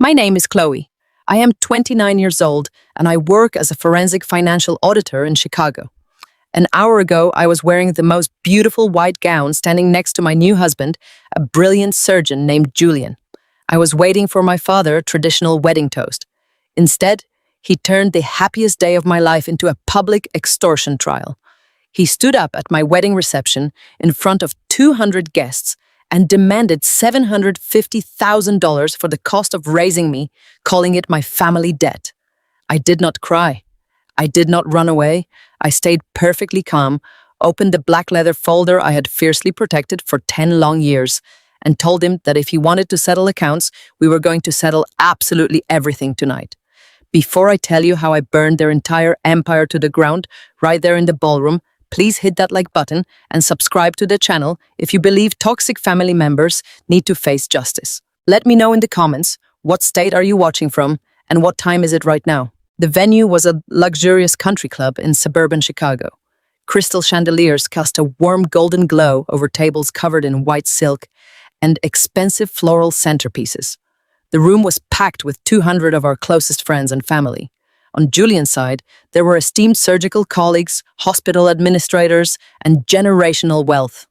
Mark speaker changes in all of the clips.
Speaker 1: My name is Chloe. I am 29 years old and I work as a forensic financial auditor in Chicago. An hour ago, I was wearing the most beautiful white gown standing next to my new husband, a brilliant surgeon named Julian. I was waiting for my father, a traditional wedding toast. Instead, he turned the happiest day of my life into a public extortion trial. He stood up at my wedding reception in front of 200 guests and demanded $750,000 for the cost of raising me, calling it my family debt. I did not cry. I did not run away. I stayed perfectly calm, opened the black leather folder I had fiercely protected for 10 long years, and told him that if he wanted to settle accounts, we were going to settle absolutely everything tonight. Before I tell you how I burned their entire empire to the ground, right there in the ballroom, please hit that like button and subscribe to the channel if you believe toxic family members need to face justice. Let me know in the comments, what state are you watching from and what time is it right now? The venue was a luxurious country club in suburban Chicago. Crystal chandeliers cast a warm golden glow over tables covered in white silk and expensive floral centerpieces. The room was packed with 200 of our closest friends and family. On Julian's side, there were esteemed surgical colleagues, hospital administrators, and generational wealth.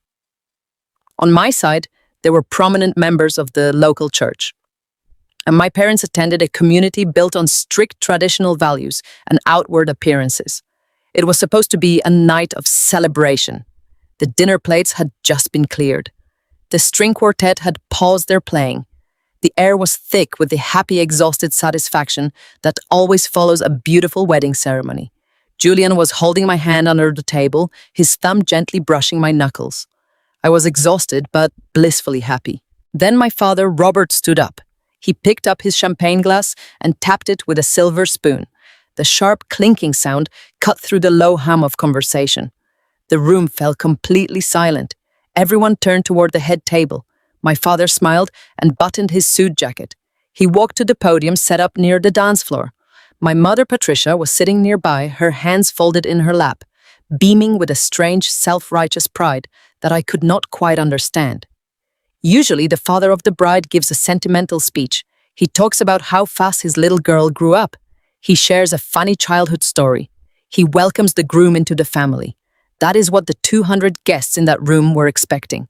Speaker 1: On my side, there were prominent members of the local church. And my parents attended a community built on strict traditional values and outward appearances. It was supposed to be a night of celebration. The dinner plates had just been cleared. The string quartet had paused their playing. The air was thick with the happy, exhausted satisfaction that always follows a beautiful wedding ceremony. Julian was holding my hand under the table, his thumb gently brushing my knuckles. I was exhausted, but blissfully happy. Then my father, Robert, stood up. He picked up his champagne glass and tapped it with a silver spoon. The sharp clinking sound cut through the low hum of conversation. The room fell completely silent. Everyone turned toward the head table. My father smiled and buttoned his suit jacket. He walked to the podium set up near the dance floor. My mother, Patricia, was sitting nearby, her hands folded in her lap, beaming with a strange, self-righteous pride that I could not quite understand. Usually, the father of the bride gives a sentimental speech. He talks about how fast his little girl grew up. He shares a funny childhood story. He welcomes the groom into the family. That is what the 200 guests in that room were expecting.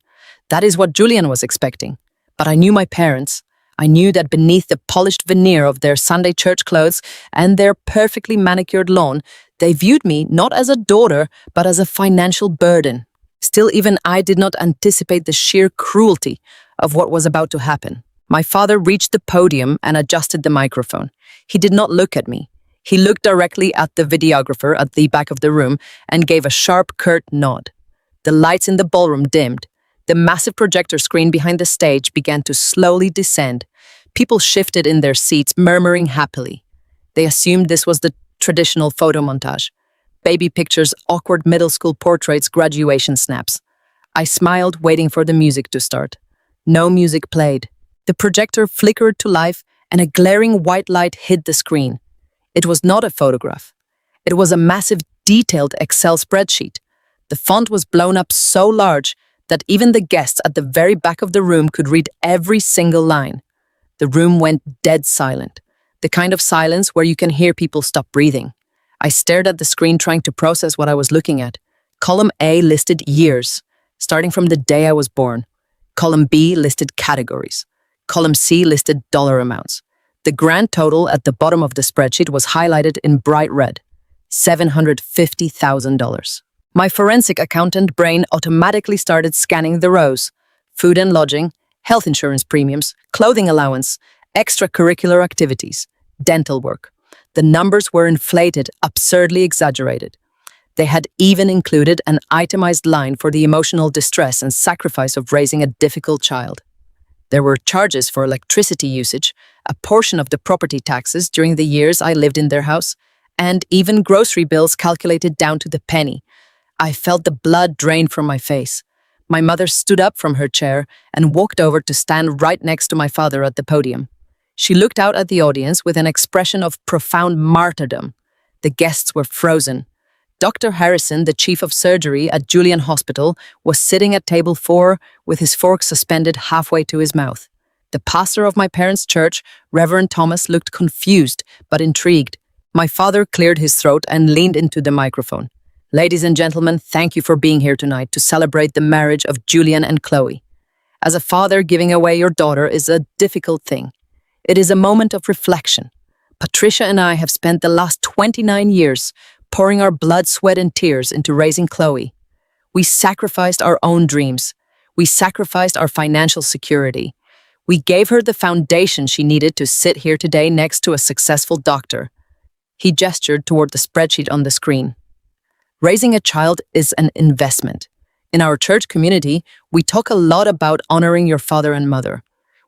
Speaker 1: That is what Julian was expecting. But I knew my parents. I knew that beneath the polished veneer of their Sunday church clothes and their perfectly manicured lawn, they viewed me not as a daughter, but as a financial burden. Still, even I did not anticipate the sheer cruelty of what was about to happen. My father reached the podium and adjusted the microphone. He did not look at me. He looked directly at the videographer at the back of the room and gave a sharp, curt nod. The lights in the ballroom dimmed. The massive projector screen behind the stage began to slowly descend. People shifted in their seats, murmuring happily. They assumed this was the traditional photo montage. Baby pictures, awkward middle school portraits, graduation snaps. I smiled, waiting for the music to start. No music played. The projector flickered to life, and a glaring white light hid the screen. It was not a photograph. It was a massive, detailed Excel spreadsheet. The font was blown up so large that even the guests at the very back of the room could read every single line. The room went dead silent, the kind of silence where you can hear people stop breathing. I stared at the screen trying to process what I was looking at. Column A listed years, starting from the day I was born. Column B listed categories. Column C listed dollar amounts. The grand total at the bottom of the spreadsheet was highlighted in bright red, $750,000. My forensic accountant brain automatically started scanning the rows: food and lodging, health insurance premiums, clothing allowance, extracurricular activities, dental work. The numbers were inflated, absurdly exaggerated. They had even included an itemized line for the emotional distress and sacrifice of raising a difficult child. There were charges for electricity usage, a portion of the property taxes during the years I lived in their house, and even grocery bills calculated down to the penny. I felt the blood drain from my face. My mother stood up from her chair and walked over to stand right next to my father at the podium. She looked out at the audience with an expression of profound martyrdom. The guests were frozen. Dr. Harrison, the chief of surgery at Julian Hospital, was sitting at table 4 with his fork suspended halfway to his mouth. The pastor of my parents' church, Reverend Thomas, looked confused but intrigued. My father cleared his throat and leaned into the microphone. Ladies and gentlemen, thank you for being here tonight to celebrate the marriage of Julian and Chloe. As a father, giving away your daughter is a difficult thing. It is a moment of reflection. Patricia and I have spent the last 29 years pouring our blood, sweat, and tears into raising Chloe. We sacrificed our own dreams. We sacrificed our financial security. We gave her the foundation she needed to sit here today next to a successful doctor. He gestured toward the spreadsheet on the screen. Raising a child is an investment. In our church community, we talk a lot about honoring your father and mother.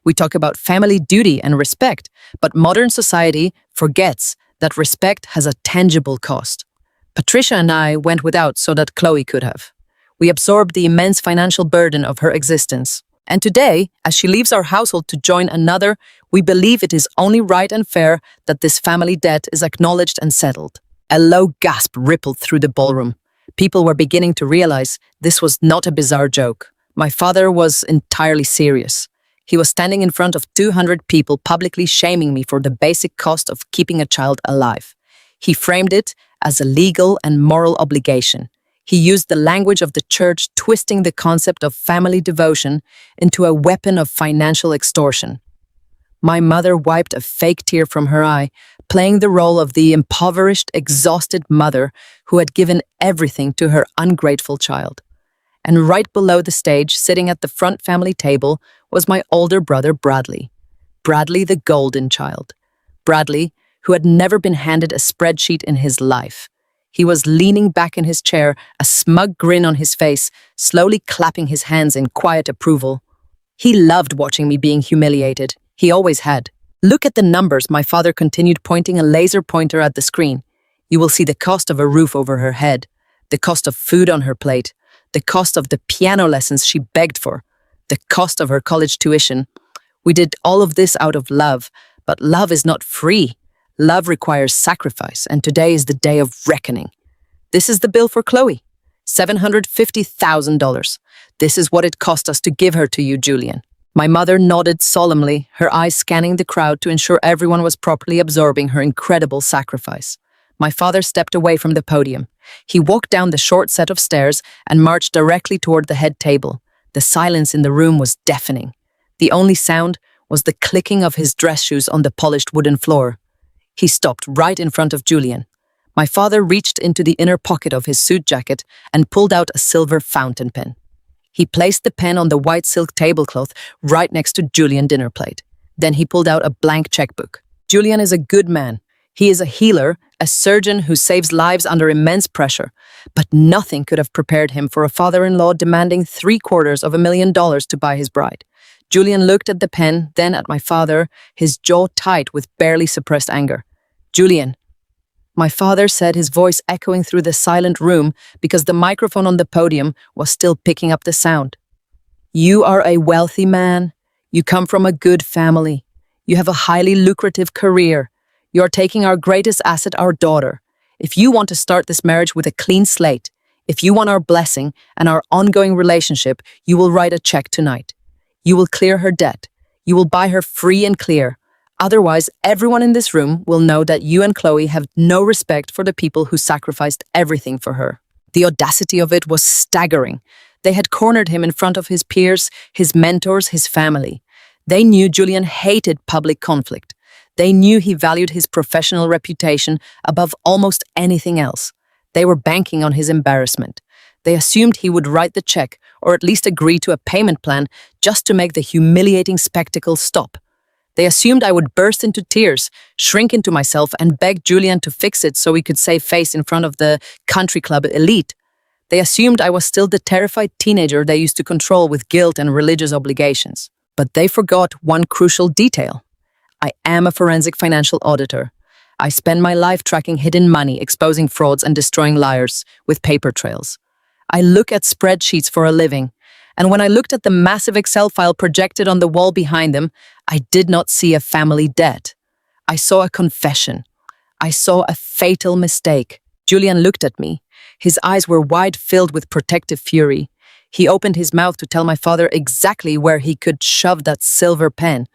Speaker 1: We talk about family duty and respect, but modern society forgets that respect has a tangible cost. Patricia and I went without so that Chloe could have. We absorbed the immense financial burden of her existence. And today, as she leaves our household to join another, we believe it is only right and fair that this family debt is acknowledged and settled. A low gasp rippled through the ballroom. People were beginning to realize this was not a bizarre joke. My father was entirely serious. He was standing in front of 200 people publicly shaming me for the basic cost of keeping a child alive. He framed it as a legal and moral obligation. He used the language of the church, twisting the concept of family devotion into a weapon of financial extortion. My mother wiped a fake tear from her eye, playing the role of the impoverished, exhausted mother who had given everything to her ungrateful child. And right below the stage, sitting at the front family table, was my older brother Bradley. Bradley, the golden child. Bradley, who had never been handed a spreadsheet in his life. He was leaning back in his chair, a smug grin on his face, slowly clapping his hands in quiet approval. He loved watching me being humiliated. He always had. Look at the numbers, my father continued, pointing a laser pointer at the screen. You will see the cost of a roof over her head, the cost of food on her plate, the cost of the piano lessons she begged for, the cost of her college tuition. We did all of this out of love, but love is not free. Love requires sacrifice, and today is the day of reckoning. This is the bill for Chloe. $750,000. This is what it cost us to give her to you, Julian. My mother nodded solemnly, her eyes scanning the crowd to ensure everyone was properly absorbing her incredible sacrifice. My father stepped away from the podium. He walked down the short set of stairs and marched directly toward the head table. The silence in the room was deafening. The only sound was the clicking of his dress shoes on the polished wooden floor. He stopped right in front of Julian. My father reached into the inner pocket of his suit jacket and pulled out a silver fountain pen. He placed the pen on the white silk tablecloth right next to Julian's dinner plate. Then he pulled out a blank checkbook. Julian is a good man. He is a healer, a surgeon who saves lives under immense pressure. But nothing could have prepared him for a father-in-law demanding $750,000 to buy his bride. Julian looked at the pen, then at my father, his jaw tight with barely suppressed anger. Julian, my father said, his voice echoing through the silent room because the microphone on the podium was still picking up the sound. You are a wealthy man. You come from a good family. You have a highly lucrative career. You are taking our greatest asset, our daughter. If you want to start this marriage with a clean slate, if you want our blessing and our ongoing relationship, you will write a check tonight. You will clear her debt. You will buy her free and clear. Otherwise, everyone in this room will know that you and Chloe have no respect for the people who sacrificed everything for her. The audacity of it was staggering. They had cornered him in front of his peers, his mentors, his family. They knew Julian hated public conflict. They knew he valued his professional reputation above almost anything else. They were banking on his embarrassment. They assumed he would write the check or at least agree to a payment plan just to make the humiliating spectacle stop. They assumed I would burst into tears, shrink into myself, and beg Julian to fix it so we could save face in front of the country club elite. They assumed I was still the terrified teenager they used to control with guilt and religious obligations. But they forgot one crucial detail. I am a forensic financial auditor. I spend my life tracking hidden money, exposing frauds, and destroying liars with paper trails. I look at spreadsheets for a living. And when I looked at the massive Excel file projected on the wall behind them, I did not see a family debt. I saw a confession. I saw a fatal mistake. Julian looked at me. His eyes were wide, filled with protective fury. He opened his mouth to tell my father exactly where he could shove that silver pen,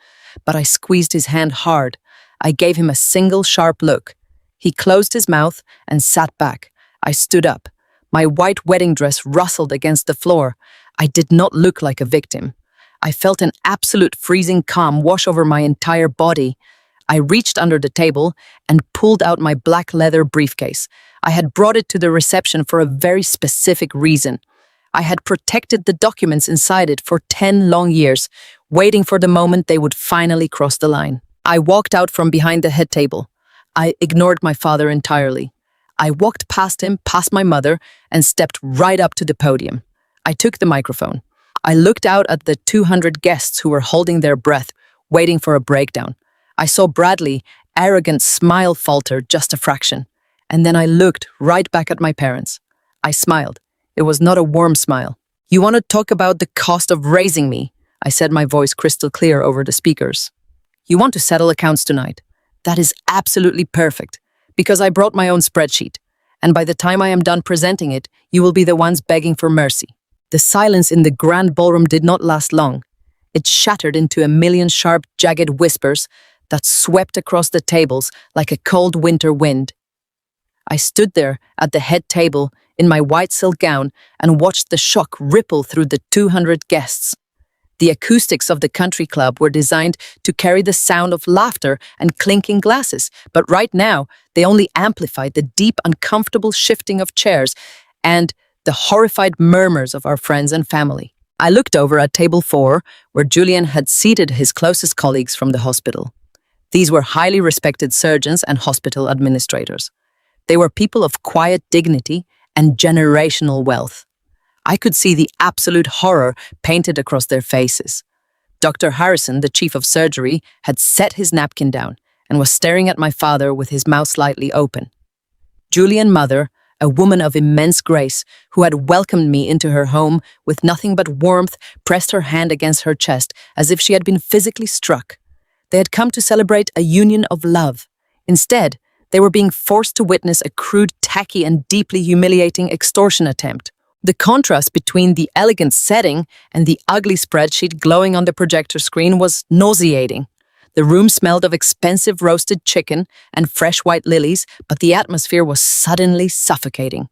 Speaker 1: but I squeezed his hand hard. I gave him a single sharp look. He closed his mouth and sat back. I stood up. My white wedding dress rustled against the floor. I did not look like a victim. I felt an absolute freezing calm wash over my entire body. I reached under the table and pulled out my black leather briefcase. I had brought it to the reception for a very specific reason. I had protected the documents inside it for 10 long years, waiting for the moment they would finally cross the line. I walked out from behind the head table. I ignored my father entirely. I walked past him, past my mother, and stepped right up to the podium. I took the microphone. I looked out at the 200 guests who were holding their breath, waiting for a breakdown. I saw Bradley, arrogant smile falter just a fraction. And then I looked right back at my parents. I smiled. It was not a warm smile. "You want to talk about the cost of raising me?" I said, my voice crystal clear over the speakers. "You want to settle accounts tonight? That is absolutely perfect, because I brought my own spreadsheet. And by the time I am done presenting it, you will be the ones begging for mercy." The silence in the grand ballroom did not last long. It shattered into a million sharp, jagged whispers that swept across the tables like a cold winter wind. I stood there at the head table in my white silk gown and watched the shock ripple through the 200 guests. The acoustics of the country club were designed to carry the sound of laughter and clinking glasses, but right now they only amplified the deep, uncomfortable shifting of chairs and the horrified murmurs of our friends and family. I looked over at table 4, where Julian had seated his closest colleagues from the hospital. These were highly respected surgeons and hospital administrators. They were people of quiet dignity and generational wealth. I could see the absolute horror painted across their faces. Dr. Harrison, the chief of surgery, had set his napkin down and was staring at my father with his mouth slightly open. Julian Mother, a woman of immense grace who had welcomed me into her home with nothing but warmth, pressed her hand against her chest as if she had been physically struck. They had come to celebrate a union of love. Instead, they were being forced to witness a crude, tacky, and deeply humiliating extortion attempt. The contrast between the elegant setting and the ugly spreadsheet glowing on the projector screen was nauseating. The room smelled of expensive roasted chicken and fresh white lilies, but the atmosphere was suddenly suffocating.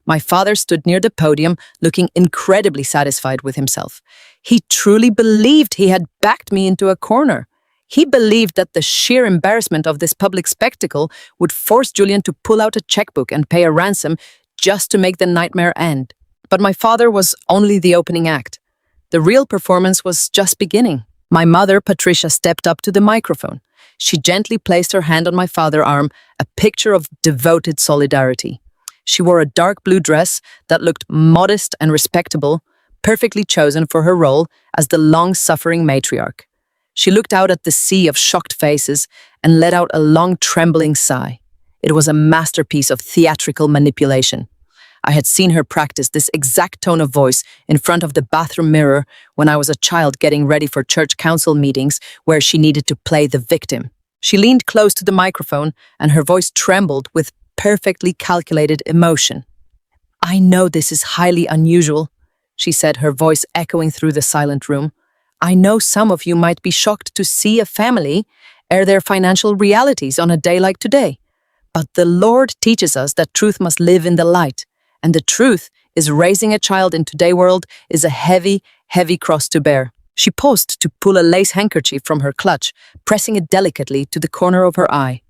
Speaker 1: My father stood near the podium, looking incredibly satisfied with himself. He truly believed he had backed me into a corner. He believed that the sheer embarrassment of this public spectacle would force Julian to pull out a checkbook and pay a ransom just to make the nightmare end. But my father was only the opening act. The real performance was just beginning. My mother, Patricia, stepped up to the microphone. She gently placed her hand on my father's arm, a picture of devoted solidarity. She wore a dark blue dress that looked modest and respectable, perfectly chosen for her role as the long-suffering matriarch. She looked out at the sea of shocked faces and let out a long, trembling sigh. It was a masterpiece of theatrical manipulation. I had seen her practice this exact tone of voice in front of the bathroom mirror when I was a child getting ready for church council meetings where she needed to play the victim. She leaned close to the microphone and her voice trembled with perfectly calculated emotion. "I know this is highly unusual," she said, her voice echoing through the silent room. "I know some of you might be shocked to see a family air their financial realities on a day like today. But the Lord teaches us that truth must live in the light. And the truth is raising a child in today's world is a heavy, heavy cross to bear." She paused to pull a lace handkerchief from her clutch, pressing it delicately to the corner of her eye.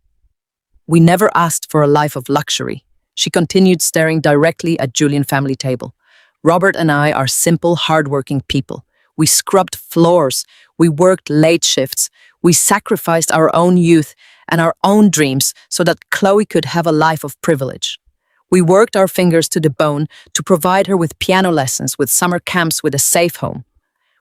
Speaker 1: "We never asked for a life of luxury," she continued, staring directly at Julian family table. "Robert and I are simple, hardworking people. We scrubbed floors, we worked late shifts, we sacrificed our own youth and our own dreams so that Chloe could have a life of privilege. We worked our fingers to the bone to provide her with piano lessons, with summer camps, with a safe home.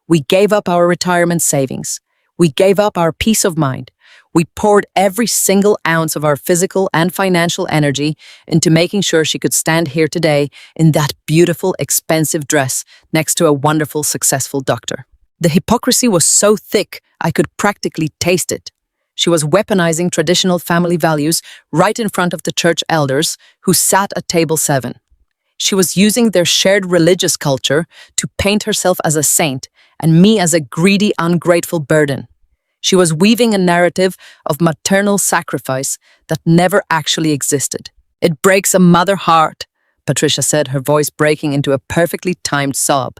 Speaker 1: We gave up our retirement savings. We gave up our peace of mind. We poured every single ounce of our physical and financial energy into making sure she could stand here today in that beautiful, expensive dress next to a wonderful, successful doctor. The hypocrisy was so thick, I could practically taste it. She was weaponizing traditional family values right in front of the church elders who sat at table 7. She was using their shared religious culture to paint herself as a saint and me as a greedy, ungrateful burden. She was weaving a narrative of maternal sacrifice that never actually existed. "It breaks a mother heart," Patricia said, her voice breaking into a perfectly timed sob.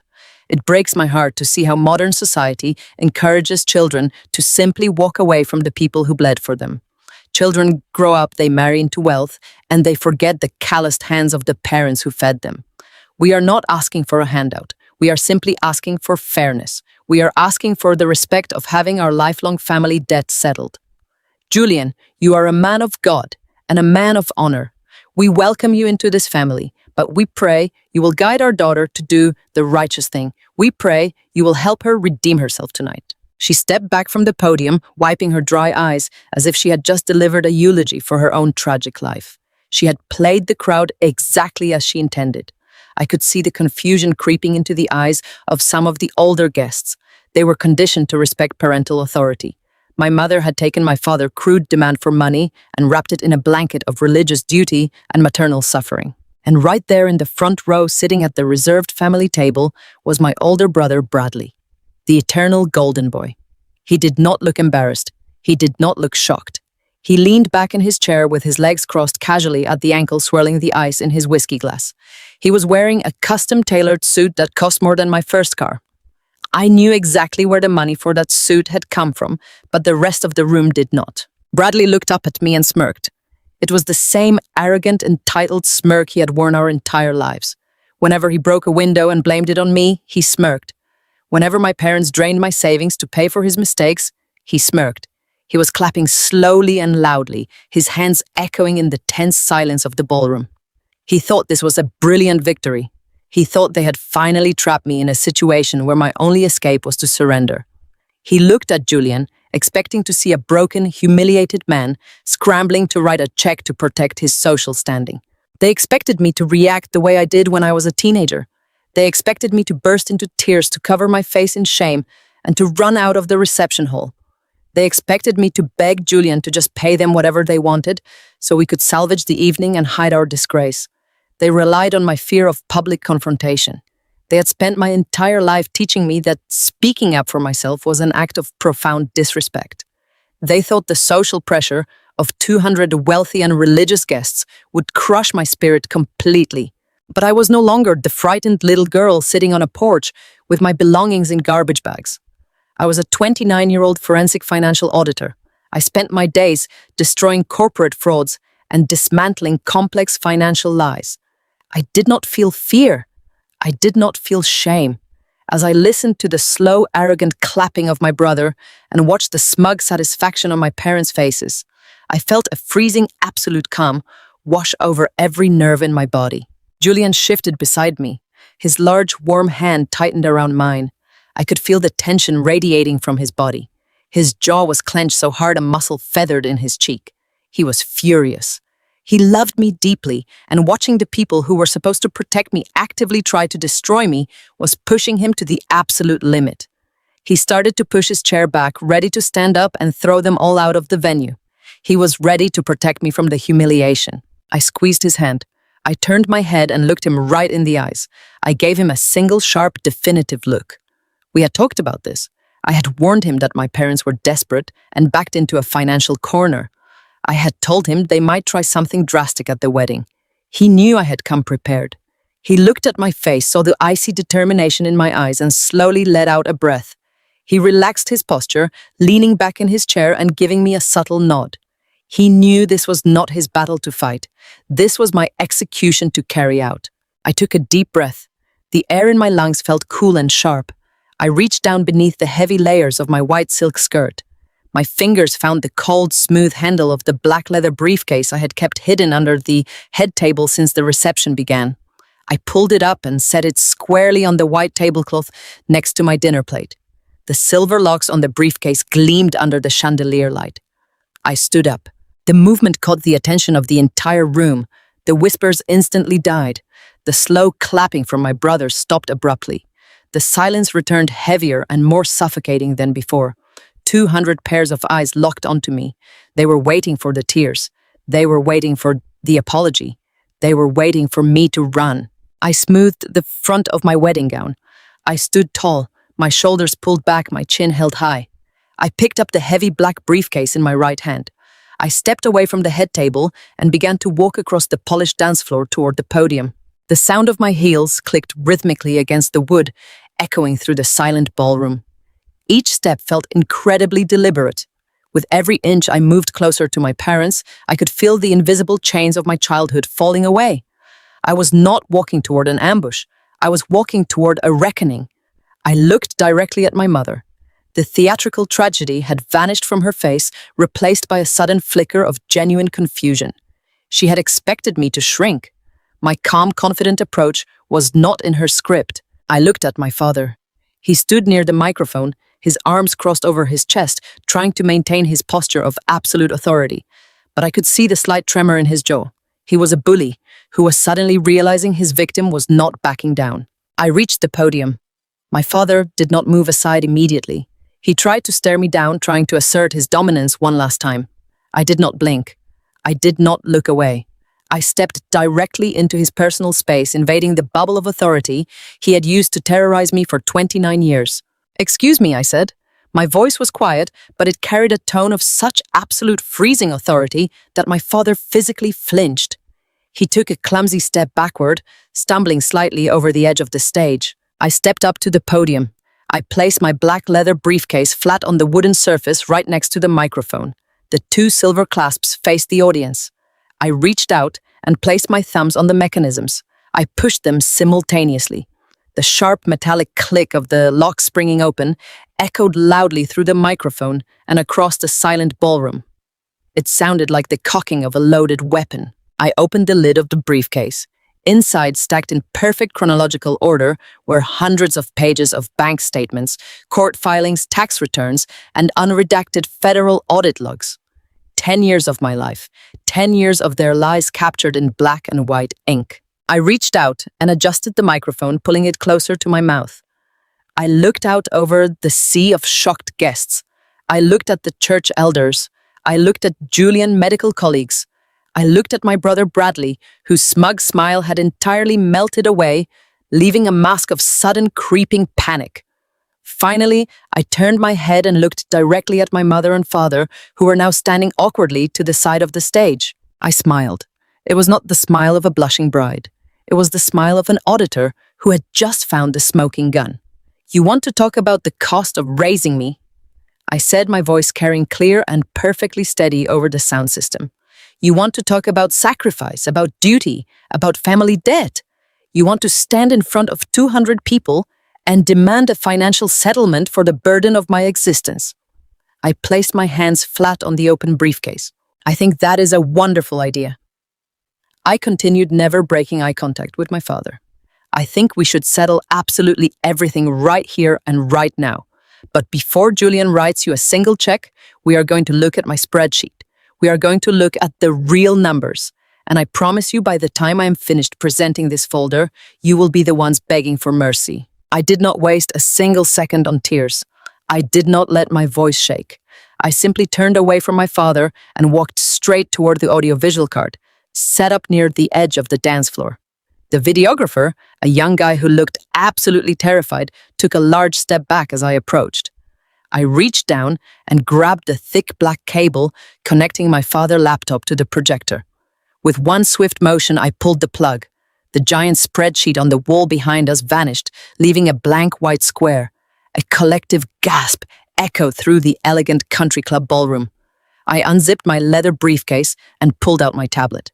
Speaker 1: "It breaks my heart to see how modern society encourages children to simply walk away from the people who bled for them. Children grow up, they marry into wealth, and they forget the calloused hands of the parents who fed them. We are not asking for a handout. We are simply asking for fairness. We are asking for the respect of having our lifelong family debt settled. Julian, you are a man of God and a man of honor. We welcome you into this family, but we pray you will guide our daughter to do the righteous thing. We pray you will help her redeem herself tonight." She stepped back from the podium, wiping her dry eyes as if she had just delivered a eulogy for her own tragic life. She had played the crowd exactly as she intended. I could see the confusion creeping into the eyes of some of the older guests. They were conditioned to respect parental authority. My mother had taken my father's crude demand for money and wrapped it in a blanket of religious duty and maternal suffering. And right there in the front row, sitting at the reserved family table, was my older brother, Bradley, the eternal golden boy. He did not look embarrassed. He did not look shocked. He leaned back in his chair with his legs crossed casually at the ankle, swirling the ice in his whiskey glass. He was wearing a custom-tailored suit that cost more than my first car. I knew exactly where the money for that suit had come from, but the rest of the room did not. Bradley looked up at me and smirked. It was the same arrogant, entitled smirk he had worn our entire lives. Whenever he broke a window and blamed it on me, he smirked. Whenever my parents drained my savings to pay for his mistakes, he smirked. He was clapping slowly and loudly, his hands echoing in the tense silence of the ballroom. He thought this was a brilliant victory. He thought they had finally trapped me in a situation where my only escape was to surrender. He looked at Julian, expecting to see a broken, humiliated man scrambling to write a check to protect his social standing. They expected me to react the way I did when I was a teenager. They expected me to burst into tears to cover my face in shame and to run out of the reception hall. They expected me to beg Julian to just pay them whatever they wanted so we could salvage the evening and hide our disgrace. They relied on my fear of public confrontation. They had spent my entire life teaching me that speaking up for myself was an act of profound disrespect. They thought the social pressure of 200 wealthy and religious guests would crush my spirit completely. But I was no longer the frightened little girl sitting on a porch with my belongings in garbage bags. I was a 29-year-old forensic financial auditor. I spent my days destroying corporate frauds and dismantling complex financial lies. I did not feel fear. I did not feel shame. As I listened to the slow, arrogant clapping of my brother and watched the smug satisfaction on my parents' faces, I felt a freezing, absolute calm wash over every nerve in my body. Julian shifted beside me. His large, warm hand tightened around mine. I could feel the tension radiating from his body. His jaw was clenched so hard a muscle feathered in his cheek. He was furious. He loved me deeply, and watching the people who were supposed to protect me actively try to destroy me was pushing him to the absolute limit. He started to push his chair back, ready to stand up and throw them all out of the venue. He was ready to protect me from the humiliation. I squeezed his hand. I turned my head and looked him right in the eyes. I gave him a single, sharp, definitive look. We had talked about this. I had warned him that my parents were desperate and backed into a financial corner. I had told him they might try something drastic at the wedding. He knew I had come prepared. He looked at my face, saw the icy determination in my eyes, and slowly let out a breath. He relaxed his posture, leaning back in his chair and giving me a subtle nod. He knew this was not his battle to fight. This was my execution to carry out. I took a deep breath. The air in my lungs felt cool and sharp. I reached down beneath the heavy layers of my white silk skirt. My fingers found the cold, smooth handle of the black leather briefcase I had kept hidden under the head table since the reception began. I pulled it up and set it squarely on the white tablecloth next to my dinner plate. The silver locks on the briefcase gleamed under the chandelier light. I stood up. The movement caught the attention of the entire room. The whispers instantly died. The slow clapping from my brother stopped abruptly. The silence returned heavier and more suffocating than before. 200 pairs of eyes locked onto me. They were waiting for the tears. They were waiting for the apology. They were waiting for me to run. I smoothed the front of my wedding gown. I stood tall, my shoulders pulled back, my chin held high. I picked up the heavy black briefcase in my right hand. I stepped away from the head table and began to walk across the polished dance floor toward the podium. The sound of my heels clicked rhythmically against the wood, echoing through the silent ballroom. Each step felt incredibly deliberate. With every inch I moved closer to my parents, I could feel the invisible chains of my childhood falling away. I was not walking toward an ambush. I was walking toward a reckoning. I looked directly at my mother. The theatrical tragedy had vanished from her face, replaced by a sudden flicker of genuine confusion. She had expected me to shrink. My calm, confident approach was not in her script. I looked at my father. He stood near the microphone, his arms crossed over his chest, trying to maintain his posture of absolute authority. But I could see the slight tremor in his jaw. He was a bully who was suddenly realizing his victim was not backing down. I reached the podium. My father did not move aside immediately. He tried to stare me down, trying to assert his dominance one last time. I did not blink. I did not look away. I stepped directly into his personal space, invading the bubble of authority he had used to terrorize me for 29 years. "Excuse me," I said. My voice was quiet, but it carried a tone of such absolute freezing authority that my father physically flinched. He took a clumsy step backward, stumbling slightly over the edge of the stage. I stepped up to the podium. I placed my black leather briefcase flat on the wooden surface right next to the microphone. The two silver clasps faced the audience. I reached out and placed my thumbs on the mechanisms. I pushed them simultaneously. The sharp metallic click of the lock springing open echoed loudly through the microphone and across the silent ballroom. It sounded like the cocking of a loaded weapon. I opened the lid of the briefcase. Inside, stacked in perfect chronological order, were hundreds of pages of bank statements, court filings, tax returns, and unredacted federal audit logs. 10 years of my life, 10 years of their lies captured in black and white ink. I reached out and adjusted the microphone, pulling it closer to my mouth. I looked out over the sea of shocked guests. I looked at the church elders. I looked at Julian medical colleagues. I looked at my brother Bradley, whose smug smile had entirely melted away, leaving a mask of sudden creeping panic. Finally, I turned my head and looked directly at my mother and father, who were now standing awkwardly to the side of the stage. I smiled. It was not the smile of a blushing bride. It was the smile of an auditor who had just found the smoking gun. "You want to talk about the cost of raising me?" I said, my voice carrying clear and perfectly steady over the sound system. "You want to talk about sacrifice, about duty, about family debt? You want to stand in front of 200 people and demand a financial settlement for the burden of my existence?" I placed my hands flat on the open briefcase. "I think that is a wonderful idea." I continued, never breaking eye contact with my father. "I think we should settle absolutely everything right here and right now. But before Julian writes you a single check, we are going to look at my spreadsheet. We are going to look at the real numbers. And I promise you, by the time I am finished presenting this folder, you will be the ones begging for mercy." I did not waste a single second on tears. I did not let my voice shake. I simply turned away from my father and walked straight toward the audiovisual card, set up near the edge of the dance floor. The videographer, a young guy who looked absolutely terrified, took a large step back as I approached. I reached down and grabbed the thick black cable connecting my father's laptop to the projector. With one swift motion, I pulled the plug. The giant spreadsheet on the wall behind us vanished, leaving a blank white square. A collective gasp echoed through the elegant country club ballroom. I unzipped my leather briefcase and pulled out my tablet.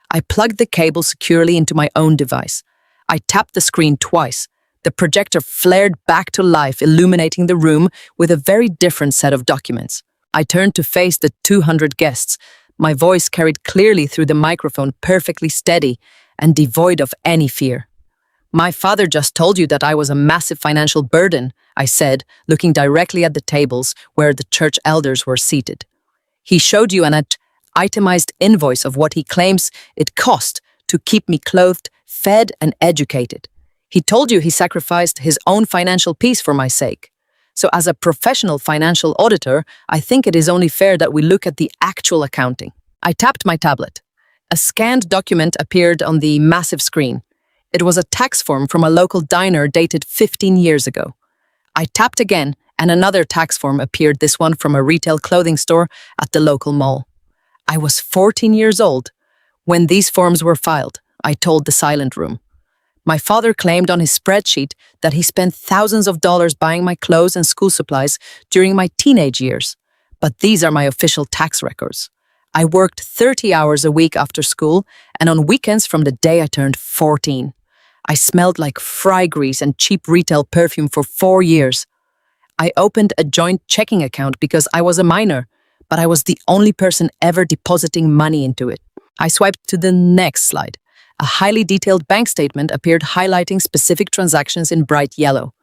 Speaker 1: I plugged the cable securely into my own device. I tapped the screen twice. The projector flared back to life, illuminating the room with a very different set of documents. I turned to face the 200 guests. My voice carried clearly through the microphone, perfectly steady and devoid of any fear. "My father just told you that I was a massive financial burden," I said, looking directly at the tables where the church elders were seated. "He showed you an itemized invoice of what he claims it cost to keep me clothed, fed, and educated. He told you he sacrificed his own financial peace for my sake. So as a professional financial auditor, I think it is only fair that we look at the actual accounting." I tapped my tablet. A scanned document appeared on the massive screen. It was a tax form from a local diner dated 15 years ago. I tapped again, And another tax form appeared, this one from a retail clothing store at the local mall. I was 14 years old when these forms were filed, I told the silent room. My father claimed on his spreadsheet that he spent thousands of dollars buying my clothes and school supplies during my teenage years. But these are my official tax records. I worked 30 hours a week after school and on weekends from the day I turned 14. I smelled like fry grease and cheap retail perfume for 4 years. I opened a joint checking account because I was a minor, but I was the only person ever depositing money into it. I swiped to the next slide. A highly detailed bank statement appeared highlighting specific transactions in bright yellow.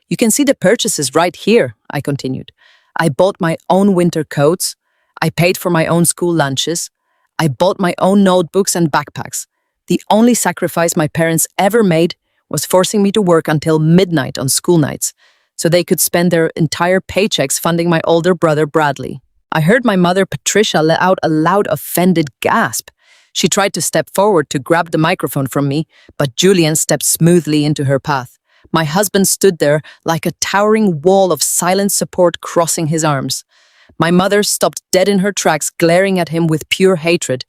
Speaker 1: You can see the purchases right here, I continued. I bought my own winter coats. I paid for my own school lunches. I bought my own notebooks and backpacks. The only sacrifice my parents ever made was forcing me to work until midnight on school nights, so they could spend their entire paychecks funding my older brother Bradley. I heard my mother Patricia let out a loud, offended gasp. She tried to step forward to grab the microphone from me, but Julian stepped smoothly into her path. My husband stood there like a towering wall of silent support crossing his arms. My mother stopped dead in her tracks, glaring at him with pure hatred,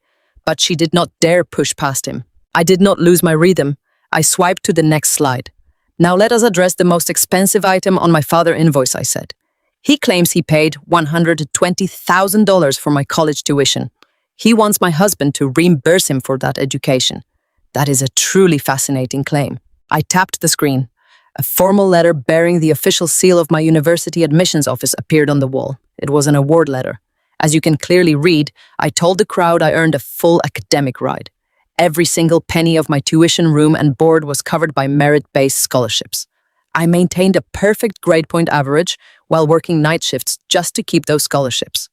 Speaker 1: but she did not dare push past him. I did not lose my rhythm. I swiped to the next slide. Now let us address the most expensive item on my father's invoice, I said. He claims he paid $120,000 for my college tuition. He wants my husband to reimburse him for that education. That is a truly fascinating claim. I tapped the screen. A formal letter bearing the official seal of my university admissions office appeared on the wall. It was an award letter. As you can clearly read, I told the crowd I earned a full academic ride. Every single penny of my tuition, room, and board was covered by merit-based scholarships. I maintained a perfect grade point average while working night shifts just to keep those scholarships.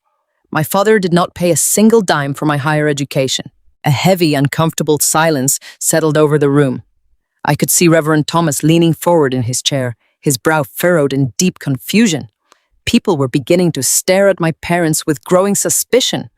Speaker 1: My father did not pay a single dime for my higher education. A heavy, uncomfortable silence settled over the room. I could see Reverend Thomas leaning forward in his chair, his brow furrowed in deep confusion. People were beginning to stare at my parents with growing suspicion,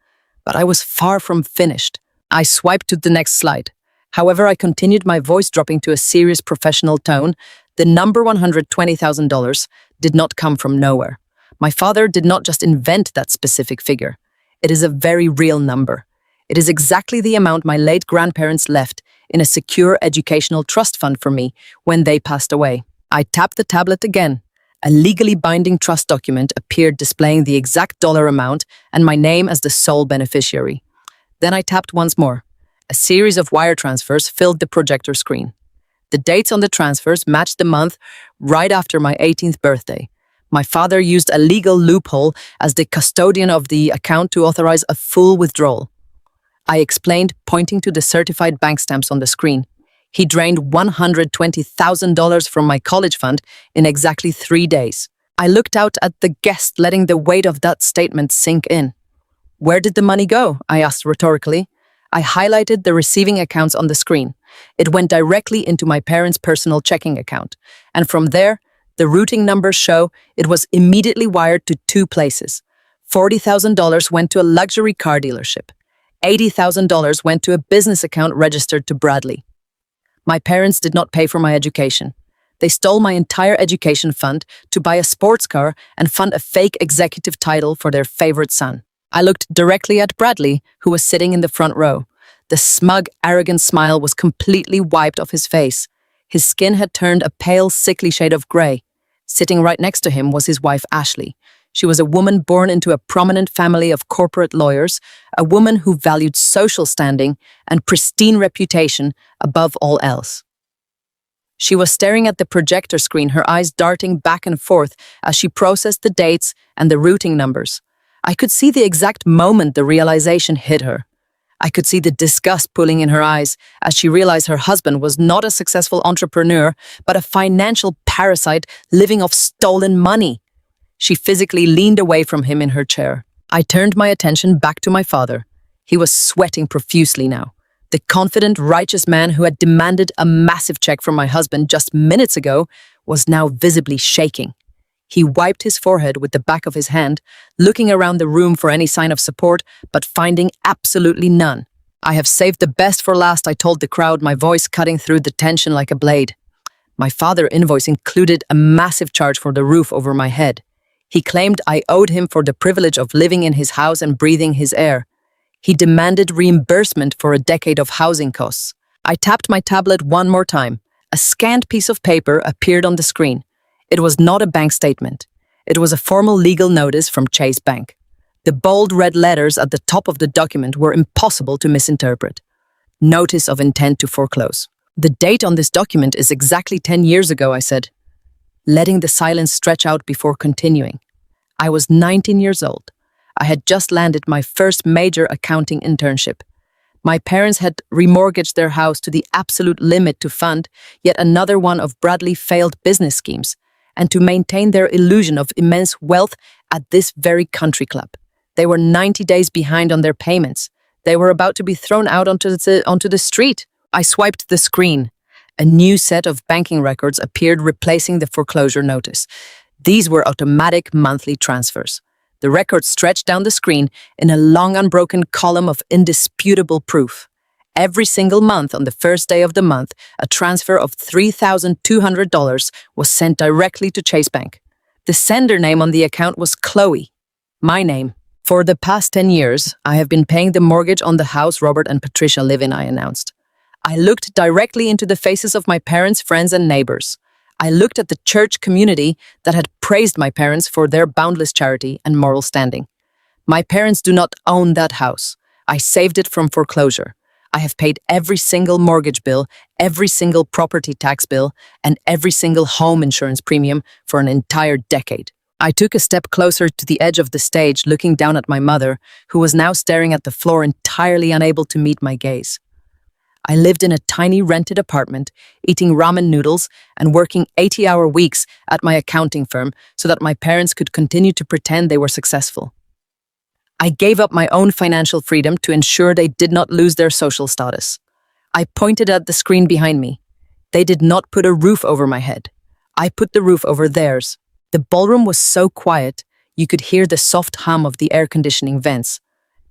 Speaker 1: but I was far from finished. I swiped to the next slide. However, I continued, my voice dropping to a serious professional tone. The number $120,000 did not come from nowhere. My father did not just invent that specific figure. It is a very real number. It is exactly the amount my late grandparents left in a secure educational trust fund for me when they passed away. I tapped the tablet again. A legally binding trust document appeared displaying the exact dollar amount and my name as the sole beneficiary. Then I tapped once more. A series of wire transfers filled the projector screen. The dates on the transfers matched the month right after my 18th birthday. My father used a legal loophole as the custodian of the account to authorize a full withdrawal. I explained, pointing to the certified bank stamps on the screen. He drained $120,000 from my college fund in exactly 3 days. I looked out at the guest, letting the weight of that statement sink in. Where did the money go? I asked rhetorically. I highlighted the receiving accounts on the screen. It went directly into my parents' personal checking account. And from there, the routing numbers show it was immediately wired to 2 places. $40,000 went to a luxury car dealership. $80,000 went to a business account registered to Bradley. My parents did not pay for my education. They stole my entire education fund to buy a sports car and fund a fake executive title for their favorite son. I looked directly at Bradley, who was sitting in the front row. The smug, arrogant smile was completely wiped off his face. His skin had turned a pale, sickly shade of gray. Sitting right next to him was his wife, Ashley. She was a woman born into a prominent family of corporate lawyers, a woman who valued social standing and pristine reputation above all else. She was staring at the projector screen, her eyes darting back and forth as she processed the dates and the routing numbers. I could see the exact moment the realization hit her. I could see the disgust pulling in her eyes as she realized her husband was not a successful entrepreneur, but a financial parasite living off stolen money. She physically leaned away from him in her chair. I turned my attention back to my father. He was sweating profusely now. The confident, righteous man who had demanded a massive check from my husband just minutes ago was now visibly shaking. He wiped his forehead with the back of his hand, looking around the room for any sign of support, but finding absolutely none. I have saved the best for last, I told the crowd, my voice cutting through the tension like a blade. My father's invoice included a massive charge for the roof over my head. He claimed I owed him for the privilege of living in his house and breathing his air. He demanded reimbursement for a decade of housing costs. I tapped my tablet one more time. A scanned piece of paper appeared on the screen. It was not a bank statement. It was a formal legal notice from Chase Bank. The bold red letters at the top of the document were impossible to misinterpret. Notice of intent to foreclose. The date on this document is exactly 10 years ago, I said, letting the silence stretch out before continuing. I was 19 years old. I had just landed my first major accounting internship. My parents had remortgaged their house to the absolute limit to fund yet another one of Bradley's failed business schemes and to maintain their illusion of immense wealth at this very country club. They were 90 days behind on their payments. They were about to be thrown out onto the street. I swiped the screen. A new set of banking records appeared replacing the foreclosure notice. These were automatic monthly transfers. The record stretched down the screen in a long unbroken column of indisputable proof. Every single month on the first day of the month, a transfer of $3,200 was sent directly to Chase Bank. The sender name on the account was Chloe, my name. For the past 10 years, I have been paying the mortgage on the house Robert and Patricia live in, I announced. I looked directly into the faces of my parents, friends, and neighbors. I looked at the church community that had praised my parents for their boundless charity and moral standing. My parents do not own that house. I saved it from foreclosure. I have paid every single mortgage bill, every single property tax bill, and every single home insurance premium for an entire decade. I took a step closer to the edge of the stage, looking down at my mother, who was now staring at the floor, entirely unable to meet my gaze. I lived in a tiny rented apartment, eating ramen noodles and working 80-hour weeks at my accounting firm so that my parents could continue to pretend they were successful. I gave up my own financial freedom to ensure they did not lose their social status. I pointed at the screen behind me. They did not put a roof over my head. I put the roof over theirs. The ballroom was so quiet, you could hear the soft hum of the air conditioning vents.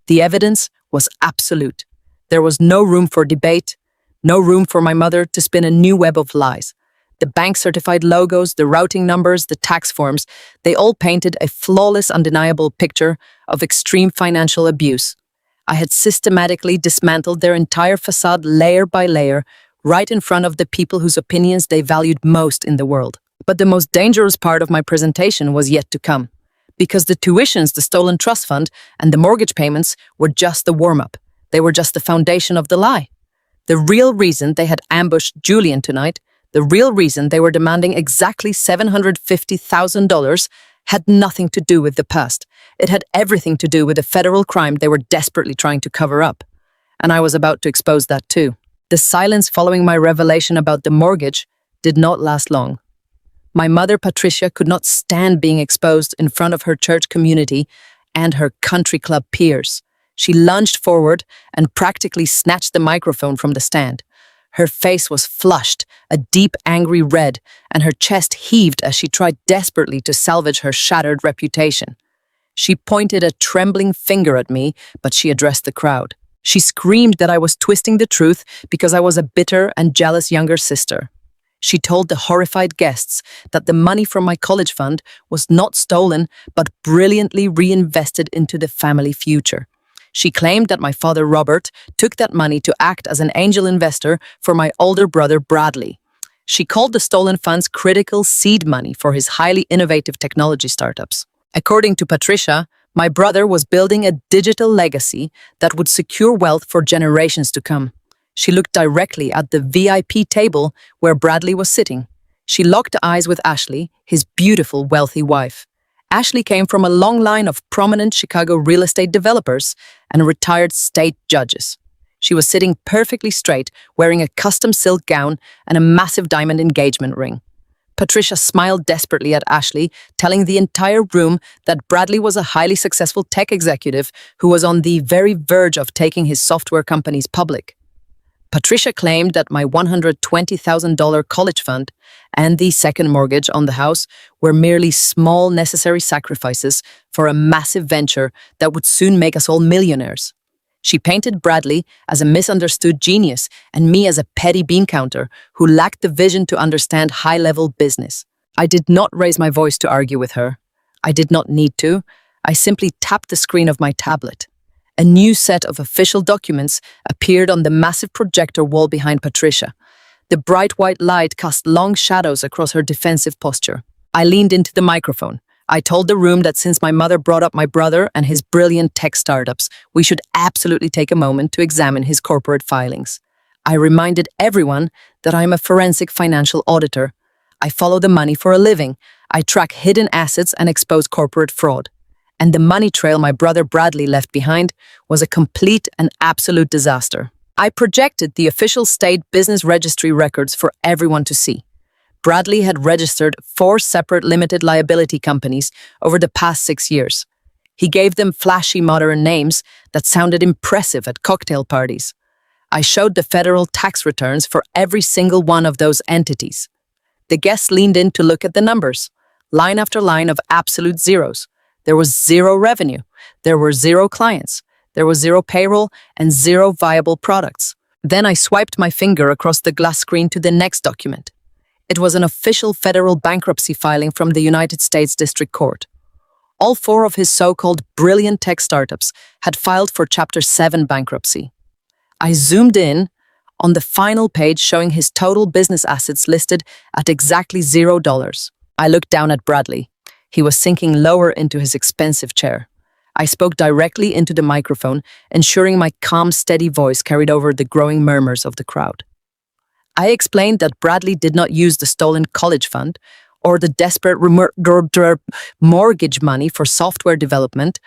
Speaker 1: The evidence was absolute. There was no room for debate, no room for my mother to spin a new web of lies. The bank-certified logos, the routing numbers, the tax forms, they all painted a flawless, undeniable picture of extreme financial abuse. I had systematically dismantled their entire facade layer by layer, right in front of the people whose opinions they valued most in the world. But the most dangerous part of my presentation was yet to come, because the tuitions, the stolen trust fund, and the mortgage payments were just the warm-up. They were just the foundation of the lie. The real reason they had ambushed Julian tonight, the real reason they were demanding exactly $750,000 had nothing to do with the past. It had everything to do with a federal crime they were desperately trying to cover up. And I was about to expose that too. The silence following my revelation about the mortgage did not last long. My mother, Patricia, could not stand being exposed in front of her church community and her country club peers. She lunged forward and practically snatched the microphone from the stand. Her face was flushed, a deep, angry red, and her chest heaved as she tried desperately to salvage her shattered reputation. She pointed a trembling finger at me, but she addressed the crowd. She screamed that I was twisting the truth because I was a bitter and jealous younger sister. She told the horrified guests that the money from my college fund was not stolen, but brilliantly reinvested into the family future. She claimed that my father, Robert, took that money to act as an angel investor for my older brother, Bradley. She called the stolen funds critical seed money for his highly innovative technology startups. According to Patricia, my brother was building a digital legacy that would secure wealth for generations to come. She looked directly at the VIP table where Bradley was sitting. She locked eyes with Ashley, his beautiful, wealthy wife. Ashley came from a long line of prominent Chicago real estate developers and retired state judges. She was sitting perfectly straight, wearing a custom silk gown and a massive diamond engagement ring. Patricia smiled desperately at Ashley, telling the entire room that Bradley was a highly successful tech executive who was on the very verge of taking his software companies public. Patricia claimed that my $120,000 college fund and the second mortgage on the house were merely small necessary sacrifices for a massive venture that would soon make us all millionaires. She painted Bradley as a misunderstood genius and me as a petty bean counter who lacked the vision to understand high-level business. I did not raise my voice to argue with her. I did not need to. I simply tapped the screen of my tablet. A new set of official documents appeared on the massive projector wall behind Patricia. The bright white light cast long shadows across her defensive posture. I leaned into the microphone. I told the room that since my mother brought up my brother and his brilliant tech startups, we should absolutely take a moment to examine his corporate filings. I reminded everyone that I am a forensic financial auditor. I follow the money for a living. I track hidden assets and expose corporate fraud. And the money trail my brother Bradley left behind was a complete and absolute disaster. I projected the official state business registry records for everyone to see. Bradley had registered 4 separate limited liability companies over the past 6 years. He gave them flashy modern names that sounded impressive at cocktail parties. I showed the federal tax returns for every single one of those entities. The guests leaned in to look at the numbers, line after line of absolute zeros. There was 0 revenue, there were 0 clients, there was 0 payroll, and 0 viable products. Then I swiped my finger across the glass screen to the next document. It was an official federal bankruptcy filing from the United States District Court. All 4 of his so-called brilliant tech startups had filed for Chapter 7 bankruptcy. I zoomed in on the final page showing his total business assets listed at exactly $0. I looked down at Bradley. He was sinking lower into his expensive chair. I spoke directly into the microphone, ensuring my calm, steady voice carried over the growing murmurs of the crowd. I explained that Bradley did not use the stolen college fund or the desperate mortgage money for software development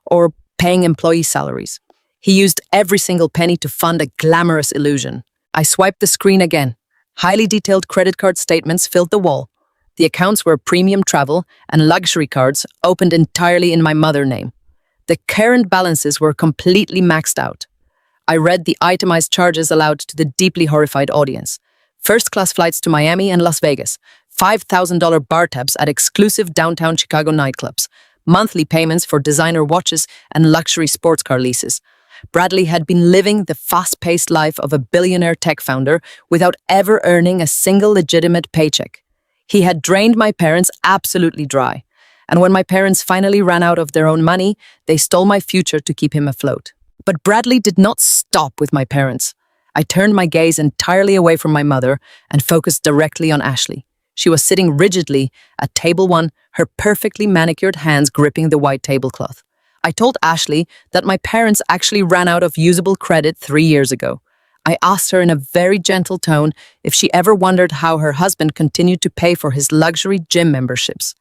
Speaker 1: or paying employee salaries. He used every single penny to fund a glamorous illusion. I swiped the screen again. Highly detailed credit card statements filled the wall. The accounts were premium travel and luxury cards opened entirely in my mother's name. The current balances were completely maxed out. I read the itemized charges aloud to the deeply horrified audience. First-class flights to Miami and Las Vegas, $5,000 bar tabs at exclusive downtown Chicago nightclubs, monthly payments for designer watches and luxury sports car leases. Bradley had been living the fast-paced life of a billionaire tech founder without ever earning a single legitimate paycheck. He had drained my parents absolutely dry. And when my parents finally ran out of their own money, they stole my future to keep him afloat. But Bradley did not stop with my parents. I turned my gaze entirely away from my mother and focused directly on Ashley. She was sitting rigidly at table 1, her perfectly manicured hands gripping the white tablecloth. I told Ashley that my parents actually ran out of usable credit 3 years ago. I asked her in a very gentle tone if she ever wondered how her husband continued to pay for his luxury gym memberships,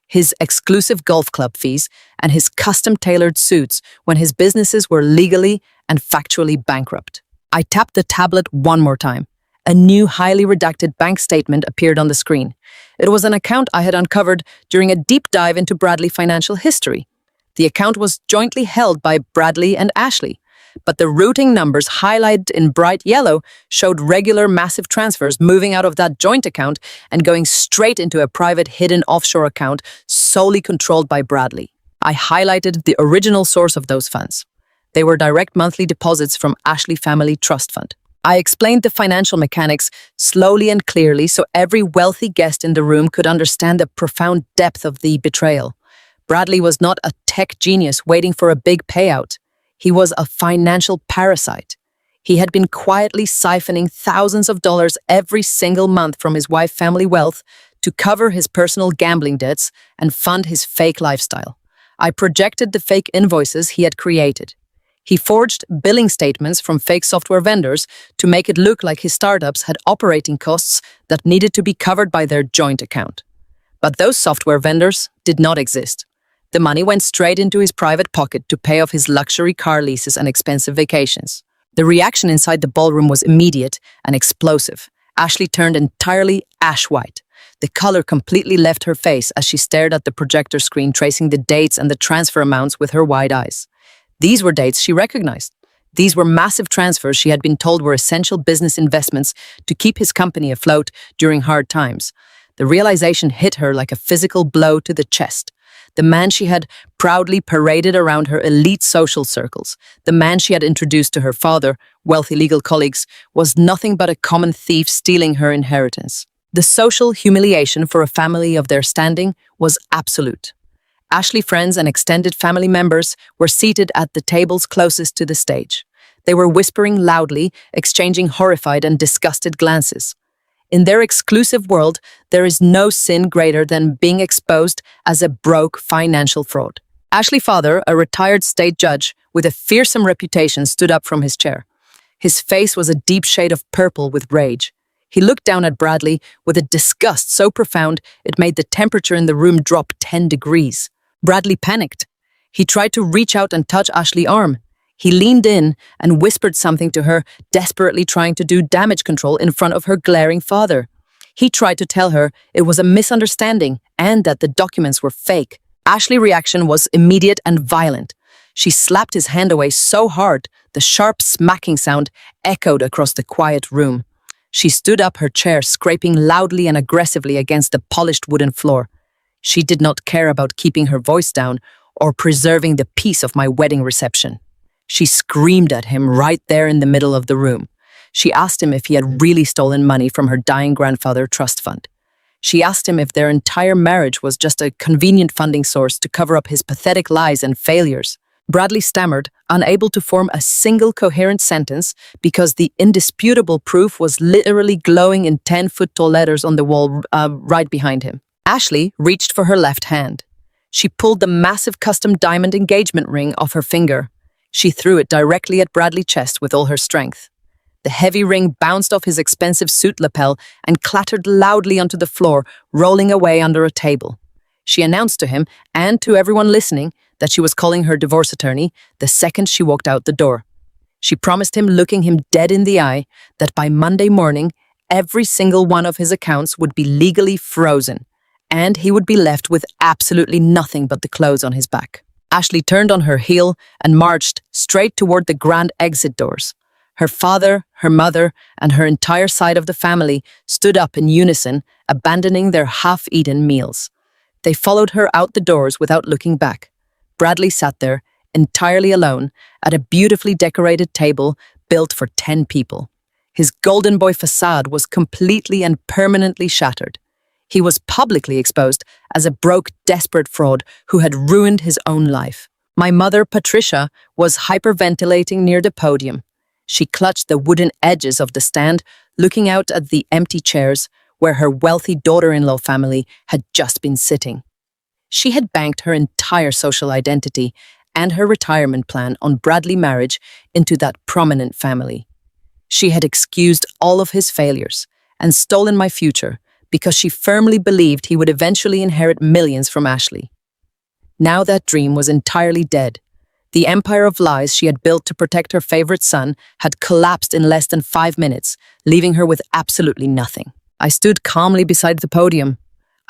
Speaker 1: his exclusive golf club fees, and his custom-tailored suits when his businesses were legally and factually bankrupt. I tapped the tablet one more time. A new, highly redacted bank statement appeared on the screen. It was an account I had uncovered during a deep dive into Bradley financial history. The account was jointly held by Bradley and Ashley, but the routing numbers highlighted in bright yellow showed regular massive transfers moving out of that joint account and going straight into a private hidden offshore account solely controlled by Bradley. I highlighted the original source of those funds. They were direct monthly deposits from Ashley Family Trust Fund. I explained the financial mechanics slowly and clearly so every wealthy guest in the room could understand the profound depth of the betrayal. Bradley was not a tech genius waiting for a big payout. He was a financial parasite. He had been quietly siphoning thousands of dollars every single month from his wife's family wealth to cover his personal gambling debts and fund his fake lifestyle. I projected the fake invoices he had created. He forged billing statements from fake software vendors to make it look like his startups had operating costs that needed to be covered by their joint account. But those software vendors did not exist. The money went straight into his private pocket to pay off his luxury car leases and expensive vacations. The reaction inside the ballroom was immediate and explosive. Ashley turned entirely ash white. The color completely left her face as she stared at the projector screen, tracing the dates and the transfer amounts with her wide eyes. These were dates she recognized. These were massive transfers she had been told were essential business investments to keep his company afloat during hard times. The realization hit her like a physical blow to the chest. The man she had proudly paraded around her elite social circles, the man she had introduced to her father, wealthy legal colleagues, was nothing but a common thief stealing her inheritance. The social humiliation for a family of their standing was absolute. Ashley friends and extended family members were seated at the tables closest to the stage. They were whispering loudly, exchanging horrified and disgusted glances. In their exclusive world, there is no sin greater than being exposed as a broke financial fraud. Ashley's father, a retired state judge with a fearsome reputation, stood up from his chair. His face was a deep shade of purple with rage. He looked down at Bradley with a disgust so profound it made the temperature in the room drop 10 degrees. Bradley panicked. He tried to reach out and touch Ashley's arm. He leaned in and whispered something to her, desperately trying to do damage control in front of her glaring father. He tried to tell her it was a misunderstanding and that the documents were fake. Ashley's reaction was immediate and violent. She slapped his hand away so hard, the sharp smacking sound echoed across the quiet room. She stood up her chair, scraping loudly and aggressively against the polished wooden floor. She did not care about keeping her voice down or preserving the peace of my wedding reception. She screamed at him right there in the middle of the room. She asked him if he had really stolen money from her dying grandfather trust fund. She asked him if their entire marriage was just a convenient funding source to cover up his pathetic lies and failures. Bradley stammered, unable to form a single coherent sentence because the indisputable proof was literally glowing in 10-foot-tall letters on the wall right behind him. Ashley reached for her left hand. She pulled the massive custom diamond engagement ring off her finger. She threw it directly at Bradley's chest with all her strength. The heavy ring bounced off his expensive suit lapel and clattered loudly onto the floor, rolling away under a table. She announced to him and to everyone listening that she was calling her divorce attorney the second she walked out the door. She promised him, looking him dead in the eye, that by Monday morning, every single one of his accounts would be legally frozen, and he would be left with absolutely nothing but the clothes on his back. Ashley turned on her heel and marched straight toward the grand exit doors. Her father, her mother, and her entire side of the family stood up in unison, abandoning their half-eaten meals. They followed her out the doors without looking back. Bradley sat there, entirely alone, at a beautifully decorated table built for 10 people. His golden boy facade was completely and permanently shattered. He was publicly exposed as a broke, desperate fraud who had ruined his own life. My mother, Patricia, was hyperventilating near the podium. She clutched the wooden edges of the stand, looking out at the empty chairs where her wealthy daughter-in-law family had just been sitting. She had banked her entire social identity and her retirement plan on Bradley's marriage into that prominent family. She had excused all of his failures and stolen my future because she firmly believed he would eventually inherit millions from Ashley. Now that dream was entirely dead. The empire of lies she had built to protect her favorite son had collapsed in less than 5 minutes, leaving her with absolutely nothing. I stood calmly beside the podium.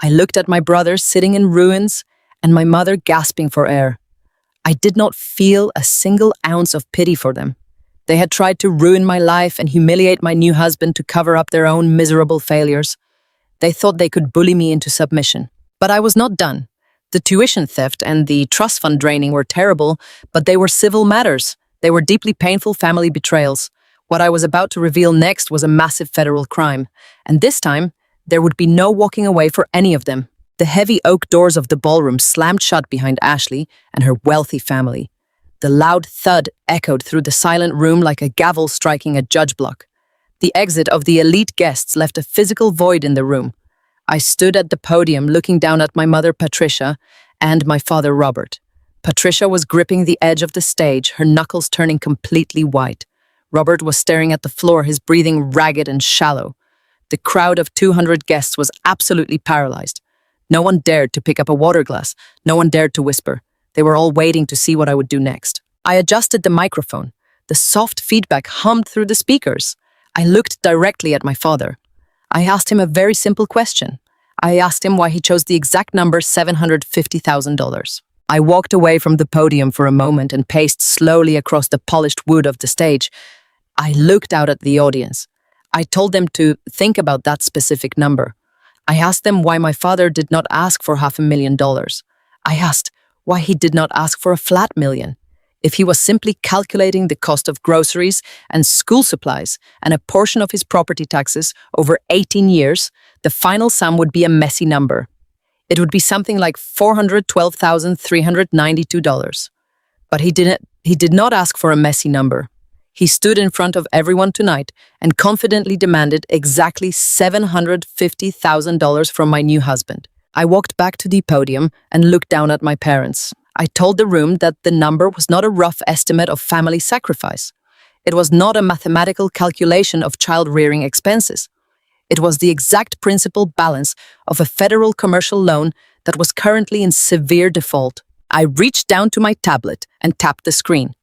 Speaker 1: I looked at my brothers sitting in ruins and my mother gasping for air. I did not feel a single ounce of pity for them. They had tried to ruin my life and humiliate my new husband to cover up their own miserable failures. They thought they could bully me into submission. But I was not done. The tuition theft and the trust fund draining were terrible, but they were civil matters. They were deeply painful family betrayals. What I was about to reveal next was a massive federal crime. And this time, there would be no walking away for any of them. The heavy oak doors of the ballroom slammed shut behind Ashley and her wealthy family. The loud thud echoed through the silent room like a gavel striking a judge block. The exit of the elite guests left a physical void in the room. I stood at the podium looking down at my mother Patricia and my father Robert. Patricia was gripping the edge of the stage, her knuckles turning completely white. Robert was staring at the floor, his breathing ragged and shallow. The crowd of 200 guests was absolutely paralyzed. No one dared to pick up a water glass. No one dared to whisper. They were all waiting to see what I would do next. I adjusted the microphone. The soft feedback hummed through the speakers. I looked directly at my father. I asked him a very simple question. I asked him why he chose the exact number $750,000. I walked away from the podium for a moment and paced slowly across the polished wood of the stage. I looked out at the audience. I told them to think about that specific number. I asked them why my father did not ask for $500,000. I asked why he did not ask for a flat million. If he was simply calculating the cost of groceries and school supplies and a portion of his property taxes over 18 years, the final sum would be a messy number. It would be something like $412,392. But he did not ask for a messy number. He stood in front of everyone tonight and confidently demanded exactly $750,000 from my new husband. I walked back to the podium and looked down at my parents. I told the room that the number was not a rough estimate of family sacrifice. It was not a mathematical calculation of child-rearing expenses. It was the exact principal balance of a federal commercial loan that was currently in severe default. I reached down to my tablet and tapped the screen.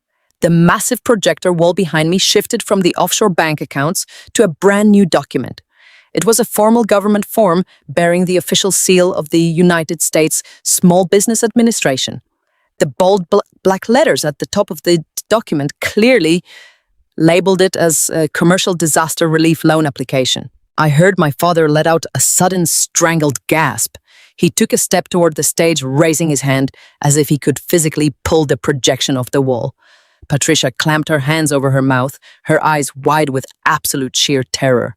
Speaker 1: The massive projector wall behind me shifted from the offshore bank accounts to a brand new document. It was a formal government form bearing the official seal of the United States Small Business Administration. The bold black letters at the top of the document clearly labeled it as a commercial disaster relief loan application. I heard my father let out a sudden strangled gasp. He took a step toward the stage, raising his hand as if he could physically pull the projection off the wall. Patricia clamped her hands over her mouth, her eyes wide with absolute sheer terror.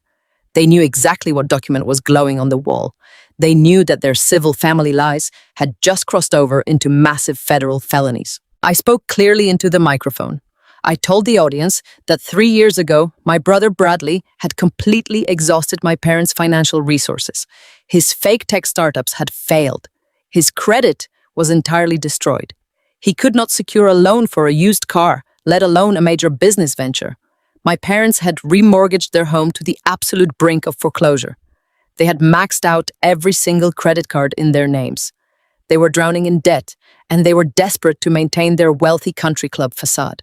Speaker 1: They knew exactly what document was glowing on the wall. They knew that their civil family lies had just crossed over into massive federal felonies. I spoke clearly into the microphone. I told the audience that 3 years ago, my brother Bradley had completely exhausted my parents' financial resources. His fake tech startups had failed. His credit was entirely destroyed. He could not secure a loan for a used car, let alone a major business venture. My parents had remortgaged their home to the absolute brink of foreclosure. They had maxed out every single credit card in their names. They were drowning in debt, and they were desperate to maintain their wealthy country club facade.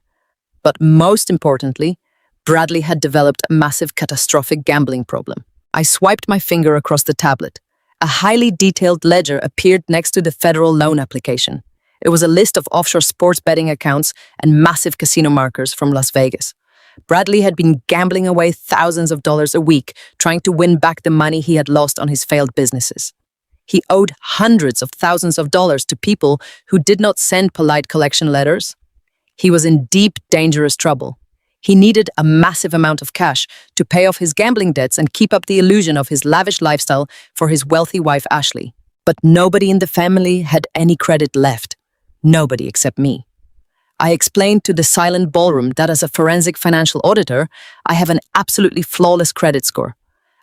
Speaker 1: But most importantly, Bradley had developed a massive catastrophic gambling problem. I swiped my finger across the tablet. A highly detailed ledger appeared next to the federal loan application. It was a list of offshore sports betting accounts and massive casino markers from Las Vegas. Bradley had been gambling away thousands of dollars a week, trying to win back the money he had lost on his failed businesses. He owed hundreds of thousands of dollars to people who did not send polite collection letters. He was in deep, dangerous trouble. He needed a massive amount of cash to pay off his gambling debts and keep up the illusion of his lavish lifestyle for his wealthy wife, Ashley. But nobody in the family had any credit left. Nobody except me. I explained to the silent ballroom that as a forensic financial auditor, I have an absolutely flawless credit score.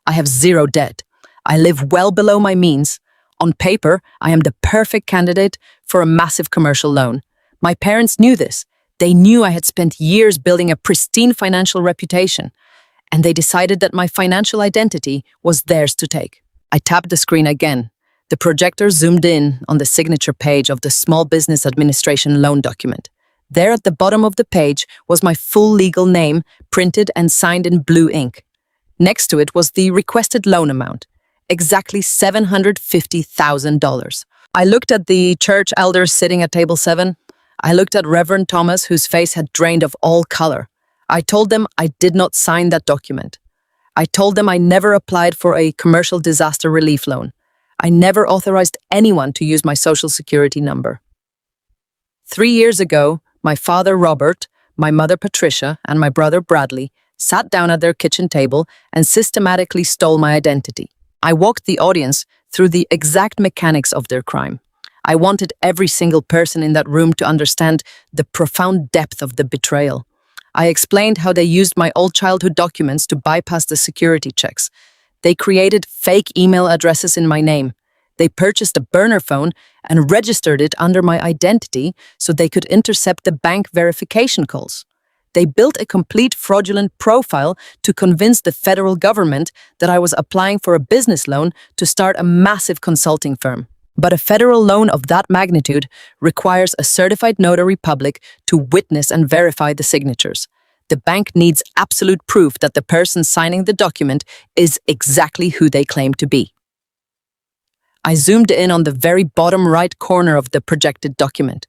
Speaker 1: I have zero debt. I live well below my means. On paper, I am the perfect candidate for a massive commercial loan. My parents knew this. They knew I had spent years building a pristine financial reputation, and they decided that my financial identity was theirs to take. I tapped the screen again. The projector zoomed in on the signature page of the Small Business Administration loan document. There at the bottom of the page was my full legal name, printed and signed in blue ink. Next to it was the requested loan amount, exactly $750,000. I looked at the church elders sitting at table 7. I looked at Reverend Thomas, whose face had drained of all color. I told them I did not sign that document. I told them I never applied for a commercial disaster relief loan. I never authorized anyone to use my social security number. 3 years ago, my father Robert, my mother Patricia, and my brother Bradley sat down at their kitchen table and systematically stole my identity. I walked the audience through the exact mechanics of their crime. I wanted every single person in that room to understand the profound depth of the betrayal. I explained how they used my old childhood documents to bypass the security checks. They created fake email addresses in my name. They purchased a burner phone and registered it under my identity so they could intercept the bank verification calls. They built a complete fraudulent profile to convince the federal government that I was applying for a business loan to start a massive consulting firm. But a federal loan of that magnitude requires a certified notary public to witness and verify the signatures. The bank needs absolute proof that the person signing the document is exactly who they claim to be. I zoomed in on the very bottom right corner of the projected document.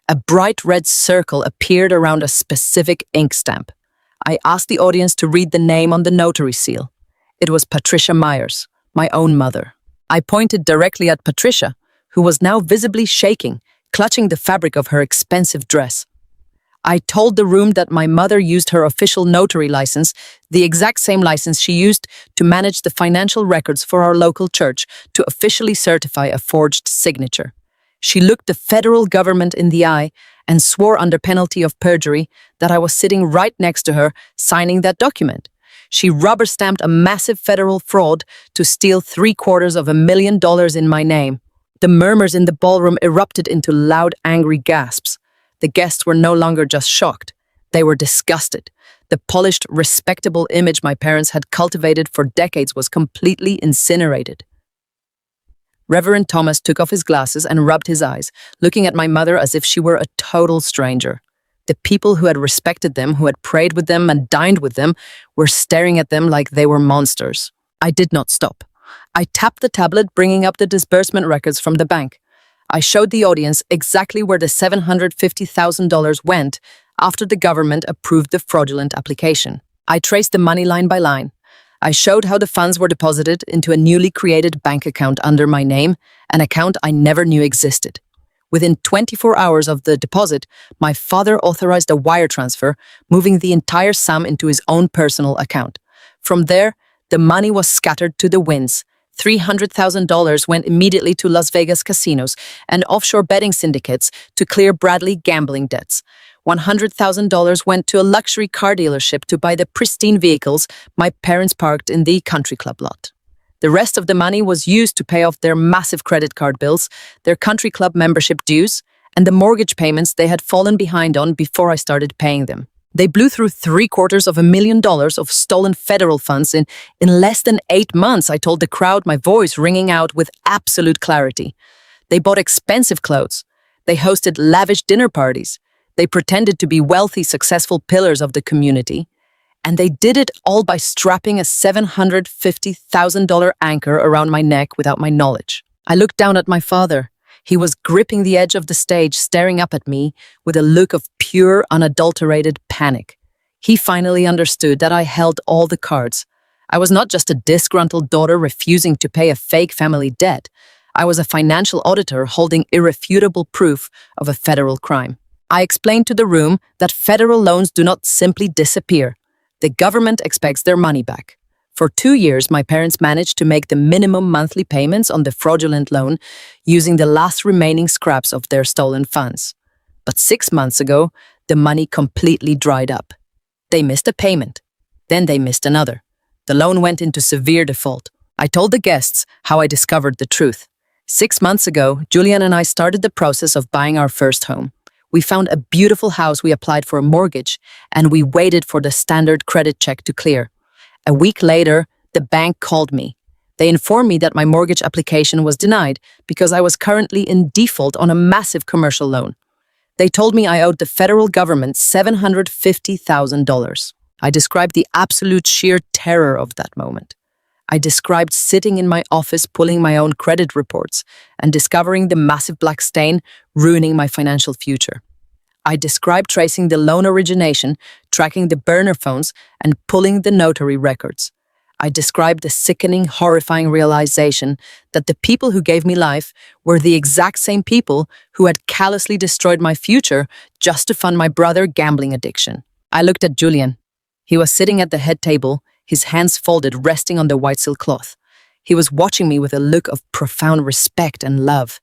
Speaker 1: A bright red circle appeared around a specific ink stamp. I asked the audience to read the name on the notary seal. It was Patricia Myers, my own mother. I pointed directly at Patricia, who was now visibly shaking, clutching the fabric of her expensive dress. I told the room that my mother used her official notary license, the exact same license she used to manage the financial records for our local church, to officially certify a forged signature. She looked the federal government in the eye and swore under penalty of perjury that I was sitting right next to her signing that document. She rubber-stamped a massive federal fraud to steal $750,000 in my name. The murmurs in the ballroom erupted into loud, angry gasps. The guests were no longer just shocked. They were disgusted. The polished, respectable image my parents had cultivated for decades was completely incinerated. Reverend Thomas took off his glasses and rubbed his eyes, looking at my mother as if she were a total stranger. The people who had respected them, who had prayed with them and dined with them, were staring at them like they were monsters. I did not stop. I tapped the tablet, bringing up the disbursement records from the bank. I showed the audience exactly where the $750,000 went after the government approved the fraudulent application. I traced the money line by line. I showed how the funds were deposited into a newly created bank account under my name, an account I never knew existed. Within 24 hours of the deposit, my father authorized a wire transfer, moving the entire sum into his own personal account. From there, the money was scattered to the winds. $300,000 went immediately to Las Vegas casinos and offshore betting syndicates to clear Bradley gambling debts. $100,000 went to a luxury car dealership to buy the pristine vehicles my parents parked in the country club lot. The rest of the money was used to pay off their massive credit card bills, their country club membership dues, and the mortgage payments they had fallen behind on before I started paying them. They blew through $750,000 of stolen federal funds in less than 8 months, I told the crowd, my voice ringing out with absolute clarity. They bought expensive clothes. They hosted lavish dinner parties. They pretended to be wealthy, successful pillars of the community. And they did it all by strapping a $750,000 anchor around my neck without my knowledge. I looked down at my father. He was gripping the edge of the stage, staring up at me with a look of pure, unadulterated panic. He finally understood that I held all the cards. I was not just a disgruntled daughter refusing to pay a fake family debt. I was a financial auditor holding irrefutable proof of a federal crime. I explained to the room that federal loans do not simply disappear. The government expects their money back. For 2 years, my parents managed to make the minimum monthly payments on the fraudulent loan using the last remaining scraps of their stolen funds. But 6 months ago, the money completely dried up. They missed a payment. Then they missed another. The loan went into severe default. I told the guests how I discovered the truth. 6 months ago, Julian and I started the process of buying our first home. We found a beautiful house, we applied for a mortgage, and we waited for the standard credit check to clear. A week later, the bank called me. They informed me that my mortgage application was denied because I was currently in default on a massive commercial loan. They told me I owed the federal government $750,000. I described the absolute sheer terror of that moment. I described sitting in my office pulling my own credit reports and discovering the massive black stain ruining my financial future. I described tracing the loan origination, tracking the burner phones, and pulling the notary records. I described the sickening, horrifying realization that the people who gave me life were the exact same people who had callously destroyed my future just to fund my brother's gambling addiction. I looked at Julian. He was sitting at the head table, his hands folded, resting on the white silk cloth. He was watching me with a look of profound respect and love.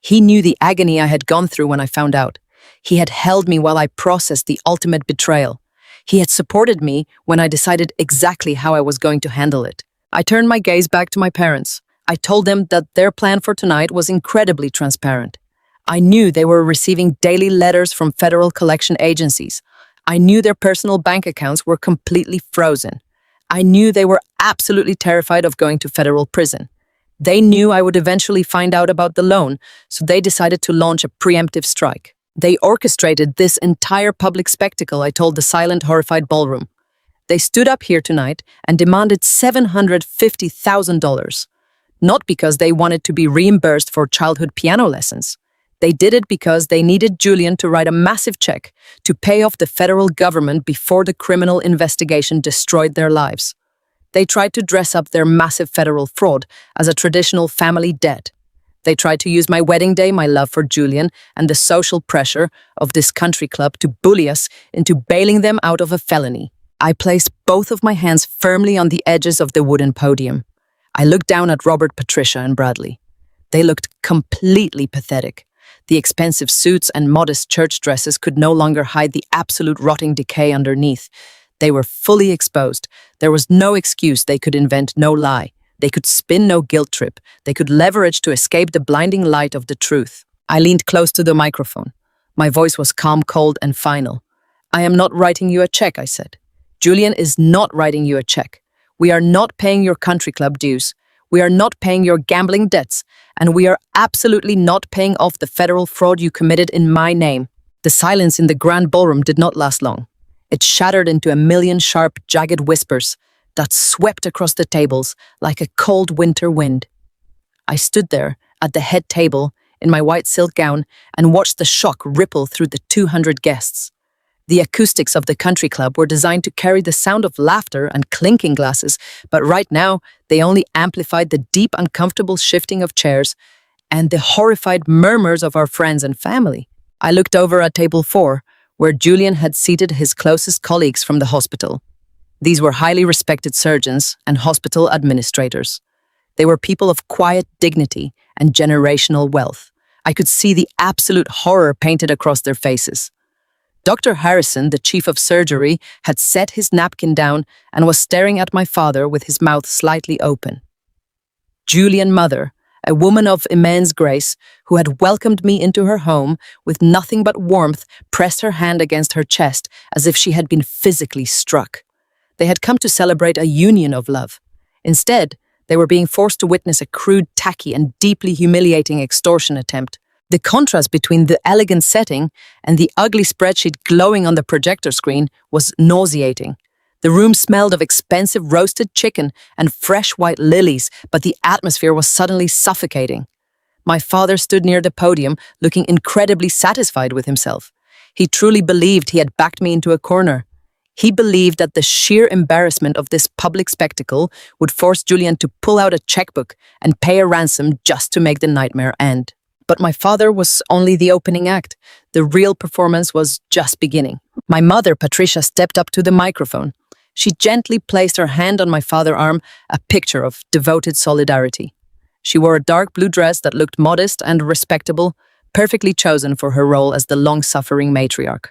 Speaker 1: He knew the agony I had gone through when I found out. He had held me while I processed the ultimate betrayal. He had supported me when I decided exactly how I was going to handle it. I turned my gaze back to my parents. I told them that their plan for tonight was incredibly transparent. I knew they were receiving daily letters from federal collection agencies. I knew their personal bank accounts were completely frozen. I knew they were absolutely terrified of going to federal prison. They knew I would eventually find out about the loan, so they decided to launch a preemptive strike. They orchestrated this entire public spectacle, I told the silent, horrified ballroom. They stood up here tonight and demanded $750,000, not because they wanted to be reimbursed for childhood piano lessons. They did it because they needed Julian to write a massive check to pay off the federal government before the criminal investigation destroyed their lives. They tried to dress up their massive federal fraud as a traditional family debt. They tried to use my wedding day, my love for Julian, and the social pressure of this country club to bully us into bailing them out of a felony. I placed both of my hands firmly on the edges of the wooden podium. I looked down at Robert, Patricia, and Bradley. They looked completely pathetic. The expensive suits and modest church dresses could no longer hide the absolute rotting decay underneath. They were fully exposed. There was no excuse they could invent, no lie. They could spin no guilt trip. They could leverage to escape the blinding light of the truth. I leaned close to the microphone. My voice was calm, cold, and final. "I am not writing you a check," I said. "Julian is not writing you a check. We are not paying your country club dues. We are not paying your gambling debts. And we are absolutely not paying off the federal fraud you committed in my name." The silence in the grand ballroom did not last long. It shattered into a million sharp, jagged whispers that swept across the tables like a cold winter wind. I stood there at the head table in my white silk gown and watched the shock ripple through the 200 guests. The acoustics of the country club were designed to carry the sound of laughter and clinking glasses, but right now they only amplified the deep, uncomfortable shifting of chairs and the horrified murmurs of our friends and family. I looked over at table 4, where Julian had seated his closest colleagues from the hospital. These were highly respected surgeons and hospital administrators. They were people of quiet dignity and generational wealth. I could see the absolute horror painted across their faces. Dr. Harrison, the chief of surgery, had set his napkin down and was staring at my father with his mouth slightly open. Julian Mother, a woman of immense grace, who had welcomed me into her home with nothing but warmth, pressed her hand against her chest as if she had been physically struck. They had come to celebrate a union of love. Instead, they were being forced to witness a crude, tacky, and deeply humiliating extortion attempt. The contrast between the elegant setting and the ugly spreadsheet glowing on the projector screen was nauseating. The room smelled of expensive roasted chicken and fresh white lilies, but the atmosphere was suddenly suffocating. My father stood near the podium, looking incredibly satisfied with himself. He truly believed he had backed me into a corner. He believed that the sheer embarrassment of this public spectacle would force Julian to pull out a checkbook and pay a ransom just to make the nightmare end. But my father was only the opening act. The real performance was just beginning. My mother, Patricia, stepped up to the microphone. She gently placed her hand on my father's arm, a picture of devoted solidarity. She wore a dark blue dress that looked modest and respectable, perfectly chosen for her role as the long-suffering matriarch.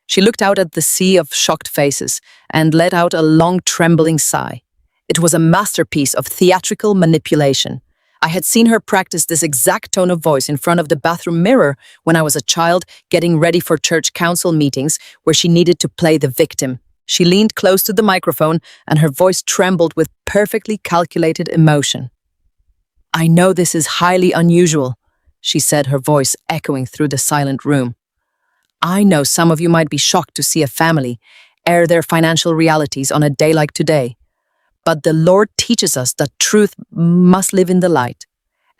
Speaker 1: She looked out at the sea of shocked faces and let out a long, trembling sigh. It was a masterpiece of theatrical manipulation. I had seen her practice this exact tone of voice in front of the bathroom mirror when I was a child getting ready for church council meetings where she needed to play the victim. She leaned close to the microphone and her voice trembled with perfectly calculated emotion. "I know this is highly unusual," she said, her voice echoing through the silent room. "I know some of you might be shocked to see a family air their financial realities on a day like today. But the Lord teaches us that truth must live in the light.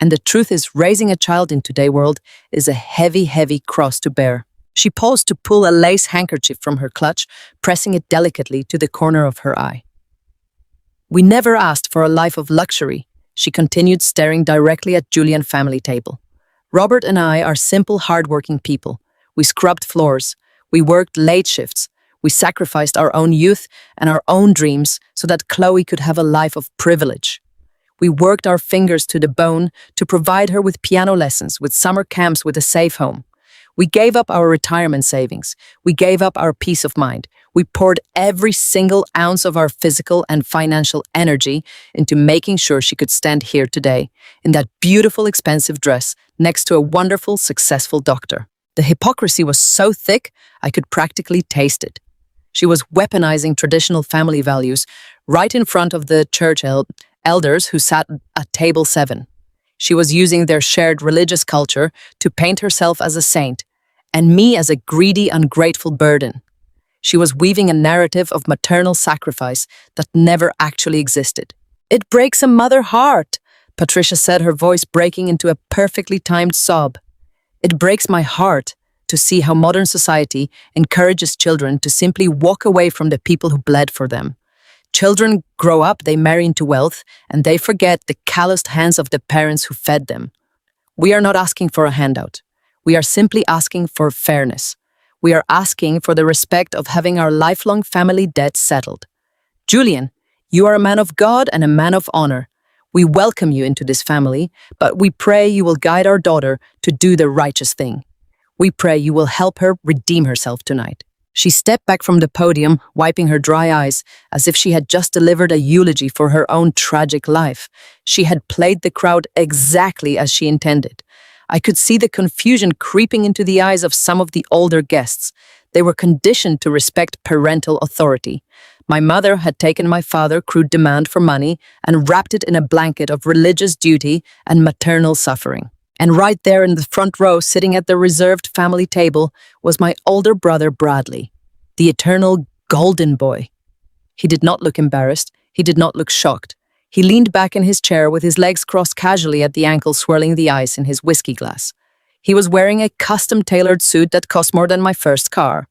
Speaker 1: And the truth is raising a child in today's world is a heavy, heavy cross to bear." She paused to pull a lace handkerchief from her clutch, pressing it delicately to the corner of her eye. "We never asked for a life of luxury," she continued, staring directly at Julian's family table. "Robert and I are simple, hard-working people. We scrubbed floors. We worked late shifts. We sacrificed our own youth and our own dreams so that Chloe could have a life of privilege. We worked our fingers to the bone to provide her with piano lessons, with summer camps, with a safe home. We gave up our retirement savings. We gave up our peace of mind. We poured every single ounce of our physical and financial energy into making sure she could stand here today, in that beautiful, expensive dress, next to a wonderful, successful doctor. The hypocrisy was so thick, I could practically taste it. She was weaponizing traditional family values right in front of the church elders who sat at table 7. She was using their shared religious culture to paint herself as a saint, and me as a greedy, ungrateful burden. She was weaving a narrative of maternal sacrifice that never actually existed. "It breaks a mother's heart," Patricia said, her voice breaking into a perfectly timed sob. "It breaks my heart to see how modern society encourages children to simply walk away from the people who bled for them. Children grow up, they marry into wealth, and they forget the calloused hands of the parents who fed them. We are not asking for a handout. We are simply asking for fairness. We are asking for the respect of having our lifelong family debt settled. Julian, you are a man of God and a man of honor. We welcome you into this family, but we pray you will guide our daughter to do the righteous thing. We pray you will help her redeem herself tonight. She stepped back from the podium, wiping her dry eyes, as if she had just delivered a eulogy for her own tragic life. She had played the crowd exactly as she intended. I could see the confusion creeping into the eyes of some of the older guests. They were conditioned to respect parental authority. My mother had taken my father's crude demand for money and wrapped it in a blanket of religious duty and maternal suffering. And right there in the front row, sitting at the reserved family table, was my older brother Bradley, the eternal golden boy. He did not look embarrassed. He did not look shocked. He leaned back in his chair with his legs crossed casually at the ankle, swirling the ice in his whiskey glass. He was wearing a custom-tailored suit that cost more than my first car.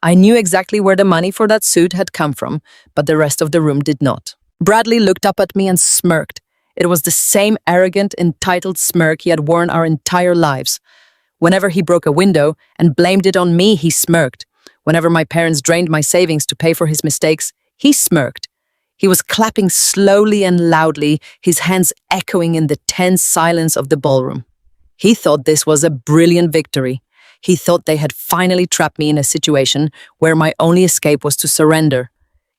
Speaker 1: I knew exactly where the money for that suit had come from, but the rest of the room did not. Bradley looked up at me and smirked. It was the same arrogant, entitled smirk he had worn our entire lives. Whenever he broke a window and blamed it on me, he smirked. Whenever my parents drained my savings to pay for his mistakes, he smirked. He was clapping slowly and loudly, his hands echoing in the tense silence of the ballroom. He thought this was a brilliant victory. He thought they had finally trapped me in a situation where my only escape was to surrender.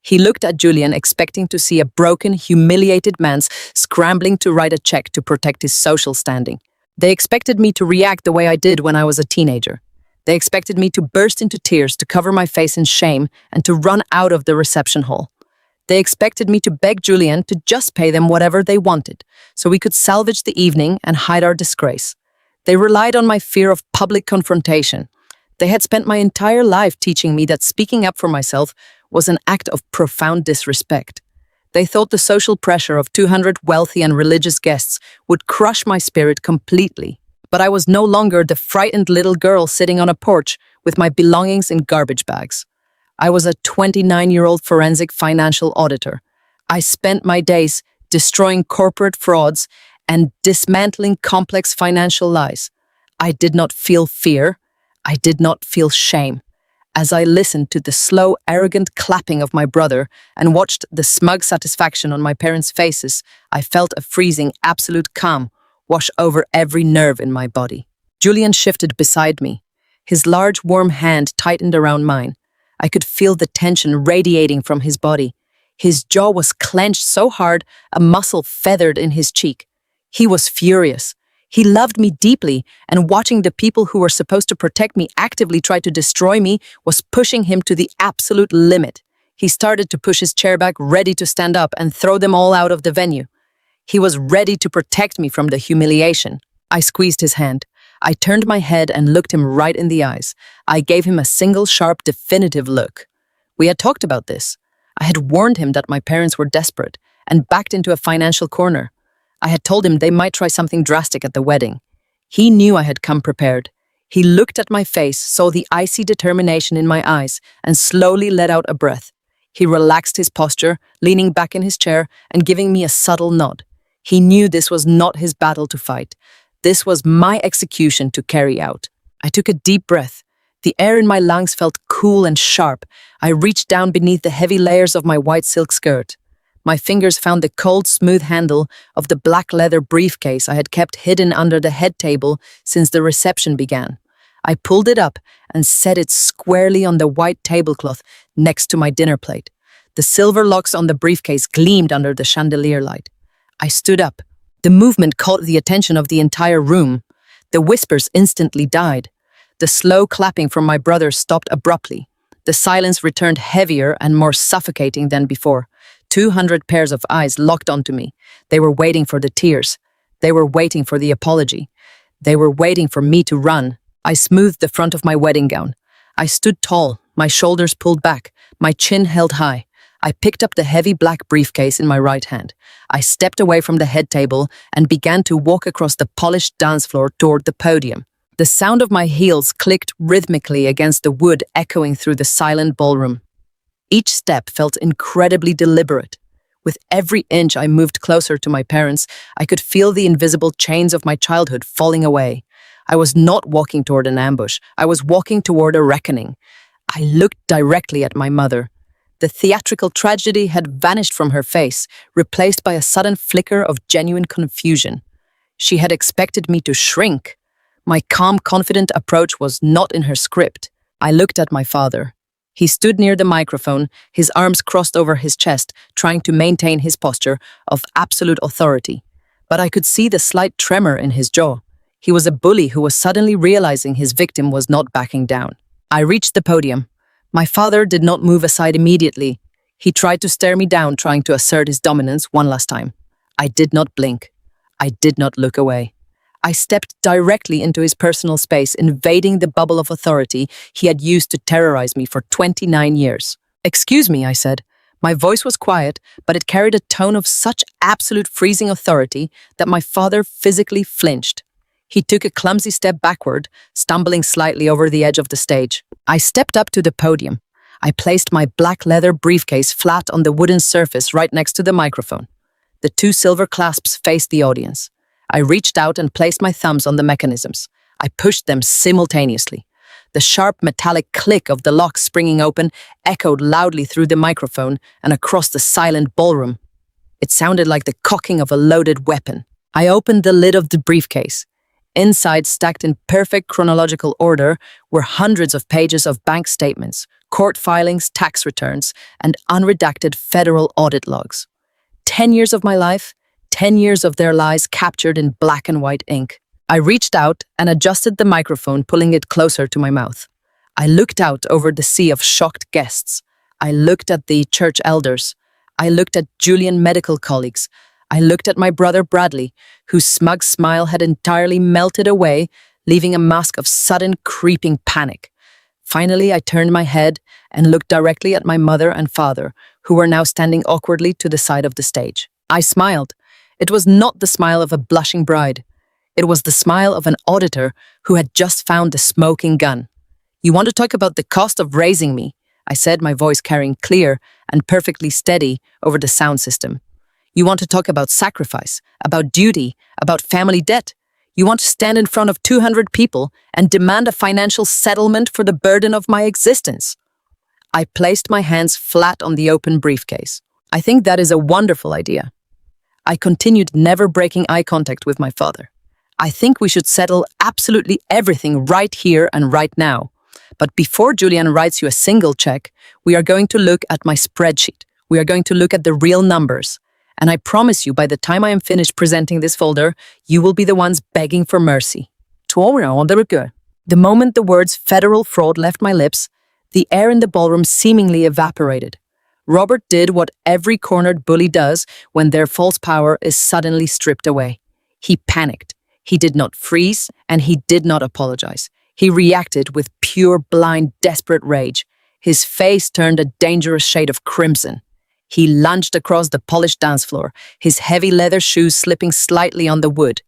Speaker 1: He looked at Julian, expecting to see a broken, humiliated man scrambling to write a check to protect his social standing. They expected me to react the way I did when I was a teenager. They expected me to burst into tears, to cover my face in shame, and to run out of the reception hall. They expected me to beg Julian to just pay them whatever they wanted, so we could salvage the evening and hide our disgrace. They relied on my fear of public confrontation. They had spent my entire life teaching me that speaking up for myself was an act of profound disrespect. They thought the social pressure of 200 wealthy and religious guests would crush my spirit completely. But I was no longer the frightened little girl sitting on a porch with my belongings in garbage bags. I was a 29-year-old forensic financial auditor. I spent my days destroying corporate frauds and dismantling complex financial lies. I did not feel fear. I did not feel shame. As I listened to the slow, arrogant clapping of my brother and watched the smug satisfaction on my parents' faces, I felt a freezing, absolute calm wash over every nerve in my body. Julian shifted beside me. His large, warm hand tightened around mine. I could feel the tension radiating from his body. His jaw was clenched so hard, a muscle feathered in his cheek. He was furious. He loved me deeply, and watching the people who were supposed to protect me actively try to destroy me was pushing him to the absolute limit. He started to push his chair back, ready to stand up and throw them all out of the venue. He was ready to protect me from the humiliation. I squeezed his hand. I turned my head and looked him right in the eyes. I gave him a single sharp, definitive look. We had talked about this. I had warned him that my parents were desperate and backed into a financial corner. I had told him they might try something drastic at the wedding. He knew I had come prepared. He looked at my face, saw the icy determination in my eyes, and slowly let out a breath. He relaxed his posture, leaning back in his chair and giving me a subtle nod. He knew this was not his battle to fight. This was my execution to carry out. I took a deep breath. The air in my lungs felt cool and sharp. I reached down beneath the heavy layers of my white silk skirt. My fingers found the cold, smooth handle of the black leather briefcase I had kept hidden under the head table since the reception began. I pulled it up and set it squarely on the white tablecloth next to my dinner plate. The silver locks on the briefcase gleamed under the chandelier light. I stood up. The movement caught the attention of the entire room. The whispers instantly died. The slow clapping from my brother stopped abruptly. The silence returned heavier and more suffocating than before. 200 pairs of eyes locked onto me. They were waiting for the tears. They were waiting for the apology. They were waiting for me to run. I smoothed the front of my wedding gown. I stood tall, my shoulders pulled back, my chin held high. I picked up the heavy black briefcase in my right hand. I stepped away from the head table and began to walk across the polished dance floor toward the podium. The sound of my heels clicked rhythmically against the wood, echoing through the silent ballroom. Each step felt incredibly deliberate. With every inch I moved closer to my parents, I could feel the invisible chains of my childhood falling away. I was not walking toward an ambush. I was walking toward a reckoning. I looked directly at my mother. The theatrical tragedy had vanished from her face, replaced by a sudden flicker of genuine confusion. She had expected me to shrink. My calm, confident approach was not in her script. I looked at my father. He stood near the microphone, his arms crossed over his chest, trying to maintain his posture of absolute authority. But I could see the slight tremor in his jaw. He was a bully who was suddenly realizing his victim was not backing down. I reached the podium. My father did not move aside immediately. He tried to stare me down, trying to assert his dominance one last time. I did not blink. I did not look away. I stepped directly into his personal space, invading the bubble of authority he had used to terrorize me for 29 years. "Excuse me," I said. My voice was quiet, but it carried a tone of such absolute freezing authority that my father physically flinched. He took a clumsy step backward, stumbling slightly over the edge of the stage. I stepped up to the podium. I placed my black leather briefcase flat on the wooden surface right next to the microphone. The two silver clasps faced the audience. I reached out and placed my thumbs on the mechanisms. I pushed them simultaneously. The sharp metallic click of the lock springing open echoed loudly through the microphone and across the silent ballroom. It sounded like the cocking of a loaded weapon. I opened the lid of the briefcase. Inside, stacked in perfect chronological order, were hundreds of pages of bank statements, court filings, tax returns, and unredacted federal audit logs. 10 years of my life, 10 years of their lies captured in black and white ink. I reached out and adjusted the microphone, pulling it closer to my mouth. I looked out over the sea of shocked guests. I looked at the church elders. I looked at Julian medical colleagues. I looked at my brother Bradley, whose smug smile had entirely melted away, leaving a mask of sudden, creeping panic. Finally, I turned my head and looked directly at my mother and father, who were now standing awkwardly to the side of the stage. I smiled. It was not the smile of a blushing bride. It was the smile of an auditor who had just found the smoking gun. "You want to talk about the cost of raising me?" I said, my voice carrying clear and perfectly steady over the sound system. "You want to talk about sacrifice, about duty, about family debt? You want to stand in front of 200 people and demand a financial settlement for the burden of my existence?" I placed my hands flat on the open briefcase. "I think that is a wonderful idea." I continued, never breaking eye contact with my father. "I think we should settle absolutely everything right here and right now. But before Julian writes you a single check, we are going to look at my spreadsheet. We are going to look at the real numbers. And I promise you, by the time I am finished presenting this folder, you will be the ones begging for mercy." The moment the words federal fraud left my lips, the air in the ballroom seemingly evaporated. Robert did what every cornered bully does when their false power is suddenly stripped away. He panicked. He did not freeze, and he did not apologize. He reacted with pure, blind, desperate rage. His face turned a dangerous shade of crimson. He lunged across the polished dance floor, his heavy leather shoes slipping slightly on the wood.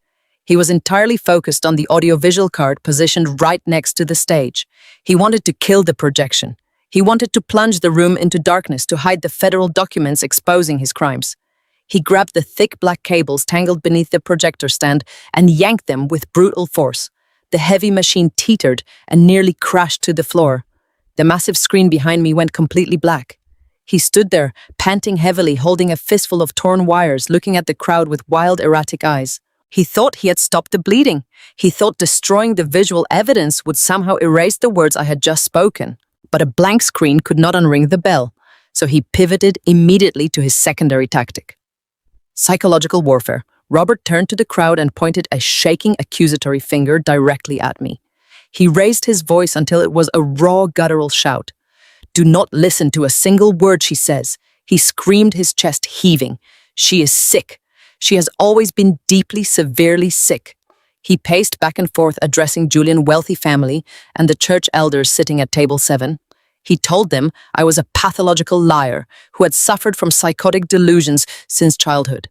Speaker 1: He was entirely focused on the audiovisual card positioned right next to the stage. He wanted to kill the projection. He wanted to plunge the room into darkness to hide the federal documents exposing his crimes. He grabbed the thick black cables tangled beneath the projector stand and yanked them with brutal force. The heavy machine teetered and nearly crashed to the floor. The massive screen behind me went completely black. He stood there, panting heavily, holding a fistful of torn wires, looking at the crowd with wild, erratic eyes. He thought he had stopped the bleeding. He thought destroying the visual evidence would somehow erase the words I had just spoken. But a blank screen could not unring the bell, so he pivoted immediately to his secondary tactic. Psychological warfare. Robert turned to the crowd and pointed a shaking accusatory finger directly at me. He raised his voice until it was a raw, guttural shout. "Do not listen to a single word she says," he screamed, his chest heaving. "She is sick. She has always been deeply, severely sick." He paced back and forth, addressing Julian's wealthy family and the church elders sitting at table 7. He told them I was a pathological liar who had suffered from psychotic delusions since childhood.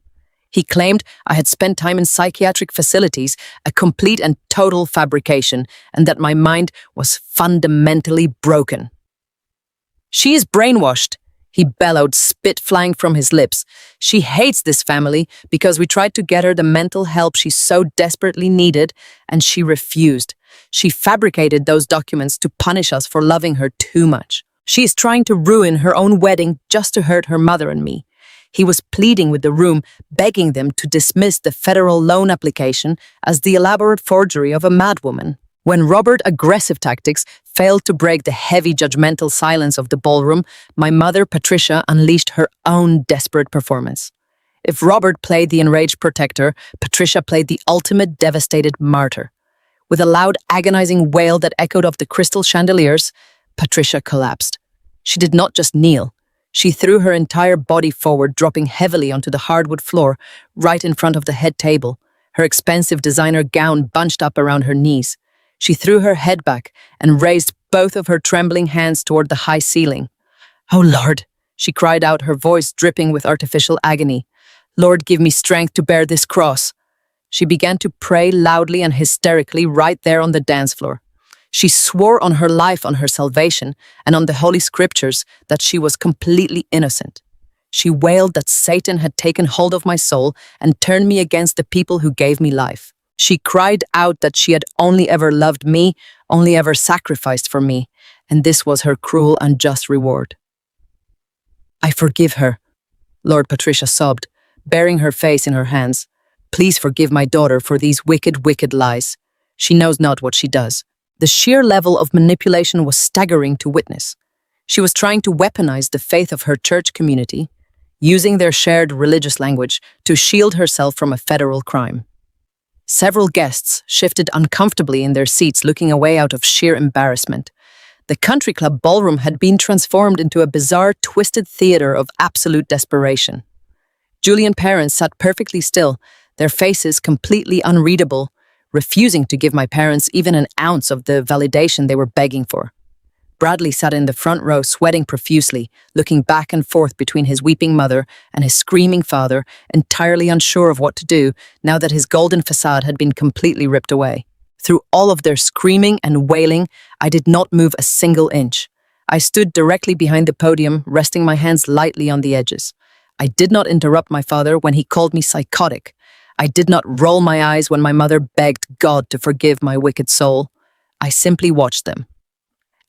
Speaker 1: He claimed I had spent time in psychiatric facilities, a complete and total fabrication, and that my mind was fundamentally broken. "She is brainwashed," He bellowed, spit flying from his lips. She hates this family because we tried to get her the mental help she so desperately needed, and she refused. She fabricated those documents to punish us for loving her too much. She is trying to ruin her own wedding just to hurt her mother and me. He was pleading with the room, begging them to dismiss the federal loan application as the elaborate forgery of a madwoman. When Robert's aggressive tactics failed to break the heavy judgmental silence of the ballroom, my mother, Patricia, unleashed her own desperate performance. If Robert played the enraged protector, Patricia played the ultimate devastated martyr. With a loud, agonizing wail that echoed off the crystal chandeliers, Patricia collapsed. She did not just kneel. She threw her entire body forward, dropping heavily onto the hardwood floor, right in front of the head table, her expensive designer gown bunched up around her knees. She threw her head back and raised both of her trembling hands toward the high ceiling. "Oh, Lord," she cried out, her voice dripping with artificial agony. "Lord, give me strength to bear this cross." She began to pray loudly and hysterically right there on the dance floor. She swore on her life, on her salvation, and on the Holy Scriptures that she was completely innocent. She wailed that Satan had taken hold of my soul and turned me against the people who gave me life. She cried out that she had only ever loved me, only ever sacrificed for me, and this was her cruel and just reward. "I forgive her," Lord Patricia sobbed, burying her face in her hands. "Please forgive my daughter for these wicked, wicked lies. She knows not what she does." The sheer level of manipulation was staggering to witness. She was trying to weaponize the faith of her church community, using their shared religious language to shield herself from a federal crime. Several guests shifted uncomfortably in their seats, looking away out of sheer embarrassment. The country club ballroom had been transformed into a bizarre, twisted theater of absolute desperation. Julian parents sat perfectly still, their faces completely unreadable, refusing to give my parents even an ounce of the validation they were begging for. Bradley sat in the front row, sweating profusely, looking back and forth between his weeping mother and his screaming father, entirely unsure of what to do now that his golden facade had been completely ripped away. Through all of their screaming and wailing, I did not move a single inch. I stood directly behind the podium, resting my hands lightly on the edges. I did not interrupt my father when he called me psychotic. I did not roll my eyes when my mother begged God to forgive my wicked soul. I simply watched them.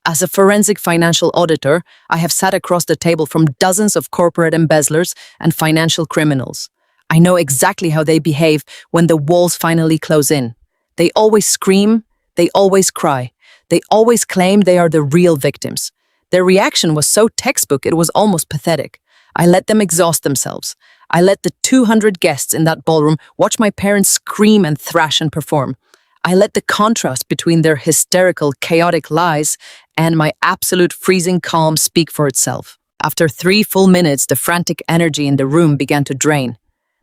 Speaker 1: As a forensic financial auditor, I have sat across the table from dozens of corporate embezzlers and financial criminals. I know exactly how they behave when the walls finally close in. They always scream, they always cry, they always claim they are the real victims. Their reaction was so textbook it was almost pathetic. I let them exhaust themselves. I let the 200 guests in that ballroom watch my parents scream and thrash and perform. I let the contrast between their hysterical, chaotic lies and my absolute freezing calm speak for itself. After 3 full minutes, the frantic energy in the room began to drain.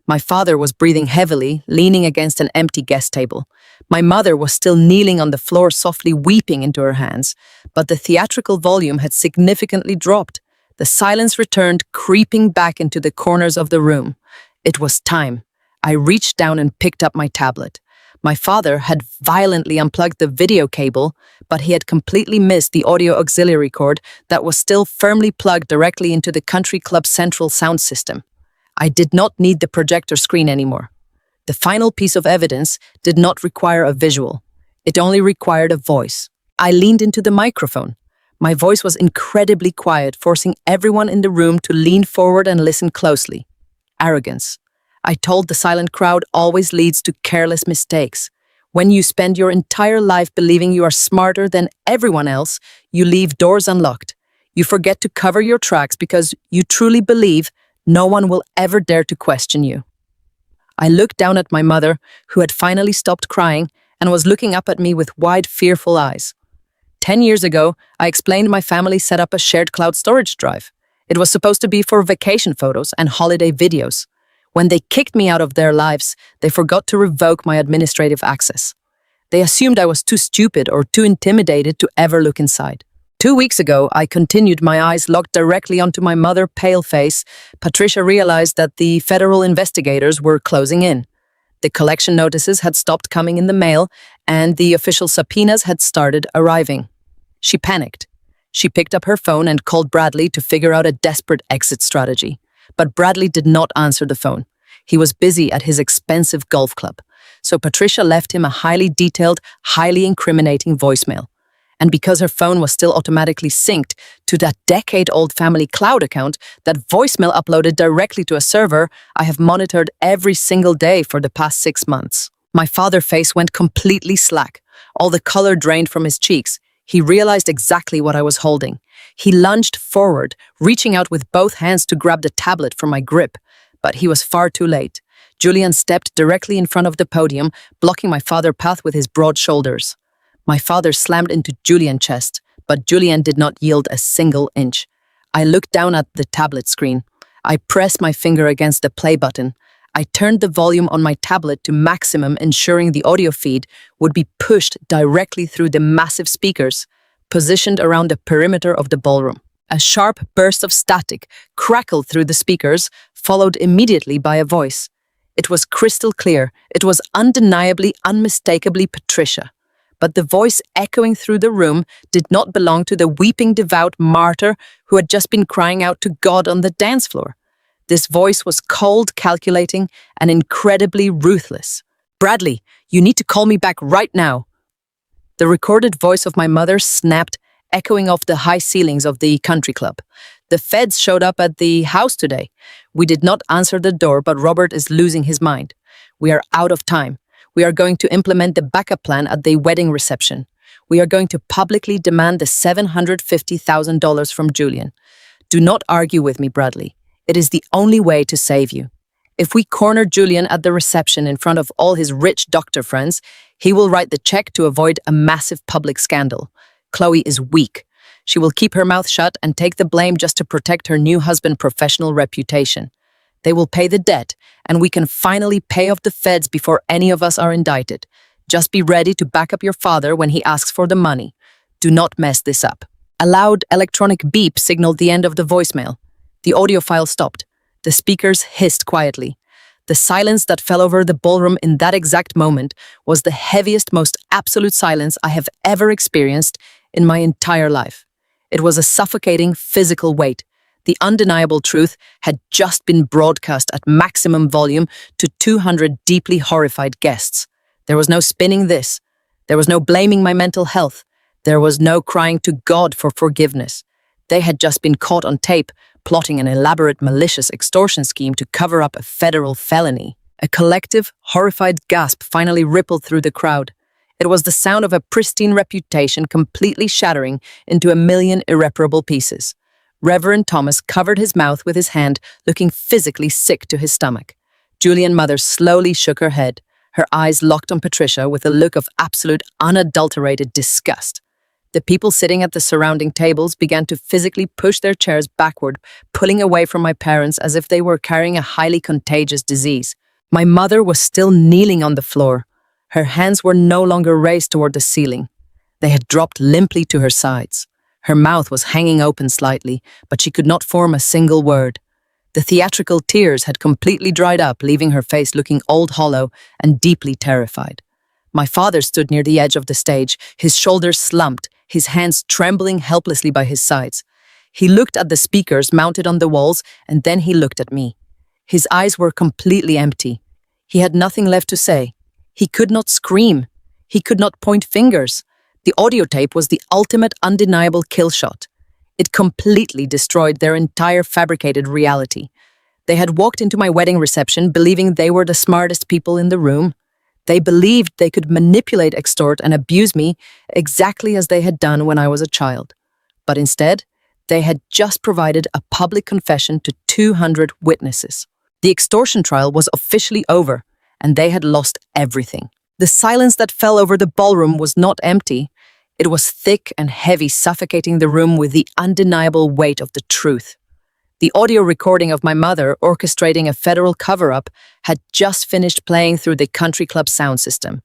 Speaker 1: My father was breathing heavily, leaning against an empty guest table. My mother was still kneeling on the floor, softly weeping into her hands, but the theatrical volume had significantly dropped. The silence returned, creeping back into the corners of the room. It was time. I reached down and picked up my tablet. My father had violently unplugged the video cable, but he had completely missed the audio auxiliary cord that was still firmly plugged directly into the country club's central sound system. I did not need the projector screen anymore. The final piece of evidence did not require a visual. It only required a voice. I leaned into the microphone. My voice was incredibly quiet, forcing everyone in the room to lean forward and listen closely. Arrogance. I told the silent crowd, always leads to careless mistakes. When you spend your entire life believing you are smarter than everyone else, you leave doors unlocked. You forget to cover your tracks because you truly believe no one will ever dare to question you. I looked down at my mother, who had finally stopped crying and was looking up at me with wide, fearful eyes. 10 years ago, I explained my family set up a shared cloud storage drive. It was supposed to be for vacation photos and holiday videos. When they kicked me out of their lives, they forgot to revoke my administrative access. They assumed I was too stupid or too intimidated to ever look inside. 2 weeks ago, I continued, my eyes locked directly onto my mother's pale face. Patricia realized that the federal investigators were closing in. The collection notices had stopped coming in the mail, and the official subpoenas had started arriving. She panicked. She picked up her phone and called Bradley to figure out a desperate exit strategy. But Bradley did not answer the phone. He was busy at his expensive golf club. So Patricia left him a highly detailed, highly incriminating voicemail. And because her phone was still automatically synced to that decade-old family cloud account, that voicemail uploaded directly to a server I have monitored every single day for the past 6 months. My father's face went completely slack. All the color drained from his cheeks. He realized exactly what I was holding. He lunged forward, reaching out with both hands to grab the tablet from my grip. But he was far too late. Julian stepped directly in front of the podium, blocking my father's path with his broad shoulders. My father slammed into Julian's chest, but Julian did not yield a single inch. I looked down at the tablet screen. I pressed my finger against the play button. I turned the volume on my tablet to maximum, ensuring the audio feed would be pushed directly through the massive speakers positioned around the perimeter of the ballroom. A sharp burst of static crackled through the speakers, followed immediately by a voice. It was crystal clear. It was undeniably, unmistakably Patricia. But the voice echoing through the room did not belong to the weeping devout martyr who had just been crying out to God on the dance floor. This voice was cold, calculating, and incredibly ruthless. "Bradley, you need to call me back right now." The recorded voice of my mother snapped, echoing off the high ceilings of the country club. "The feds showed up at the house today. We did not answer the door, but Robert is losing his mind. We are out of time. We are going to implement the backup plan at the wedding reception. We are going to publicly demand the $750,000 from Julian. Do not argue with me, Bradley. It is the only way to save you. If we corner Julian at the reception in front of all his rich doctor friends, he will write the check to avoid a massive public scandal. Chloe is weak. She will keep her mouth shut and take the blame just to protect her new husband's professional reputation. They will pay the debt, and we can finally pay off the feds before any of us are indicted. Just be ready to back up your father when he asks for the money. Do not mess this up." A loud electronic beep signaled the end of the voicemail. The audio file stopped. The speakers hissed quietly. The silence that fell over the ballroom in that exact moment was the heaviest, most absolute silence I have ever experienced in my entire life. It was a suffocating physical weight. The undeniable truth had just been broadcast at maximum volume to 200 deeply horrified guests. There was no spinning this. There was no blaming my mental health. There was no crying to God for forgiveness. They had just been caught on tape, plotting an elaborate malicious extortion scheme to cover up a federal felony. A collective, horrified gasp finally rippled through the crowd. It was the sound of a pristine reputation completely shattering into a million irreparable pieces. Reverend Thomas covered his mouth with his hand, looking physically sick to his stomach. Julian's mother slowly shook her head, her eyes locked on Patricia with a look of absolute, unadulterated disgust. The people sitting at the surrounding tables began to physically push their chairs backward, pulling away from my parents as if they were carrying a highly contagious disease. My mother was still kneeling on the floor. Her hands were no longer raised toward the ceiling. They had dropped limply to her sides. Her mouth was hanging open slightly, but she could not form a single word. The theatrical tears had completely dried up, leaving her face looking old, hollow, and deeply terrified. My father stood near the edge of the stage, his shoulders slumped, his hands trembling helplessly by his sides. He looked at the speakers mounted on the walls, and then he looked at me. His eyes were completely empty. He had nothing left to say. He could not scream. He could not point fingers. The audio tape was the ultimate undeniable kill shot. It completely destroyed their entire fabricated reality. They had walked into my wedding reception believing they were the smartest people in the room. They believed they could manipulate, extort, and abuse me exactly as they had done when I was a child. But instead, they had just provided a public confession to 200 witnesses. The extortion trial was officially over, and they had lost everything. The silence that fell over the ballroom was not empty. It was thick and heavy, suffocating the room with the undeniable weight of the truth. The audio recording of my mother orchestrating a federal cover-up had just finished playing through the country club sound system.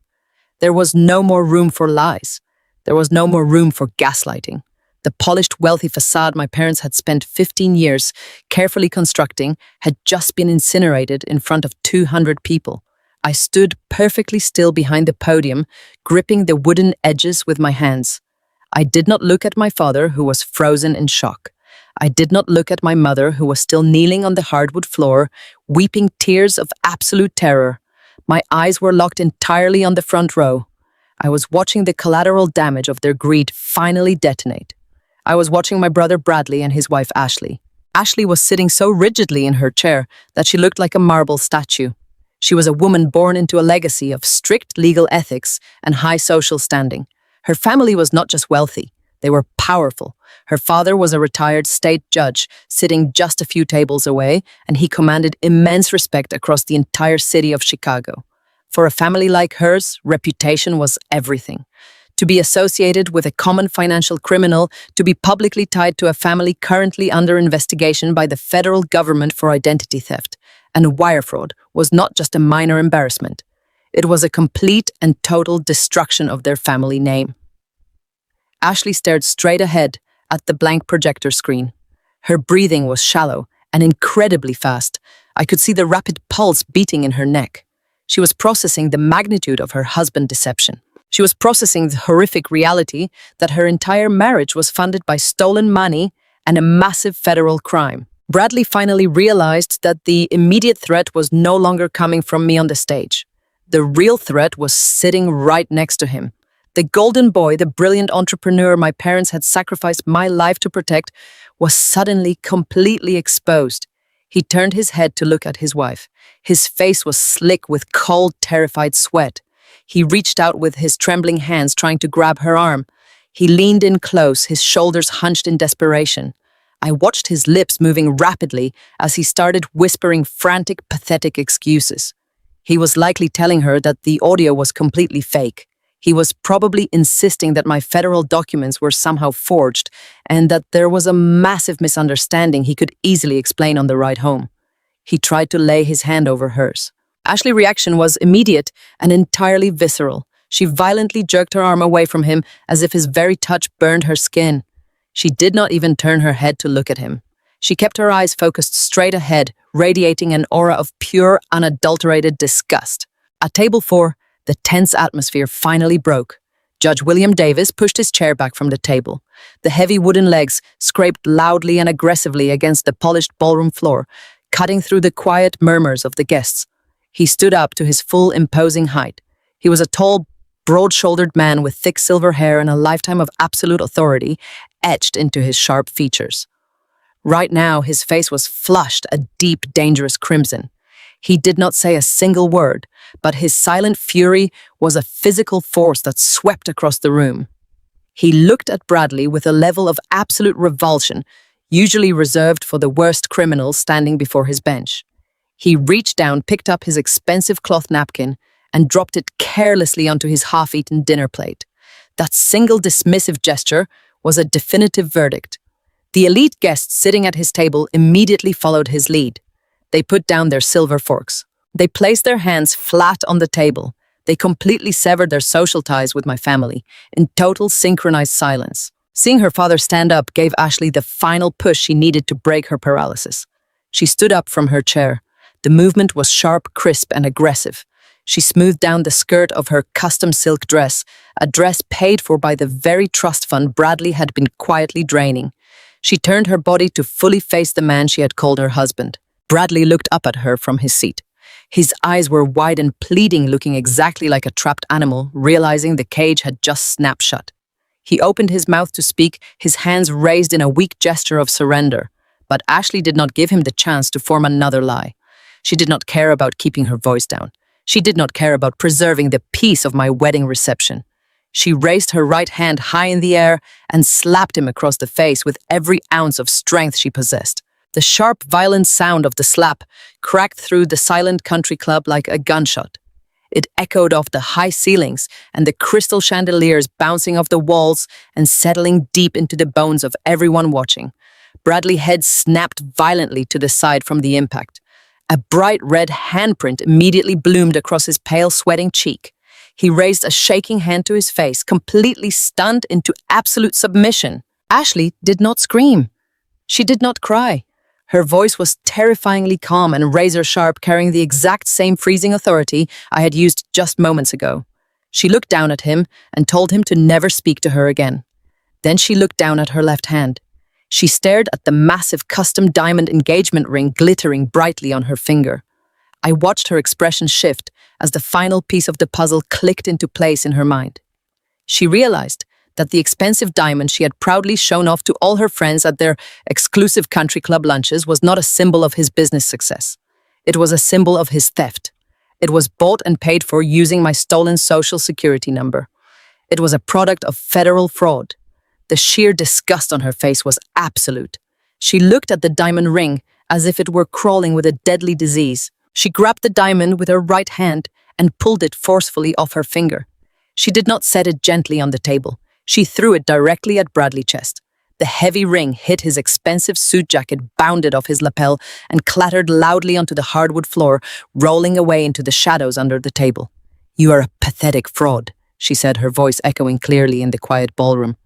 Speaker 1: There was no more room for lies. There was no more room for gaslighting. The polished, wealthy facade my parents had spent 15 years carefully constructing had just been incinerated in front of 200 people. I stood perfectly still behind the podium, gripping the wooden edges with my hands. I did not look at my father, who was frozen in shock. I did not look at my mother, who was still kneeling on the hardwood floor, weeping tears of absolute terror. My eyes were locked entirely on the front row. I was watching the collateral damage of their greed finally detonate. I was watching my brother Bradley and his wife Ashley. Ashley was sitting so rigidly in her chair that she looked like a marble statue. She was a woman born into a legacy of strict legal ethics and high social standing. Her family was not just wealthy, they were powerful. Her father was a retired state judge sitting just a few tables away, and he commanded immense respect across the entire city of Chicago. For a family like hers, reputation was everything. To be associated with a common financial criminal, to be publicly tied to a family currently under investigation by the federal government for identity theft and wire fraud was not just a minor embarrassment. It was a complete and total destruction of their family name. Ashley stared straight ahead at the blank projector screen. Her breathing was shallow and incredibly fast. I could see the rapid pulse beating in her neck. She was processing the magnitude of her husband's deception. She was processing the horrific reality that her entire marriage was funded by stolen money and a massive federal crime. Bradley finally realized that the immediate threat was no longer coming from me on the stage. The real threat was sitting right next to him. The golden boy, the brilliant entrepreneur my parents had sacrificed my life to protect, was suddenly completely exposed. He turned his head to look at his wife. His face was slick with cold, terrified sweat. He reached out with his trembling hands, trying to grab her arm. He leaned in close, his shoulders hunched in desperation. I watched his lips moving rapidly as he started whispering frantic, pathetic excuses. He was likely telling her that the audio was completely fake. He was probably insisting that my federal documents were somehow forged and that there was a massive misunderstanding he could easily explain on the ride home. He tried to lay his hand over hers. Ashley's reaction was immediate and entirely visceral. She violently jerked her arm away from him as if his very touch burned her skin. She did not even turn her head to look at him. She kept her eyes focused straight ahead, radiating an aura of pure, unadulterated disgust. At table 4, the tense atmosphere finally broke. Judge William Davis pushed his chair back from the table. The heavy wooden legs scraped loudly and aggressively against the polished ballroom floor, cutting through the quiet murmurs of the guests. He stood up to his full, imposing height. He was a tall, broad-shouldered man with thick silver hair and a lifetime of absolute authority etched into his sharp features. Right now, his face was flushed a deep, dangerous crimson. He did not say a single word, but his silent fury was a physical force that swept across the room. He looked at Bradley with a level of absolute revulsion, usually reserved for the worst criminals standing before his bench. He reached down, picked up his expensive cloth napkin, and dropped it carelessly onto his half-eaten dinner plate. That single dismissive gesture was a definitive verdict. The elite guests sitting at his table immediately followed his lead. They put down their silver forks. They placed their hands flat on the table. They completely severed their social ties with my family, in total synchronized silence. Seeing her father stand up gave Ashley the final push she needed to break her paralysis. She stood up from her chair. The movement was sharp, crisp, and aggressive. She smoothed down the skirt of her custom silk dress, a dress paid for by the very trust fund Bradley had been quietly draining. She turned her body to fully face the man she had called her husband. Bradley looked up at her from his seat. His eyes were wide and pleading, looking exactly like a trapped animal, realizing the cage had just snapped shut. He opened his mouth to speak, his hands raised in a weak gesture of surrender. But Ashley did not give him the chance to form another lie. She did not care about keeping her voice down. She did not care about preserving the peace of my wedding reception. She raised her right hand high in the air and slapped him across the face with every ounce of strength she possessed. The sharp, violent sound of the slap cracked through the silent country club like a gunshot. It echoed off the high ceilings and the crystal chandeliers bouncing off the walls and settling deep into the bones of everyone watching. Bradley's head snapped violently to the side from the impact. A bright red handprint immediately bloomed across his pale, sweating cheek. He raised a shaking hand to his face, completely stunned into absolute submission. Ashley did not scream. She did not cry. Her voice was terrifyingly calm and razor-sharp, carrying the exact same freezing authority I had used just moments ago. She looked down at him and told him to never speak to her again. Then she looked down at her left hand. She stared at the massive custom diamond engagement ring glittering brightly on her finger. I watched her expression shift as the final piece of the puzzle clicked into place in her mind. She realized that the expensive diamond she had proudly shown off to all her friends at their exclusive country club lunches was not a symbol of his business success. It was a symbol of his theft. It was bought and paid for using my stolen social security number. It was a product of federal fraud. The sheer disgust on her face was absolute. She looked at the diamond ring as if it were crawling with a deadly disease. She grabbed the diamond with her right hand and pulled it forcefully off her finger. She did not set it gently on the table. She threw it directly at Bradley's chest. The heavy ring hit his expensive suit jacket, bounded off his lapel, and clattered loudly onto the hardwood floor, rolling away into the shadows under the table. "You are a pathetic fraud," she said, her voice echoing clearly in the quiet ballroom.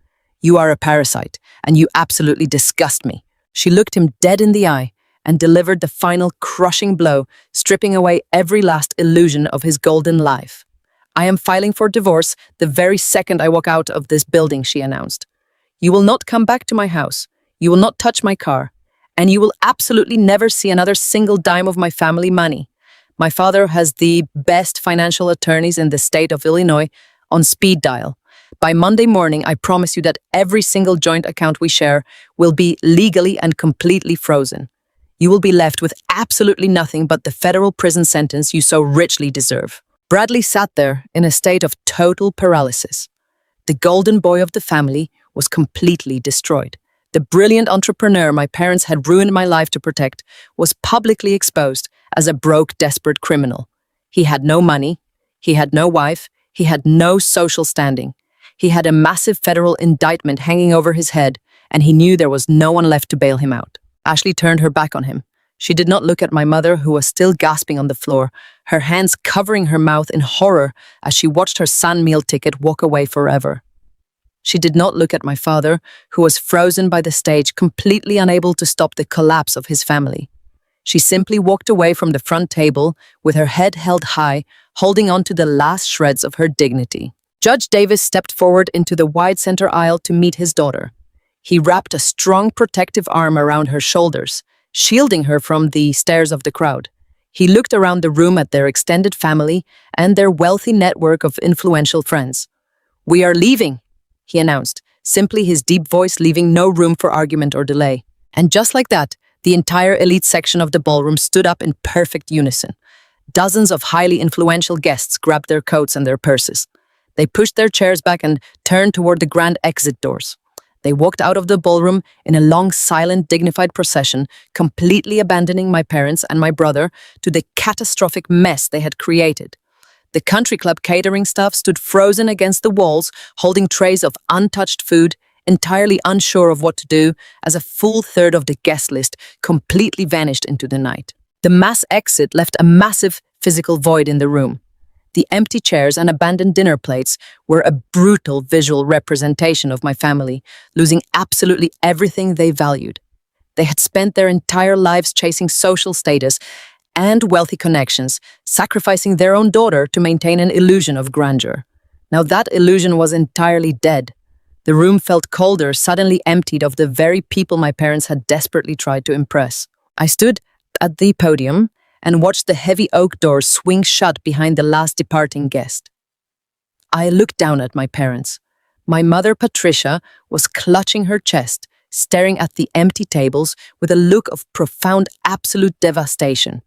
Speaker 1: "You are a parasite, and you absolutely disgust me." She looked him dead in the eye and delivered the final crushing blow, stripping away every last illusion of his golden life. "I am filing for divorce the very second I walk out of this building," she announced. "You will not come back to my house. You will not touch my car. And you will absolutely never see another single dime of my family money. My father has the best financial attorneys in the state of Illinois on speed dial. By Monday morning, I promise you that every single joint account we share will be legally and completely frozen. You will be left with absolutely nothing but the federal prison sentence you so richly deserve." Bradley sat there in a state of total paralysis. The golden boy of the family was completely destroyed. The brilliant entrepreneur my parents had ruined my life to protect was publicly exposed as a broke, desperate criminal. He had no money, he had no wife, he had no social standing. He had a massive federal indictment hanging over his head, and he knew there was no one left to bail him out. Ashley turned her back on him. She did not look at my mother, who was still gasping on the floor, her hands covering her mouth in horror as she watched her son meal ticket walk away forever. She did not look at my father, who was frozen by the stage, completely unable to stop the collapse of his family. She simply walked away from the front table with her head held high, holding on to the last shreds of her dignity. Judge Davis stepped forward into the wide center aisle to meet his daughter. He wrapped a strong protective arm around her shoulders, shielding her from the stares of the crowd. He looked around the room at their extended family and their wealthy network of influential friends. "We are leaving," he announced, simply his deep voice leaving no room for argument or delay. And just like that, the entire elite section of the ballroom stood up in perfect unison. Dozens of highly influential guests grabbed their coats and their purses. They pushed their chairs back and turned toward the grand exit doors. They walked out of the ballroom in a long, silent, dignified procession, completely abandoning my parents and my brother to the catastrophic mess they had created. The country club catering staff stood frozen against the walls, holding trays of untouched food, entirely unsure of what to do, as a full third of the guest list completely vanished into the night. The mass exit left a massive physical void in the room. The empty chairs and abandoned dinner plates were a brutal visual representation of my family, losing absolutely everything they valued. They had spent their entire lives chasing social status and wealthy connections, sacrificing their own daughter to maintain an illusion of grandeur. Now that illusion was entirely dead. The room felt colder, suddenly emptied of the very people my parents had desperately tried to impress. I stood at the podium and watched the heavy oak doors swing shut behind the last departing guest. I looked down at my parents. My mother, Patricia, was clutching her chest, staring at the empty tables with a look of profound, absolute devastation.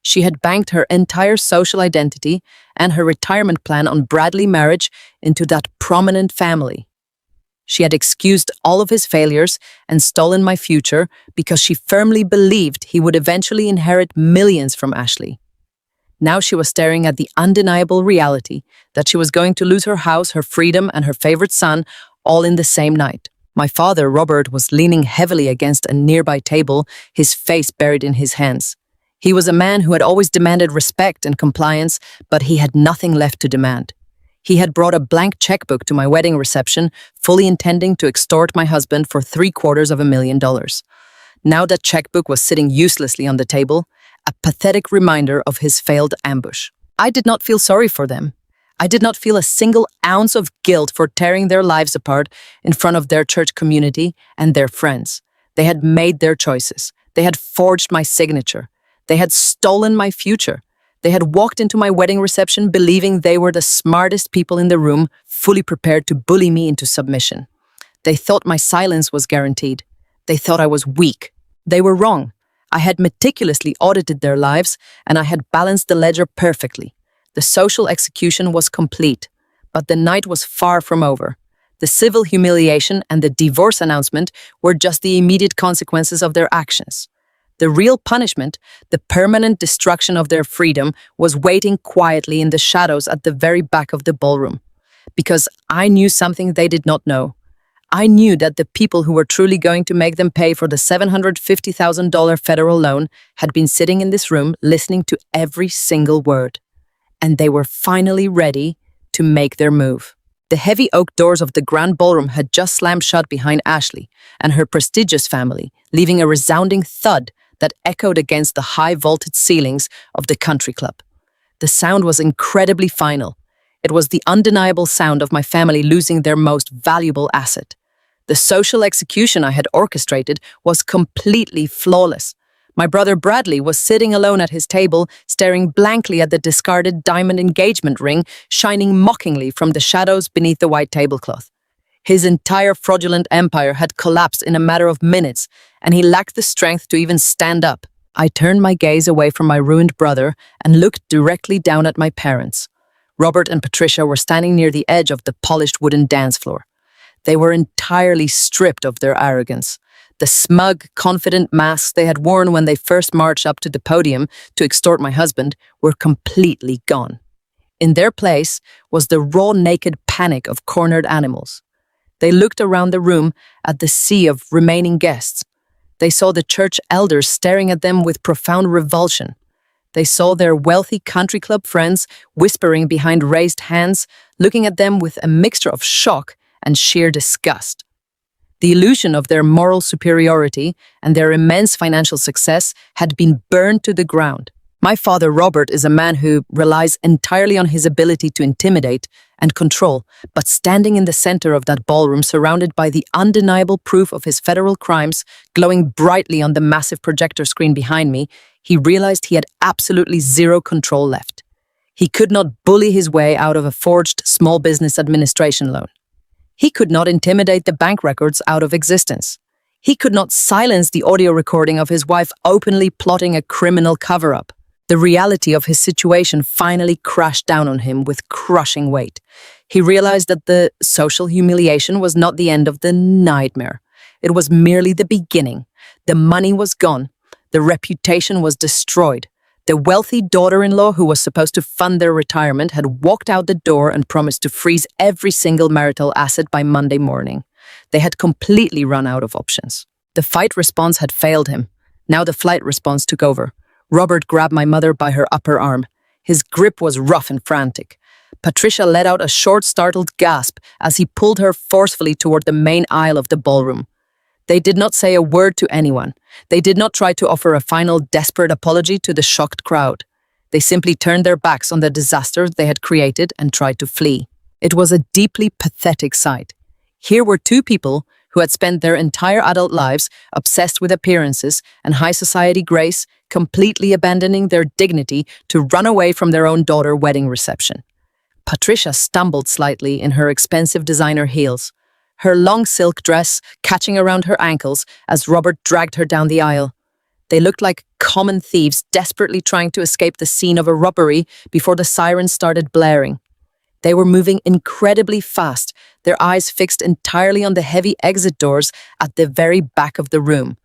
Speaker 1: She had banked her entire social identity and her retirement plan on Bradley marriage into that prominent family. She had excused all of his failures and stolen my future because she firmly believed he would eventually inherit millions from Ashley. Now she was staring at the undeniable reality that she was going to lose her house, her freedom, and her favorite son all in the same night. My father, Robert, was leaning heavily against a nearby table, his face buried in his hands. He was a man who had always demanded respect and compliance, but he had nothing left to demand. He had brought a blank checkbook to my wedding reception, fully intending to extort my husband for $750,000. Now that checkbook was sitting uselessly on the table, a pathetic reminder of his failed ambush. I did not feel sorry for them. I did not feel a single ounce of guilt for tearing their lives apart in front of their church community and their friends. They had made their choices. They had forged my signature. They had stolen my future. They had walked into my wedding reception believing they were the smartest people in the room, fully prepared to bully me into submission. They thought my silence was guaranteed. They thought I was weak. They were wrong. I had meticulously audited their lives, and I had balanced the ledger perfectly. The social execution was complete, but the night was far from over. The civil humiliation and the divorce announcement were just the immediate consequences of their actions. The real punishment, the permanent destruction of their freedom, was waiting quietly in the shadows at the very back of the ballroom. Because I knew something they did not know. I knew that the people who were truly going to make them pay for the $750,000 federal loan had been sitting in this room listening to every single word. And they were finally ready to make their move. The heavy oak doors of the grand ballroom had just slammed shut behind Ashley and her prestigious family, leaving a resounding thud that echoed against the high-vaulted ceilings of the country club. The sound was incredibly final. It was the undeniable sound of my family losing their most valuable asset. The social execution I had orchestrated was completely flawless. My brother Bradley was sitting alone at his table, staring blankly at the discarded diamond engagement ring shining mockingly from the shadows beneath the white tablecloth. His entire fraudulent empire had collapsed in a matter of minutes, and he lacked the strength to even stand up. I turned my gaze away from my ruined brother and looked directly down at my parents. Robert and Patricia were standing near the edge of the polished wooden dance floor. They were entirely stripped of their arrogance. The smug, confident masks they had worn when they first marched up to the podium to extort my husband were completely gone. In their place was the raw, naked panic of cornered animals. They looked around the room at the sea of remaining guests. They saw the church elders staring at them with profound revulsion. They saw their wealthy country club friends whispering behind raised hands, looking at them with a mixture of shock and sheer disgust. The illusion of their moral superiority and their immense financial success had been burned to the ground. My father, Robert, is a man who relies entirely on his ability to intimidate and control, but standing in the center of that ballroom, surrounded by the undeniable proof of his federal crimes, glowing brightly on the massive projector screen behind me, he realized he had absolutely zero control left. He could not bully his way out of a forged small business administration loan. He could not intimidate the bank records out of existence. He could not silence the audio recording of his wife openly plotting a criminal cover-up. The reality of his situation finally crashed down on him with crushing weight. He realized that the social humiliation was not the end of the nightmare. It was merely the beginning. The money was gone. The reputation was destroyed. The wealthy daughter-in-law who was supposed to fund their retirement had walked out the door and promised to freeze every single marital asset by Monday morning. They had completely run out of options. The fight response had failed him. Now the flight response took over. Robert grabbed my mother by her upper arm. His grip was rough and frantic. Patricia let out a short, startled gasp as he pulled her forcefully toward the main aisle of the ballroom. They did not say a word to anyone. They did not try to offer a final desperate apology to the shocked crowd. They simply turned their backs on the disaster they had created and tried to flee. It was a deeply pathetic sight. Here were two people who had spent their entire adult lives obsessed with appearances and high society grace, completely abandoning their dignity to run away from their own daughter's wedding reception. Patricia stumbled slightly in her expensive designer heels, her long silk dress catching around her ankles as Robert dragged her down the aisle. They looked like common thieves desperately trying to escape the scene of a robbery before the sirens started blaring. They were moving incredibly fast, their eyes fixed entirely on the heavy exit doors at the very back of the room.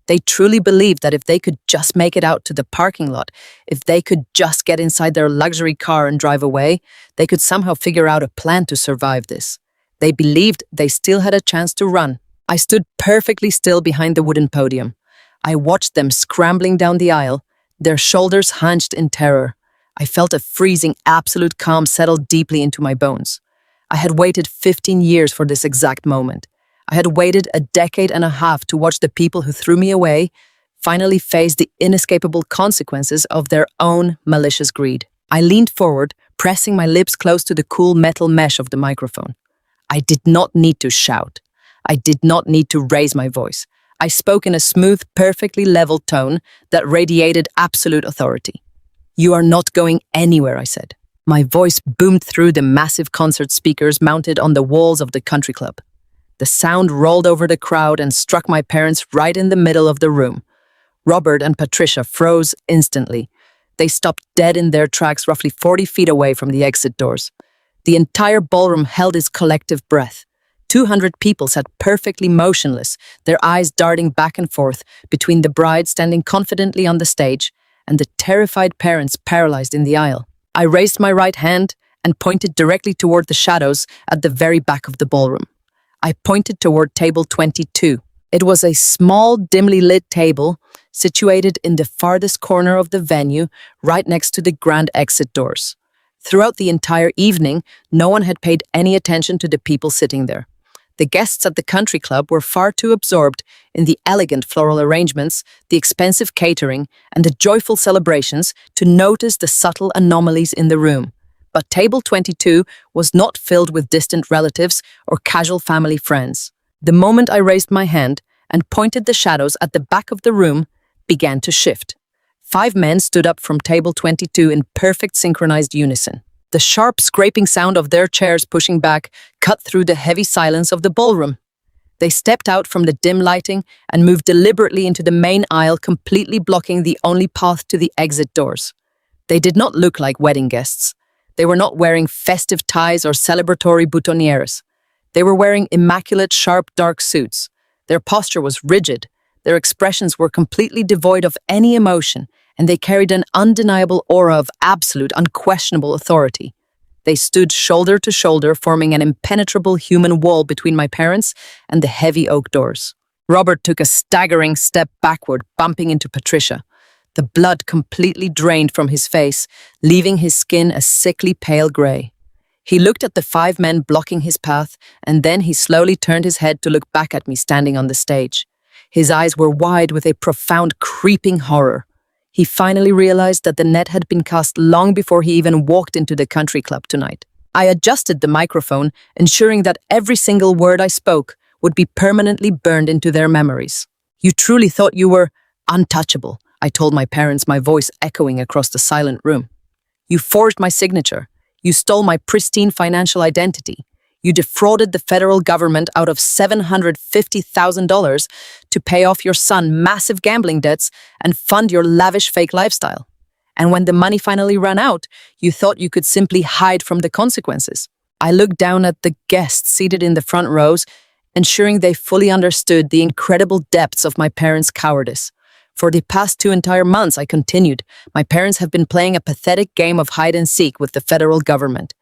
Speaker 1: They truly believed that if they could just make it out to the parking lot, if they could just get inside their luxury car and drive away, they could somehow figure out a plan to survive this. They believed they still had a chance to run. I stood perfectly still behind the wooden podium. I watched them scrambling down the aisle, their shoulders hunched in terror. I felt a freezing, absolute calm settle deeply into my bones. I had waited 15 years for this exact moment. I had waited a decade and a half to watch the people who threw me away finally face the inescapable consequences of their own malicious greed. I leaned forward, pressing my lips close to the cool metal mesh of the microphone. I did not need to shout. I did not need to raise my voice. I spoke in a smooth, perfectly level tone that radiated absolute authority. "You are not going anywhere," I said. My voice boomed through the massive concert speakers mounted on the walls of the country club. The sound rolled over the crowd and struck my parents right in the middle of the room. Robert and Patricia froze instantly. They stopped dead in their tracks roughly 40 feet away from the exit doors. The entire ballroom held its collective breath. 200 people sat perfectly motionless, their eyes darting back and forth between the bride standing confidently on the stage and the terrified parents paralyzed in the aisle. I raised my right hand and pointed directly toward the shadows at the very back of the ballroom. I pointed toward table 22. It was a small, dimly lit table situated in the farthest corner of the venue, right next to the grand exit doors. Throughout the entire evening, no one had paid any attention to the people sitting there. The guests at the country club were far too absorbed in the elegant floral arrangements, the expensive catering, and the joyful celebrations to notice the subtle anomalies in the room. But table 22 was not filled with distant relatives or casual family friends. The moment I raised my hand and pointed the shadows at the back of the room began to shift. 5 men stood up from table 22 in perfect synchronized unison. The sharp scraping sound of their chairs pushing back cut through the heavy silence of the ballroom. They stepped out from the dim lighting and moved deliberately into the main aisle, completely blocking the only path to the exit doors. They did not look like wedding guests. They were not wearing festive ties or celebratory boutonnieres. They were wearing immaculate, sharp, dark suits. Their posture was rigid. Their expressions were completely devoid of any emotion, and they carried an undeniable aura of absolute, unquestionable authority. They stood shoulder to shoulder, forming an impenetrable human wall between my parents and the heavy oak doors. Robert took a staggering step backward, bumping into Patricia. The blood completely drained from his face, leaving his skin a sickly pale gray. He looked at the 5 men blocking his path, and then he slowly turned his head to look back at me standing on the stage. His eyes were wide with a profound, creeping horror. He finally realized that the net had been cast long before he even walked into the country club tonight. I adjusted the microphone, ensuring that every single word I spoke would be permanently burned into their memories. "You truly thought you were untouchable," I told my parents, my voice echoing across the silent room. "You forged my signature. You stole my pristine financial identity. You defrauded the federal government out of $750,000 to pay off your son's massive gambling debts and fund your lavish fake lifestyle. And when the money finally ran out, you thought you could simply hide from the consequences." I looked down at the guests seated in the front rows, ensuring they fully understood the incredible depths of my parents' cowardice. For the past 2 entire months, I continued, my parents have been playing a pathetic game of hide and seek with the federal government.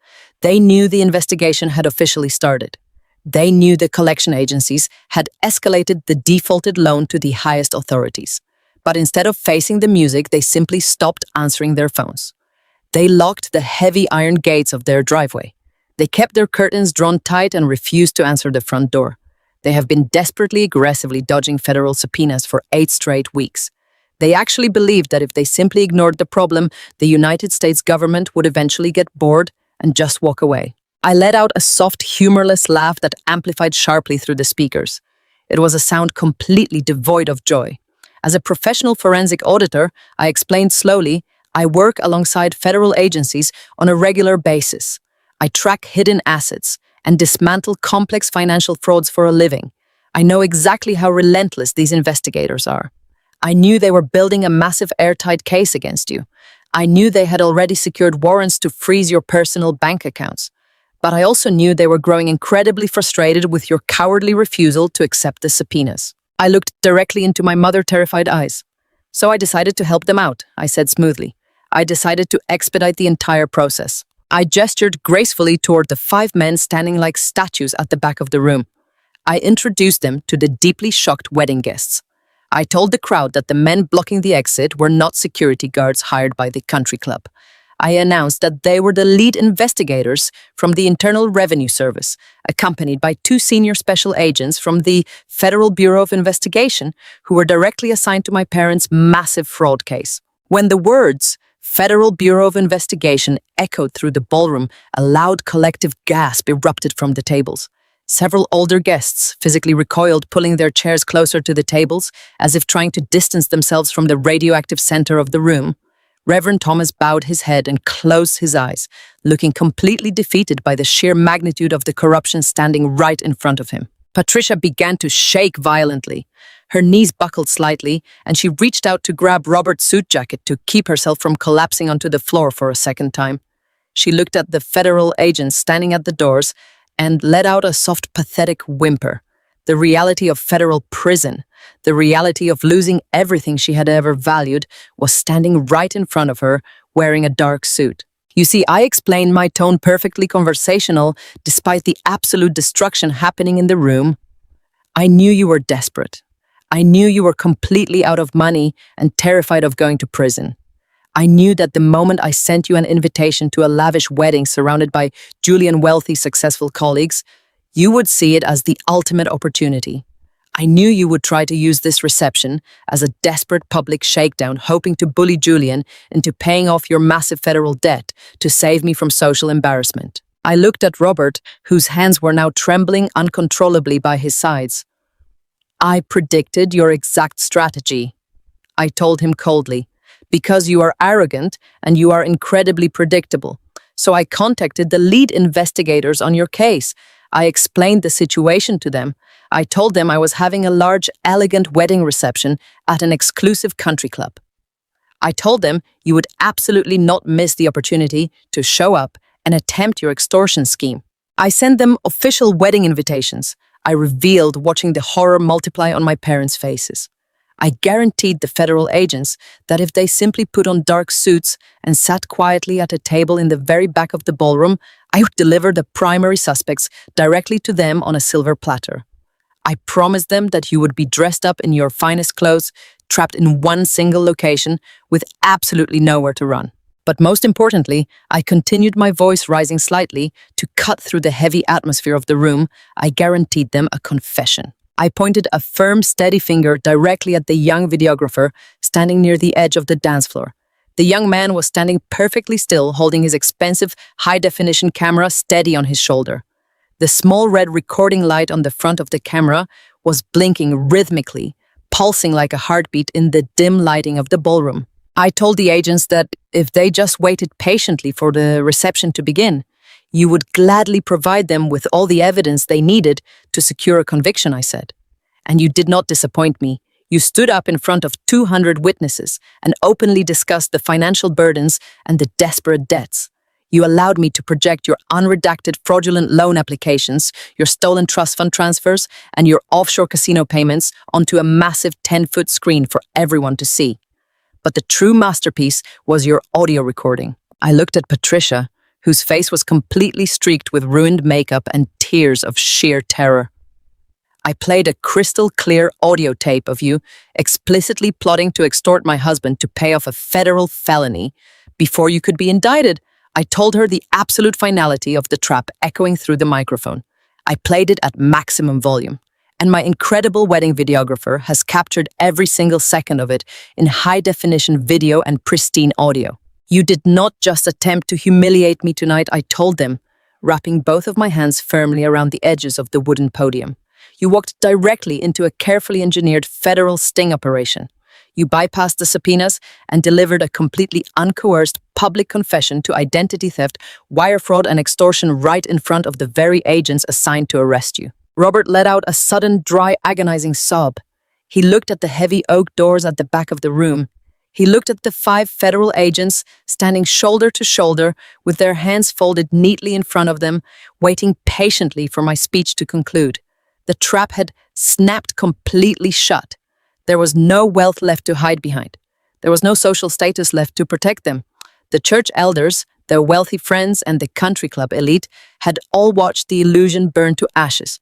Speaker 1: They knew the investigation had officially started. They knew the collection agencies had escalated the defaulted loan to the highest authorities. But instead of facing the music, they simply stopped answering their phones. They locked the heavy iron gates of their driveway. They kept their curtains drawn tight and refused to answer the front door. They have been desperately aggressively dodging federal subpoenas for 8 straight weeks. They actually believed that if they simply ignored the problem, the United States government would eventually get bored and just walk away. I let out a soft, humorless laugh that amplified sharply through the speakers. It was a sound completely devoid of joy. As a professional forensic auditor, I explained slowly, I work alongside federal agencies on a regular basis. I track hidden assets and dismantle complex financial frauds for a living. I know exactly how relentless these investigators are. I knew they were building a massive airtight case against you. I knew they had already secured warrants to freeze your personal bank accounts. But I also knew they were growing incredibly frustrated with your cowardly refusal to accept the subpoenas. I looked directly into my mother-terrified eyes. "So I decided to help them out," I said smoothly. "I decided to expedite the entire process." I gestured gracefully toward the 5 men standing like statues at the back of the room. I introduced them to the deeply shocked wedding guests. I told the crowd that the men blocking the exit were not security guards hired by the country club. I announced that they were the lead investigators from the Internal Revenue Service, accompanied by 2 senior special agents from the Federal Bureau of Investigation who were directly assigned to my parents' massive fraud case. When the words Federal Bureau of Investigation echoed through the ballroom. A loud collective gasp erupted from the tables. Several older guests physically recoiled, pulling their chairs closer to the tables, as if trying to distance themselves from the radioactive center of the room. Reverend Thomas bowed his head and closed his eyes, looking completely defeated by the sheer magnitude of the corruption standing right in front of him. Patricia began to shake violently. Her knees buckled slightly, and she reached out to grab Robert's suit jacket to keep herself from collapsing onto the floor for a second time. She looked at the federal agents standing at the doors and let out a soft, pathetic whimper. The reality of federal prison, the reality of losing everything she had ever valued, was standing right in front of her, wearing a dark suit. You see, I explained my tone perfectly conversational, despite the absolute destruction happening in the room. I knew you were desperate. I knew you were completely out of money and terrified of going to prison. I knew that the moment I sent you an invitation to a lavish wedding surrounded by Julian wealthy, successful colleagues, you would see it as the ultimate opportunity. I knew you would try to use this reception as a desperate public shakedown, hoping to bully Julian into paying off your massive federal debt to save me from social embarrassment. I looked at Robert, whose hands were now trembling uncontrollably by his sides. I predicted your exact strategy, I told him coldly, because you are arrogant and you are incredibly predictable. So I contacted the lead investigators on your case. I explained the situation to them. I told them I was having a large, elegant wedding reception at an exclusive country club. I told them you would absolutely not miss the opportunity to show up and attempt your extortion scheme. I sent them official wedding invitations. I revealed, watching the horror multiply on my parents' faces. I guaranteed the federal agents that if they simply put on dark suits and sat quietly at a table in the very back of the ballroom, I would deliver the primary suspects directly to them on a silver platter. I promised them that you would be dressed up in your finest clothes, trapped in one single location, with absolutely nowhere to run. But most importantly, I continued, my voice rising slightly to cut through the heavy atmosphere of the room. I guaranteed them a confession. I pointed a firm, steady finger directly at the young videographer standing near the edge of the dance floor. The young man was standing perfectly still, holding his expensive, high-definition camera steady on his shoulder. The small red recording light on the front of the camera was blinking rhythmically, pulsing like a heartbeat in the dim lighting of the ballroom. I told the agents that if they just waited patiently for the reception to begin, you would gladly provide them with all the evidence they needed to secure a conviction, I said. And you did not disappoint me. You stood up in front of 200 witnesses and openly discussed the financial burdens and the desperate debts. You allowed me to project your unredacted fraudulent loan applications, your stolen trust fund transfers, and your offshore casino payments onto a massive 10-foot screen for everyone to see. But the true masterpiece was your audio recording. I looked at Patricia, whose face was completely streaked with ruined makeup and tears of sheer terror. I played a crystal-clear audio tape of you explicitly plotting to extort my husband to pay off a federal felony. Before you could be indicted, I told her the absolute finality of the trap echoing through the microphone. I played it at maximum volume, and my incredible wedding videographer has captured every single second of it in high-definition video and pristine audio. You did not just attempt to humiliate me tonight, I told them, wrapping both of my hands firmly around the edges of the wooden podium. You walked directly into a carefully engineered federal sting operation. You bypassed the subpoenas and delivered a completely uncoerced public confession to identity theft, wire fraud, and extortion right in front of the very agents assigned to arrest you. Robert let out a sudden, dry, agonizing sob. He looked at the heavy oak doors at the back of the room. He looked at the 5 federal agents standing shoulder to shoulder with their hands folded neatly in front of them, waiting patiently for my speech to conclude. The trap had snapped completely shut. There was no wealth left to hide behind. There was no social status left to protect them. The church elders, their wealthy friends, and the country club elite had all watched the illusion burn to ashes.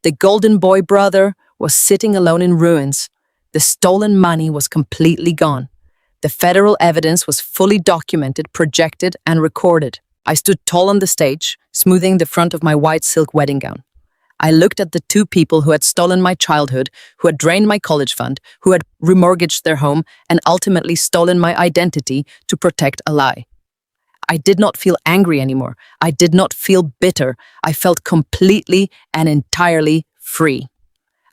Speaker 1: The golden boy brother was sitting alone in ruins. The stolen money was completely gone. The federal evidence was fully documented, projected, and recorded. I stood tall on the stage, smoothing the front of my white silk wedding gown. I looked at the two people who had stolen my childhood, who had drained my college fund, who had remortgaged their home, and ultimately stolen my identity to protect a lie. I did not feel angry anymore. I did not feel bitter. I felt completely and entirely free.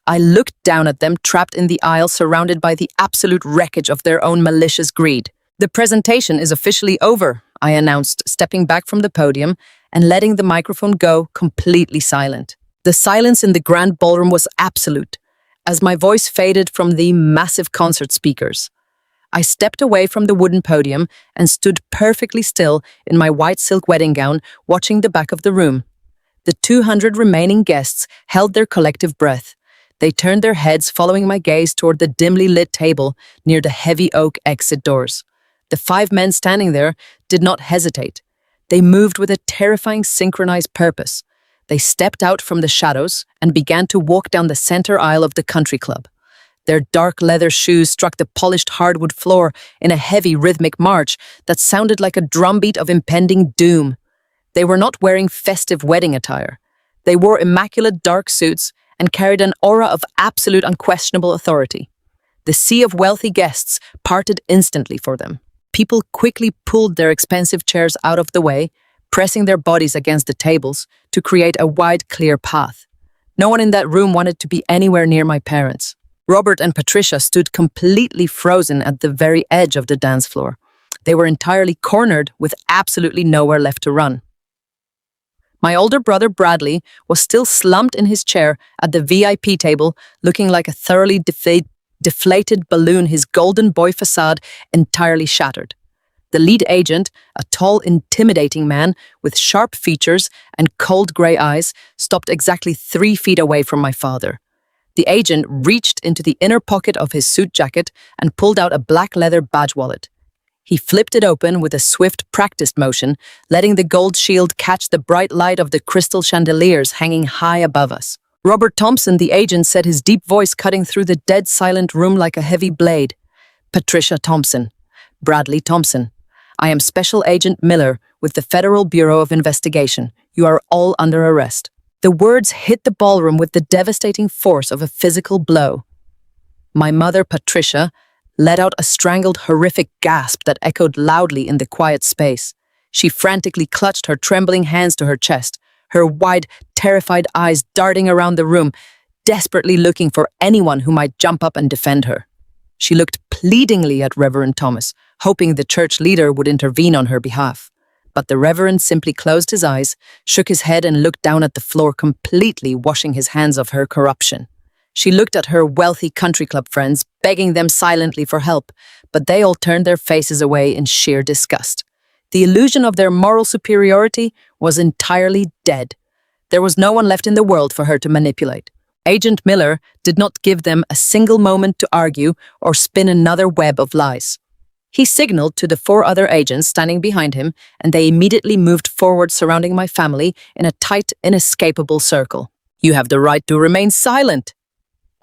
Speaker 1: I looked down at them, trapped in the aisle, surrounded by the absolute wreckage of their own malicious greed. "The presentation is officially over," I announced, stepping back from the podium and letting the microphone go completely silent. The silence in the grand ballroom was absolute, as my voice faded from the massive concert speakers. I stepped away from the wooden podium and stood perfectly still in my white silk wedding gown, watching the back of the room. The 200 remaining guests held their collective breath. They turned their heads, following my gaze toward the dimly lit table near the heavy oak exit doors. The 5 men standing there did not hesitate. They moved with a terrifying synchronized purpose. They stepped out from the shadows and began to walk down the center aisle of the country club. Their dark leather shoes struck the polished hardwood floor in a heavy rhythmic march that sounded like a drumbeat of impending doom. They were not wearing festive wedding attire. They wore immaculate dark suits and carried an aura of absolute unquestionable authority. The sea of wealthy guests parted instantly for them. People quickly pulled their expensive chairs out of the way, pressing their bodies against the tables to create a wide, clear path. No one in that room wanted to be anywhere near my parents. Robert and Patricia stood completely frozen at the very edge of the dance floor. They were entirely cornered with absolutely nowhere left to run. My older brother Bradley was still slumped in his chair at the VIP table, looking like a thoroughly deflated balloon, his golden boy facade entirely shattered. The lead agent, a tall, intimidating man with sharp features and cold grey eyes, stopped exactly 3 feet away from my father. The agent reached into the inner pocket of his suit jacket and pulled out a black leather badge wallet. He flipped it open with a swift, practiced motion, letting the gold shield catch the bright light of the crystal chandeliers hanging high above us. "Robert Thompson," the agent said, his deep voice cutting through the dead silent room like a heavy blade. "Patricia Thompson. Bradley Thompson. I am Special Agent Miller with the Federal Bureau of Investigation. You are all under arrest." The words hit the ballroom with the devastating force of a physical blow. My mother, Patricia, let out a strangled, horrific gasp that echoed loudly in the quiet space. She frantically clutched her trembling hands to her chest, her wide, terrified eyes darting around the room, desperately looking for anyone who might jump up and defend her. She looked pleadingly at Reverend Thomas, hoping the church leader would intervene on her behalf. But the Reverend simply closed his eyes, shook his head, and looked down at the floor, completely washing his hands of her corruption. She looked at her wealthy country club friends, begging them silently for help, but they all turned their faces away in sheer disgust. The illusion of their moral superiority was entirely dead. There was no one left in the world for her to manipulate. Agent Miller did not give them a single moment to argue or spin another web of lies. He signaled to the 4 other agents standing behind him, and they immediately moved forward, surrounding my family in a tight, inescapable circle. "You have the right to remain silent,"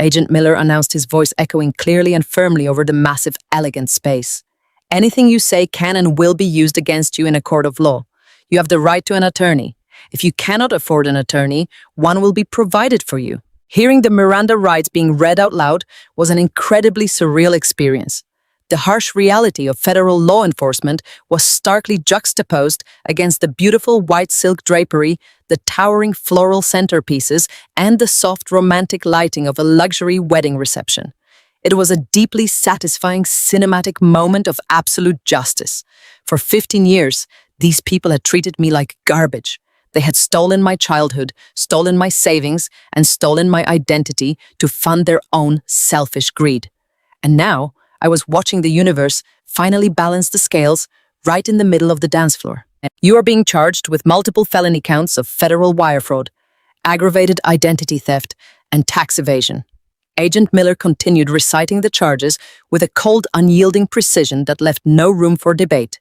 Speaker 1: Agent Miller announced, his voice echoing clearly and firmly over the massive, elegant space. "Anything you say can and will be used against you in a court of law. You have the right to an attorney. If you cannot afford an attorney, one will be provided for you." Hearing the Miranda rights being read out loud was an incredibly surreal experience. The harsh reality of federal law enforcement was starkly juxtaposed against the beautiful white silk drapery, the towering floral centerpieces, and the soft romantic lighting of a luxury wedding reception. It was a deeply satisfying cinematic moment of absolute justice. For 15 years, these people had treated me like garbage. They had stolen my childhood, stolen my savings, and stolen my identity to fund their own selfish greed. And now, I was watching the universe finally balance the scales right in the middle of the dance floor. "You are being charged with multiple felony counts of federal wire fraud, aggravated identity theft, and tax evasion." Agent Miller continued reciting the charges with a cold, unyielding precision that left no room for debate.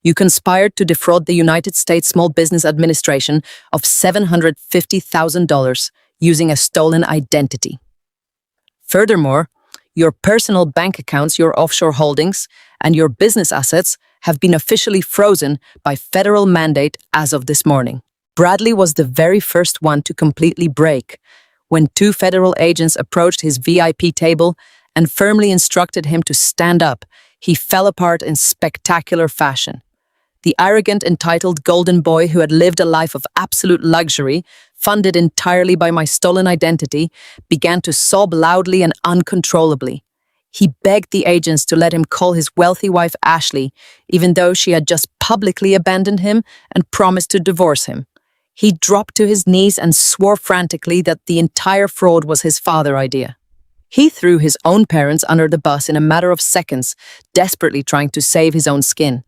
Speaker 1: "You conspired to defraud the United States Small Business Administration of $750,000 using a stolen identity. Furthermore, your personal bank accounts, your offshore holdings, and your business assets have been officially frozen by federal mandate as of this morning." Bradley was the very first one to completely break. When two federal agents approached his VIP table and firmly instructed him to stand up, he fell apart in spectacular fashion. The arrogant, entitled golden boy who had lived a life of absolute luxury, funded entirely by my stolen identity, began to sob loudly and uncontrollably. He begged the agents to let him call his wealthy wife Ashley, even though she had just publicly abandoned him and promised to divorce him. He dropped to his knees and swore frantically that the entire fraud was his father's idea. He threw his own parents under the bus in a matter of seconds, desperately trying to save his own skin.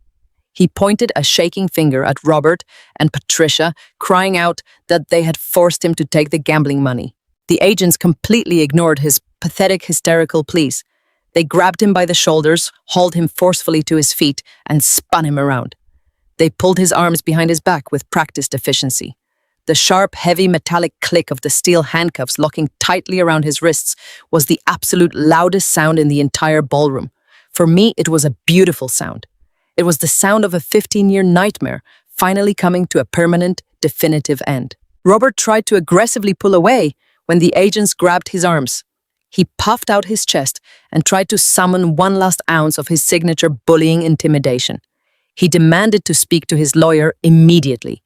Speaker 1: He pointed a shaking finger at Robert and Patricia, crying out that they had forced him to take the gambling money. The agents completely ignored his pathetic, hysterical pleas. They grabbed him by the shoulders, hauled him forcefully to his feet, and spun him around. They pulled his arms behind his back with practiced efficiency. The sharp, heavy, metallic click of the steel handcuffs locking tightly around his wrists was the absolute loudest sound in the entire ballroom. For me, it was a beautiful sound. It was the sound of a 15-year nightmare finally coming to a permanent, definitive end. Robert tried to aggressively pull away when the agents grabbed his arms. He puffed out his chest and tried to summon one last ounce of his signature bullying intimidation. He demanded to speak to his lawyer immediately.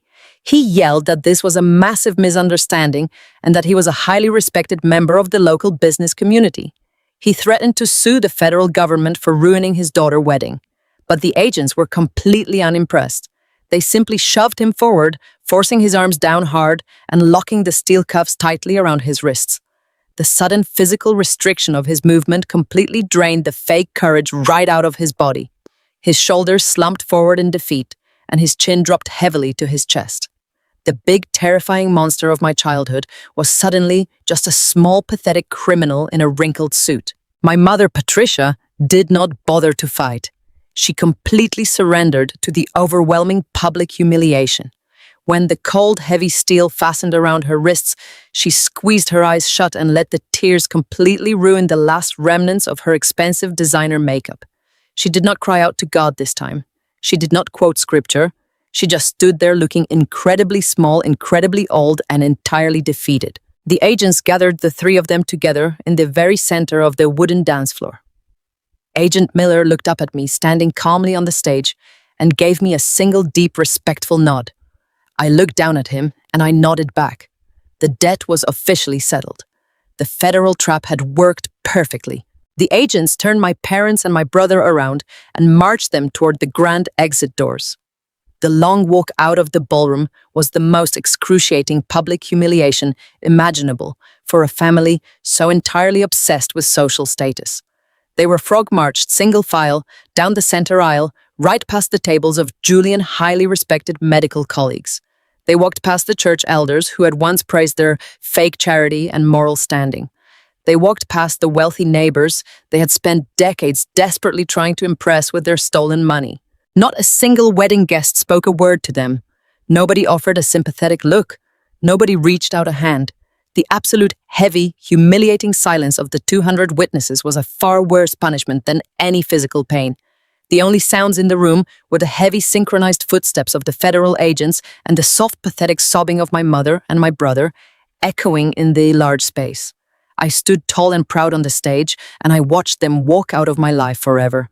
Speaker 1: He yelled that this was a massive misunderstanding and that he was a highly respected member of the local business community. He threatened to sue the federal government for ruining his daughter's wedding. But the agents were completely unimpressed. They simply shoved him forward, forcing his arms down hard and locking the steel cuffs tightly around his wrists. The sudden physical restriction of his movement completely drained the fake courage right out of his body. His shoulders slumped forward in defeat, and his chin dropped heavily to his chest. The big, terrifying monster of my childhood was suddenly just a small, pathetic criminal in a wrinkled suit. My mother, Patricia, did not bother to fight. She completely surrendered to the overwhelming public humiliation. When the cold, heavy steel fastened around her wrists, she squeezed her eyes shut and let the tears completely ruin the last remnants of her expensive designer makeup. She did not cry out to God this time. She did not quote scripture. She just stood there looking incredibly small, incredibly old, and entirely defeated. The agents gathered the three of them together in the very center of the wooden dance floor. Agent Miller looked up at me, standing calmly on the stage, and gave me a single deep, respectful nod. I looked down at him, and I nodded back. The debt was officially settled. The federal trap had worked perfectly. The agents turned my parents and my brother around and marched them toward the grand exit doors. The long walk out of the ballroom was the most excruciating public humiliation imaginable for a family so entirely obsessed with social status. They were frog-marched single file down the center aisle, right past the tables of Julian highly respected medical colleagues. They walked past the church elders who had once praised their fake charity and moral standing. They walked past the wealthy neighbors they had spent decades desperately trying to impress with their stolen money. Not a single wedding guest spoke a word to them. Nobody offered a sympathetic look. Nobody reached out a hand. The absolute heavy, humiliating silence of the 200 witnesses was a far worse punishment than any physical pain. The only sounds in the room were the heavy synchronized footsteps of the federal agents and the soft, pathetic sobbing of my mother and my brother, echoing in the large space. I stood tall and proud on the stage, and I watched them walk out of my life forever.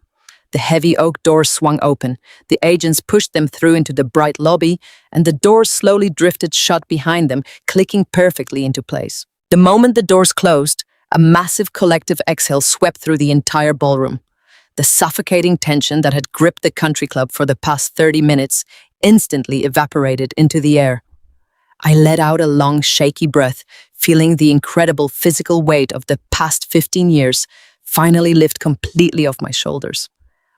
Speaker 1: The heavy oak doors swung open, the agents pushed them through into the bright lobby, and the doors slowly drifted shut behind them, clicking perfectly into place. The moment the doors closed, a massive collective exhale swept through the entire ballroom. The suffocating tension that had gripped the country club for the past 30 minutes instantly evaporated into the air. I let out a long, shaky breath, feeling the incredible physical weight of the past 15 years finally lift completely off my shoulders.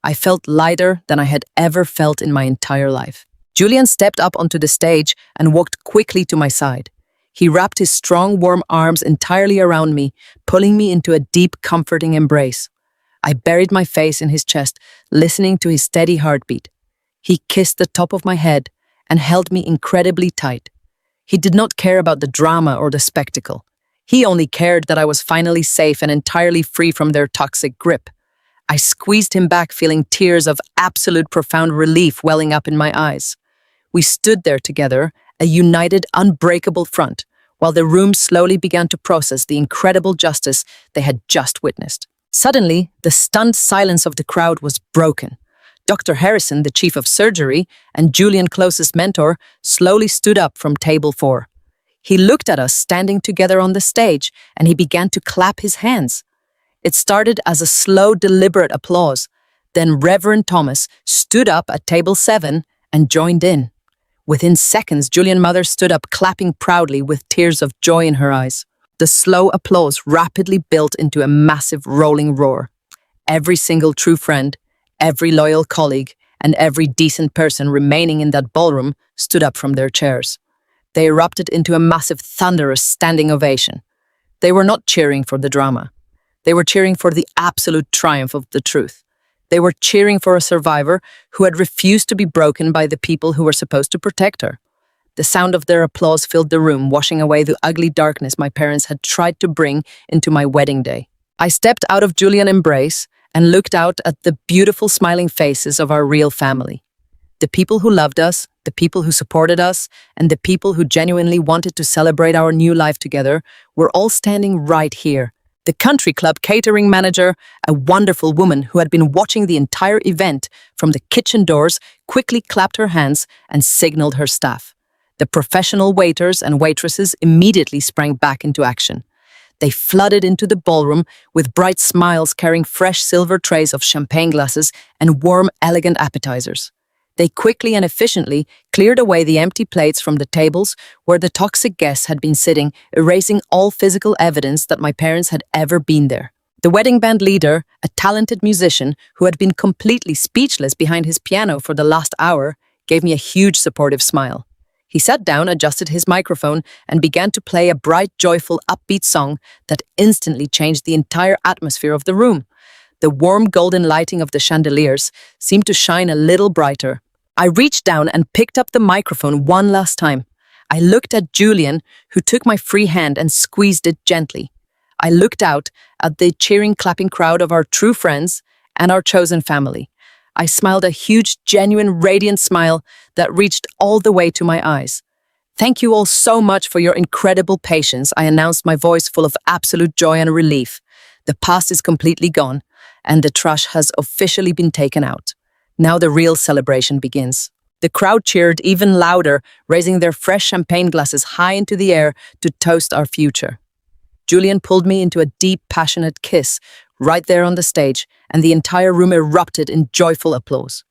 Speaker 1: I felt lighter than I had ever felt in my entire life. Julian stepped up onto the stage and walked quickly to my side. He wrapped his strong, warm arms entirely around me, pulling me into a deep, comforting embrace. I buried my face in his chest, listening to his steady heartbeat. He kissed the top of my head and held me incredibly tight. He did not care about the drama or the spectacle. He only cared that I was finally safe and entirely free from their toxic grip. I squeezed him back, feeling tears of absolute profound relief welling up in my eyes. We stood there together, a united, unbreakable front, while the room slowly began to process the incredible justice they had just witnessed. Suddenly, the stunned silence of the crowd was broken. Dr. Harrison, the chief of surgery and Julian's closest mentor, slowly stood up from table 4. He looked at us standing together on the stage, and he began to clap his hands. It started as a slow, deliberate applause. Then Reverend Thomas stood up at table 7 and joined in. Within seconds, Julian's mother stood up clapping proudly with tears of joy in her eyes. The slow applause rapidly built into a massive rolling roar. Every single true friend, every loyal colleague, and every decent person remaining in that ballroom stood up from their chairs. They erupted into a massive, thunderous standing ovation. They were not cheering for the drama. They were cheering for the absolute triumph of the truth. They were cheering for a survivor who had refused to be broken by the people who were supposed to protect her. The sound of their applause filled the room, washing away the ugly darkness my parents had tried to bring into my wedding day. I stepped out of Julian's embrace and looked out at the beautiful smiling faces of our real family. The people who loved us, the people who supported us, and the people who genuinely wanted to celebrate our new life together were all standing right here. The country club catering manager, a wonderful woman who had been watching the entire event from the kitchen doors, quickly clapped her hands and signaled her staff. The professional waiters and waitresses immediately sprang back into action. They flooded into the ballroom with bright smiles, carrying fresh silver trays of champagne glasses and warm, elegant appetizers. They quickly and efficiently cleared away the empty plates from the tables where the toxic guests had been sitting, erasing all physical evidence that my parents had ever been there. The wedding band leader, a talented musician who had been completely speechless behind his piano for the last hour, gave me a huge supportive smile. He sat down, adjusted his microphone, and began to play a bright, joyful, upbeat song that instantly changed the entire atmosphere of the room. The warm golden lighting of the chandeliers seemed to shine a little brighter. I reached down and picked up the microphone one last time. I looked at Julian, who took my free hand and squeezed it gently. I looked out at the cheering, clapping crowd of our true friends and our chosen family. I smiled a huge, genuine, radiant smile that reached all the way to my eyes. "Thank you all so much for your incredible patience," I announced, my voice full of absolute joy and relief. "The past is completely gone, and the trash has officially been taken out. Now the real celebration begins." The crowd cheered even louder, raising their fresh champagne glasses high into the air to toast our future. Julian pulled me into a deep, passionate kiss right there on the stage, and the entire room erupted in joyful applause.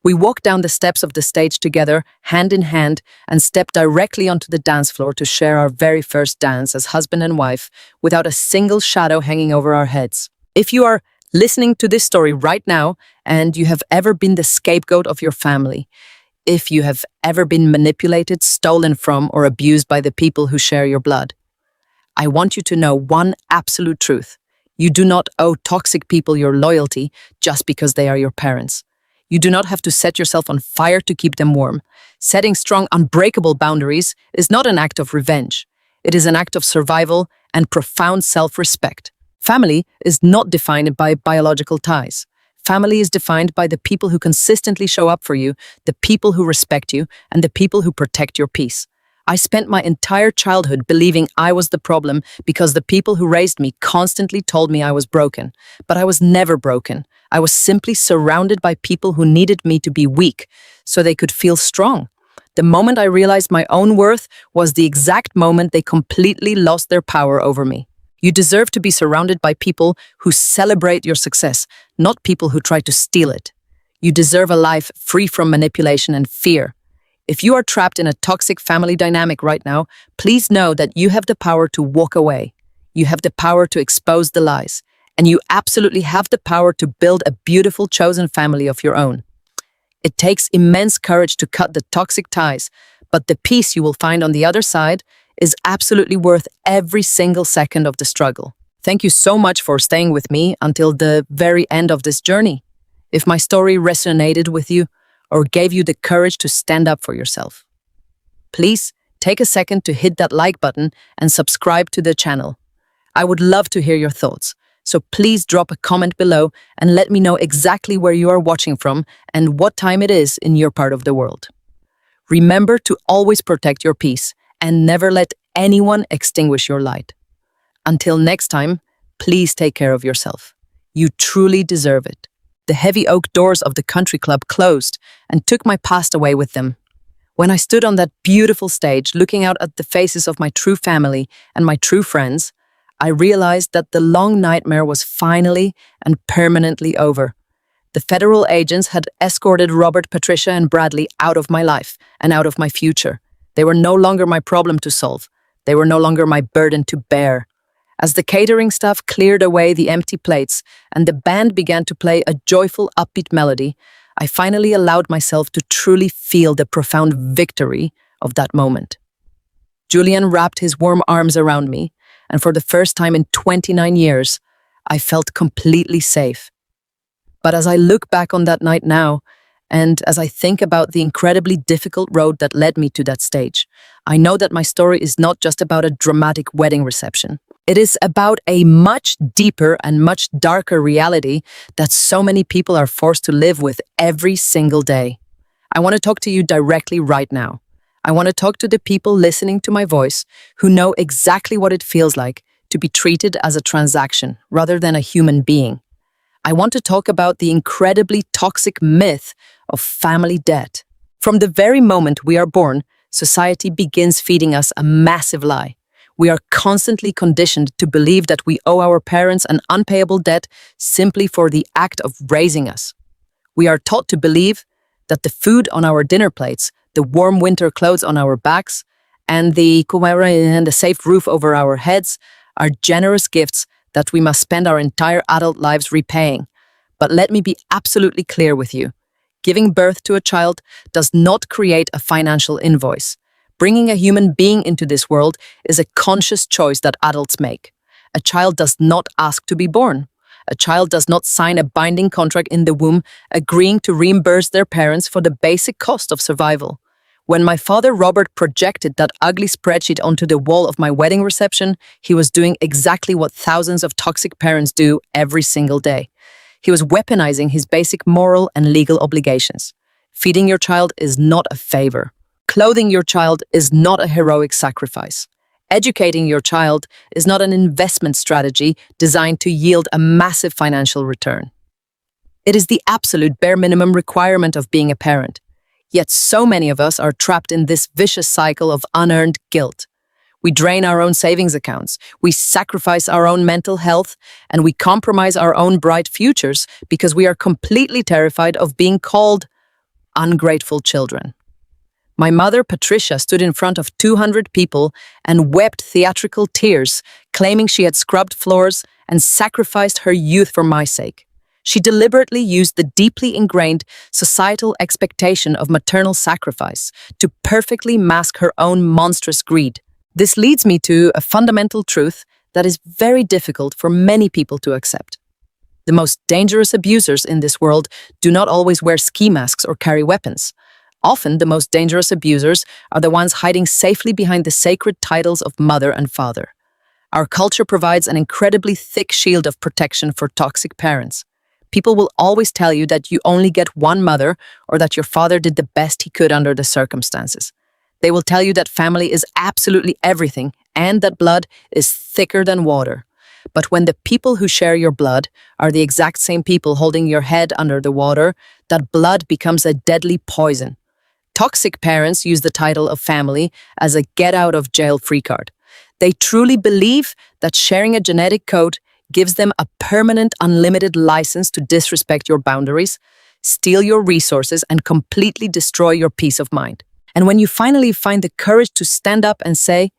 Speaker 1: We walked down the steps of the stage together, hand in hand, and stepped directly onto the dance floor to share our very first dance as husband and wife, without a single shadow hanging over our heads. If you are listening to this story right now, and you have ever been the scapegoat of your family, if you have ever been manipulated, stolen from, or abused by the people who share your blood, I want you to know one absolute truth. You do not owe toxic people your loyalty just because they are your parents. You do not have to set yourself on fire to keep them warm. Setting strong, unbreakable boundaries is not an act of revenge. It is an act of survival and profound self-respect. Family is not defined by biological ties. Family is defined by the people who consistently show up for you, the people who respect you, and the people who protect your peace. I spent my entire childhood believing I was the problem because the people who raised me constantly told me I was broken. But I was never broken. I was simply surrounded by people who needed me to be weak so they could feel strong. The moment I realized my own worth was the exact moment they completely lost their power over me. You deserve to be surrounded by people who celebrate your success, not people who try to steal it. You deserve a life free from manipulation and fear. If you are trapped in a toxic family dynamic right now, please know that you have the power to walk away. You have the power to expose the lies. And you absolutely have the power to build a beautiful chosen family of your own. It takes immense courage to cut the toxic ties, but the peace you will find on the other side is absolutely worth every single second of the struggle. Thank you so much for staying with me until the very end of this journey. If my story resonated with you or gave you the courage to stand up for yourself, please take a second to hit that like button and subscribe to the channel. I would love to hear your thoughts. So please drop a comment below and let me know exactly where you are watching from and what time it is in your part of the world. Remember to always protect your peace and never let anyone extinguish your light. Until next time, please take care of yourself. You truly deserve it. The heavy oak doors of the country club closed and took my past away with them. When I stood on that beautiful stage, looking out at the faces of my true family and my true friends, I realized that the long nightmare was finally and permanently over. The federal agents had escorted Robert, Patricia, and Bradley out of my life and out of my future. They were no longer my problem to solve. They were no longer my burden to bear. As the catering staff cleared away the empty plates and the band began to play a joyful, upbeat melody, I finally allowed myself to truly feel the profound victory of that moment. Julian wrapped his warm arms around me, and for the first time in 29 years, I felt completely safe. But as I look back on that night now, and as I think about the incredibly difficult road that led me to that stage, I know that my story is not just about a dramatic wedding reception. It is about a much deeper and much darker reality that so many people are forced to live with every single day. I want to talk to you directly right now. I want to talk to the people listening to my voice who know exactly what it feels like to be treated as a transaction rather than a human being. I want to talk about the incredibly toxic myth of family debt. From the very moment we are born, society begins feeding us a massive lie. We are constantly conditioned to believe that we owe our parents an unpayable debt simply for the act of raising us. We are taught to believe that the food on our dinner plates, the warm winter clothes on our backs, and the safe roof over our heads are generous gifts that we must spend our entire adult lives repaying. But let me be absolutely clear with you. Giving birth to a child does not create a financial invoice. Bringing a human being into this world is a conscious choice that adults make. A child does not ask to be born. A child does not sign a binding contract in the womb agreeing to reimburse their parents for the basic cost of survival. When my father Robert projected that ugly spreadsheet onto the wall of my wedding reception, he was doing exactly what thousands of toxic parents do every single day. He was weaponizing his basic moral and legal obligations. Feeding your child is not a favor. Clothing your child is not a heroic sacrifice. Educating your child is not an investment strategy designed to yield a massive financial return. It is the absolute bare minimum requirement of being a parent. Yet so many of us are trapped in this vicious cycle of unearned guilt. We drain our own savings accounts, we sacrifice our own mental health, and we compromise our own bright futures because we are completely terrified of being called ungrateful children. My mother, Patricia, stood in front of 200 people and wept theatrical tears, claiming she had scrubbed floors and sacrificed her youth for my sake. She deliberately used the deeply ingrained societal expectation of maternal sacrifice to perfectly mask her own monstrous greed. This leads me to a fundamental truth that is very difficult for many people to accept. The most dangerous abusers in this world do not always wear ski masks or carry weapons. Often, the most dangerous abusers are the ones hiding safely behind the sacred titles of mother and father. Our culture provides an incredibly thick shield of protection for toxic parents. People will always tell you that you only get one mother or that your father did the best he could under the circumstances. They will tell you that family is absolutely everything and that blood is thicker than water. But when the people who share your blood are the exact same people holding your head under the water, that blood becomes a deadly poison. Toxic parents use the title of family as a get-out-of-jail-free card. They truly believe that sharing a genetic code gives them a permanent, unlimited license to disrespect your boundaries, steal your resources, and completely destroy your peace of mind. And when you finally find the courage to stand up and say,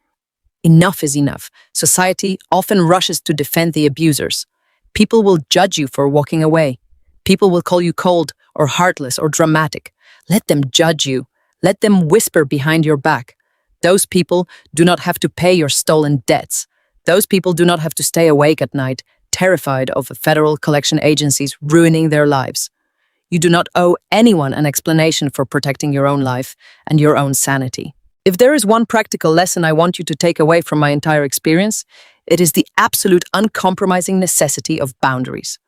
Speaker 1: enough is enough, society often rushes to defend the abusers. People will judge you for walking away. People will call you cold or heartless or dramatic. Let them judge you. Let them whisper behind your back. Those people do not have to pay your stolen debts. Those people do not have to stay awake at night, terrified of federal collection agencies ruining their lives. You do not owe anyone an explanation for protecting your own life and your own sanity. If there is one practical lesson I want you to take away from my entire experience, it is the absolute uncompromising necessity of boundaries.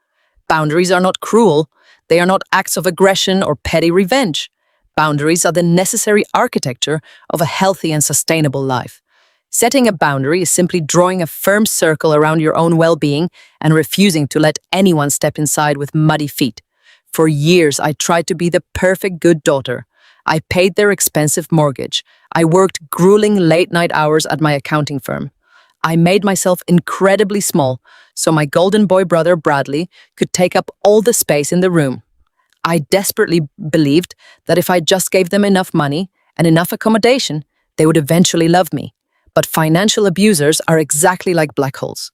Speaker 1: Boundaries are not cruel. They are not acts of aggression or petty revenge. Boundaries are the necessary architecture of a healthy and sustainable life. Setting a boundary is simply drawing a firm circle around your own well-being and refusing to let anyone step inside with muddy feet. For years, I tried to be the perfect good daughter. I paid their expensive mortgage. I worked grueling late-night hours at my accounting firm. I made myself incredibly small so my golden boy brother Bradley could take up all the space in the room. I desperately believed that if I just gave them enough money and enough accommodation, they would eventually love me. But financial abusers are exactly like black holes.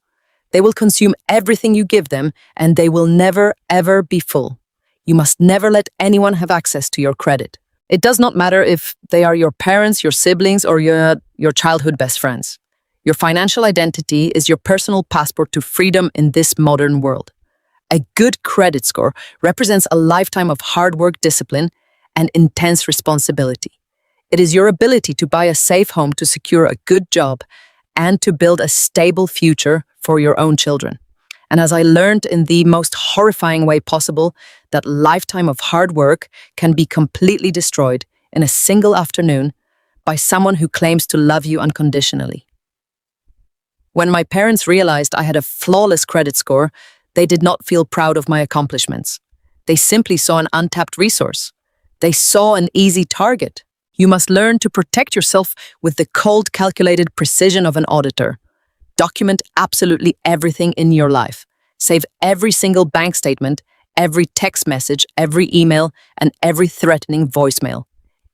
Speaker 1: They will consume everything you give them, and they will never, ever be full. You must never let anyone have access to your credit. It does not matter if they are your parents, your siblings, or your childhood best friends. Your financial identity is your personal passport to freedom in this modern world. A good credit score represents a lifetime of hard work, discipline, and intense responsibility. It is your ability to buy a safe home, to secure a good job, and to build a stable future for your own children. And as I learned in the most horrifying way possible, that lifetime of hard work can be completely destroyed in a single afternoon by someone who claims to love you unconditionally. When my parents realized I had a flawless credit score, they did not feel proud of my accomplishments. They simply saw an untapped resource. They saw an easy target. You must learn to protect yourself with the cold, calculated precision of an auditor. Document absolutely everything in your life. Save every single bank statement, every text message, every email, and every threatening voicemail.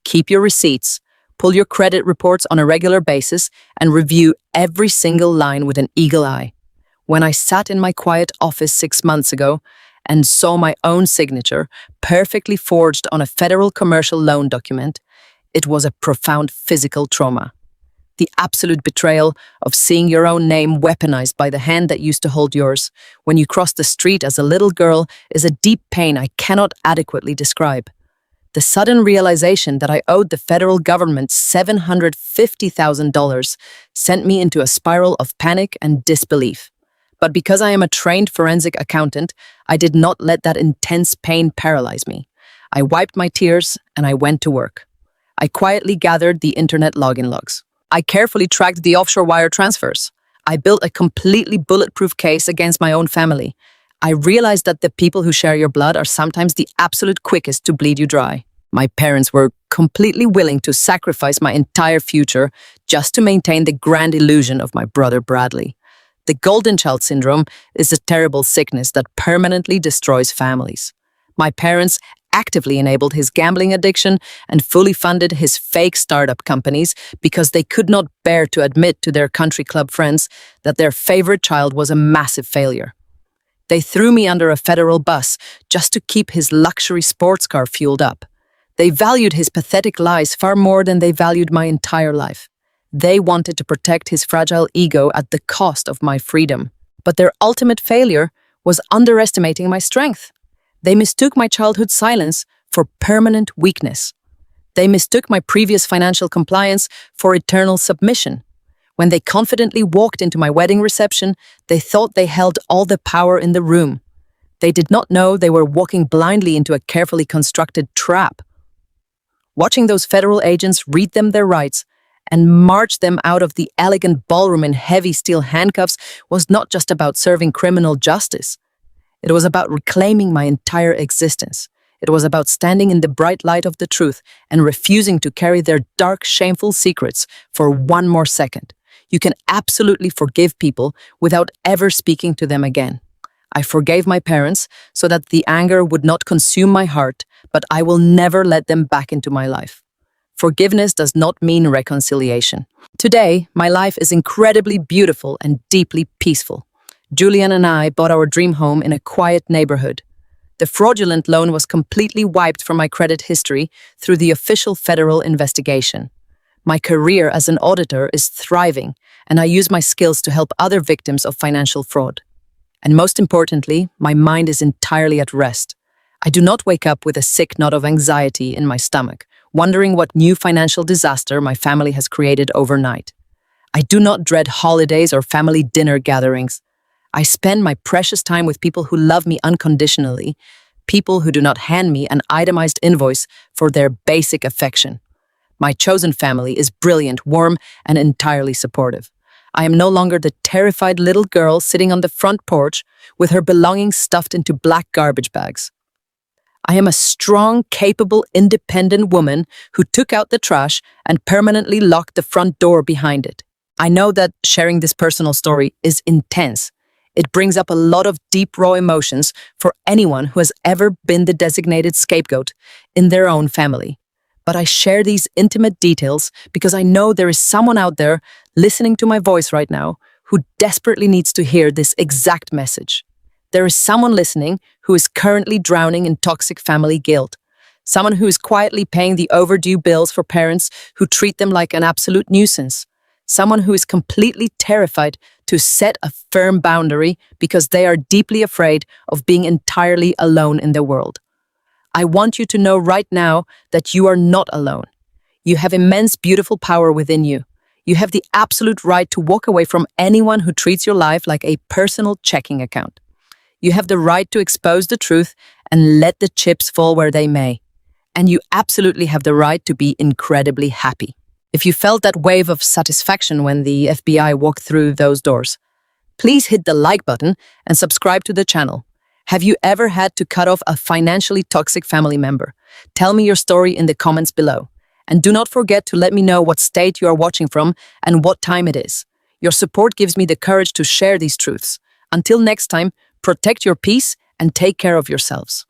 Speaker 1: Keep your receipts, pull your credit reports on a regular basis, and review every single line with an eagle eye. When I sat in my quiet office 6 months ago and saw my own signature perfectly forged on a federal commercial loan document, it was a profound physical trauma. The absolute betrayal of seeing your own name weaponized by the hand that used to hold yours when you crossed the street as a little girl is a deep pain I cannot adequately describe. The sudden realization that I owed the federal government $750,000 sent me into a spiral of panic and disbelief. But because I am a trained forensic accountant, I did not let that intense pain paralyze me. I wiped my tears and I went to work. I quietly gathered the internet login logs. I carefully tracked the offshore wire transfers. I built a completely bulletproof case against my own family. I realized that the people who share your blood are sometimes the absolute quickest to bleed you dry. My parents were completely willing to sacrifice my entire future just to maintain the grand illusion of my brother Bradley. The golden child syndrome is a terrible sickness that permanently destroys families. My parents actively enabled his gambling addiction and fully funded his fake startup companies because they could not bear to admit to their country club friends that their favorite child was a massive failure. They threw me under a federal bus just to keep his luxury sports car fueled up. They valued his pathetic lies far more than they valued my entire life. They wanted to protect his fragile ego at the cost of my freedom. But their ultimate failure was underestimating my strength. They mistook my childhood silence for permanent weakness. They mistook my previous financial compliance for eternal submission. When they confidently walked into my wedding reception, they thought they held all the power in the room. They did not know they were walking blindly into a carefully constructed trap. Watching those federal agents read them their rights and march them out of the elegant ballroom in heavy steel handcuffs was not just about serving criminal justice. It was about reclaiming my entire existence. It was about standing in the bright light of the truth and refusing to carry their dark, shameful secrets for one more second. You can absolutely forgive people without ever speaking to them again. I forgave my parents so that the anger would not consume my heart, but I will never let them back into my life. Forgiveness does not mean reconciliation. Today, my life is incredibly beautiful and deeply peaceful. Julian and I bought our dream home in a quiet neighborhood. The fraudulent loan was completely wiped from my credit history through the official federal investigation. My career as an auditor is thriving, and I use my skills to help other victims of financial fraud. And most importantly, my mind is entirely at rest. I do not wake up with a sick knot of anxiety in my stomach, wondering what new financial disaster my family has created overnight. I do not dread holidays or family dinner gatherings. I spend my precious time with people who love me unconditionally, people who do not hand me an itemized invoice for their basic affection. My chosen family is brilliant, warm, and entirely supportive. I am no longer the terrified little girl sitting on the front porch with her belongings stuffed into black garbage bags. I am a strong, capable, independent woman who took out the trash and permanently locked the front door behind it. I know that sharing this personal story is intense. It brings up a lot of deep, raw emotions for anyone who has ever been the designated scapegoat in their own family. But I share these intimate details because I know there is someone out there listening to my voice right now who desperately needs to hear this exact message. There is someone listening who is currently drowning in toxic family guilt. Someone who is quietly paying the overdue bills for parents who treat them like an absolute nuisance. Someone who is completely terrified to set a firm boundary because they are deeply afraid of being entirely alone in the world. I want you to know right now that you are not alone. You have immense, beautiful power within you. You have the absolute right to walk away from anyone who treats your life like a personal checking account. You have the right to expose the truth and let the chips fall where they may. And you absolutely have the right to be incredibly happy. If you felt that wave of satisfaction when the FBI walked through those doors, please hit the like button and subscribe to the channel. Have you ever had to cut off a financially toxic family member? Tell me your story in the comments below. And do not forget to let me know what state you are watching from and what time it is. Your support gives me the courage to share these truths. Until next time, protect your peace and take care of yourselves.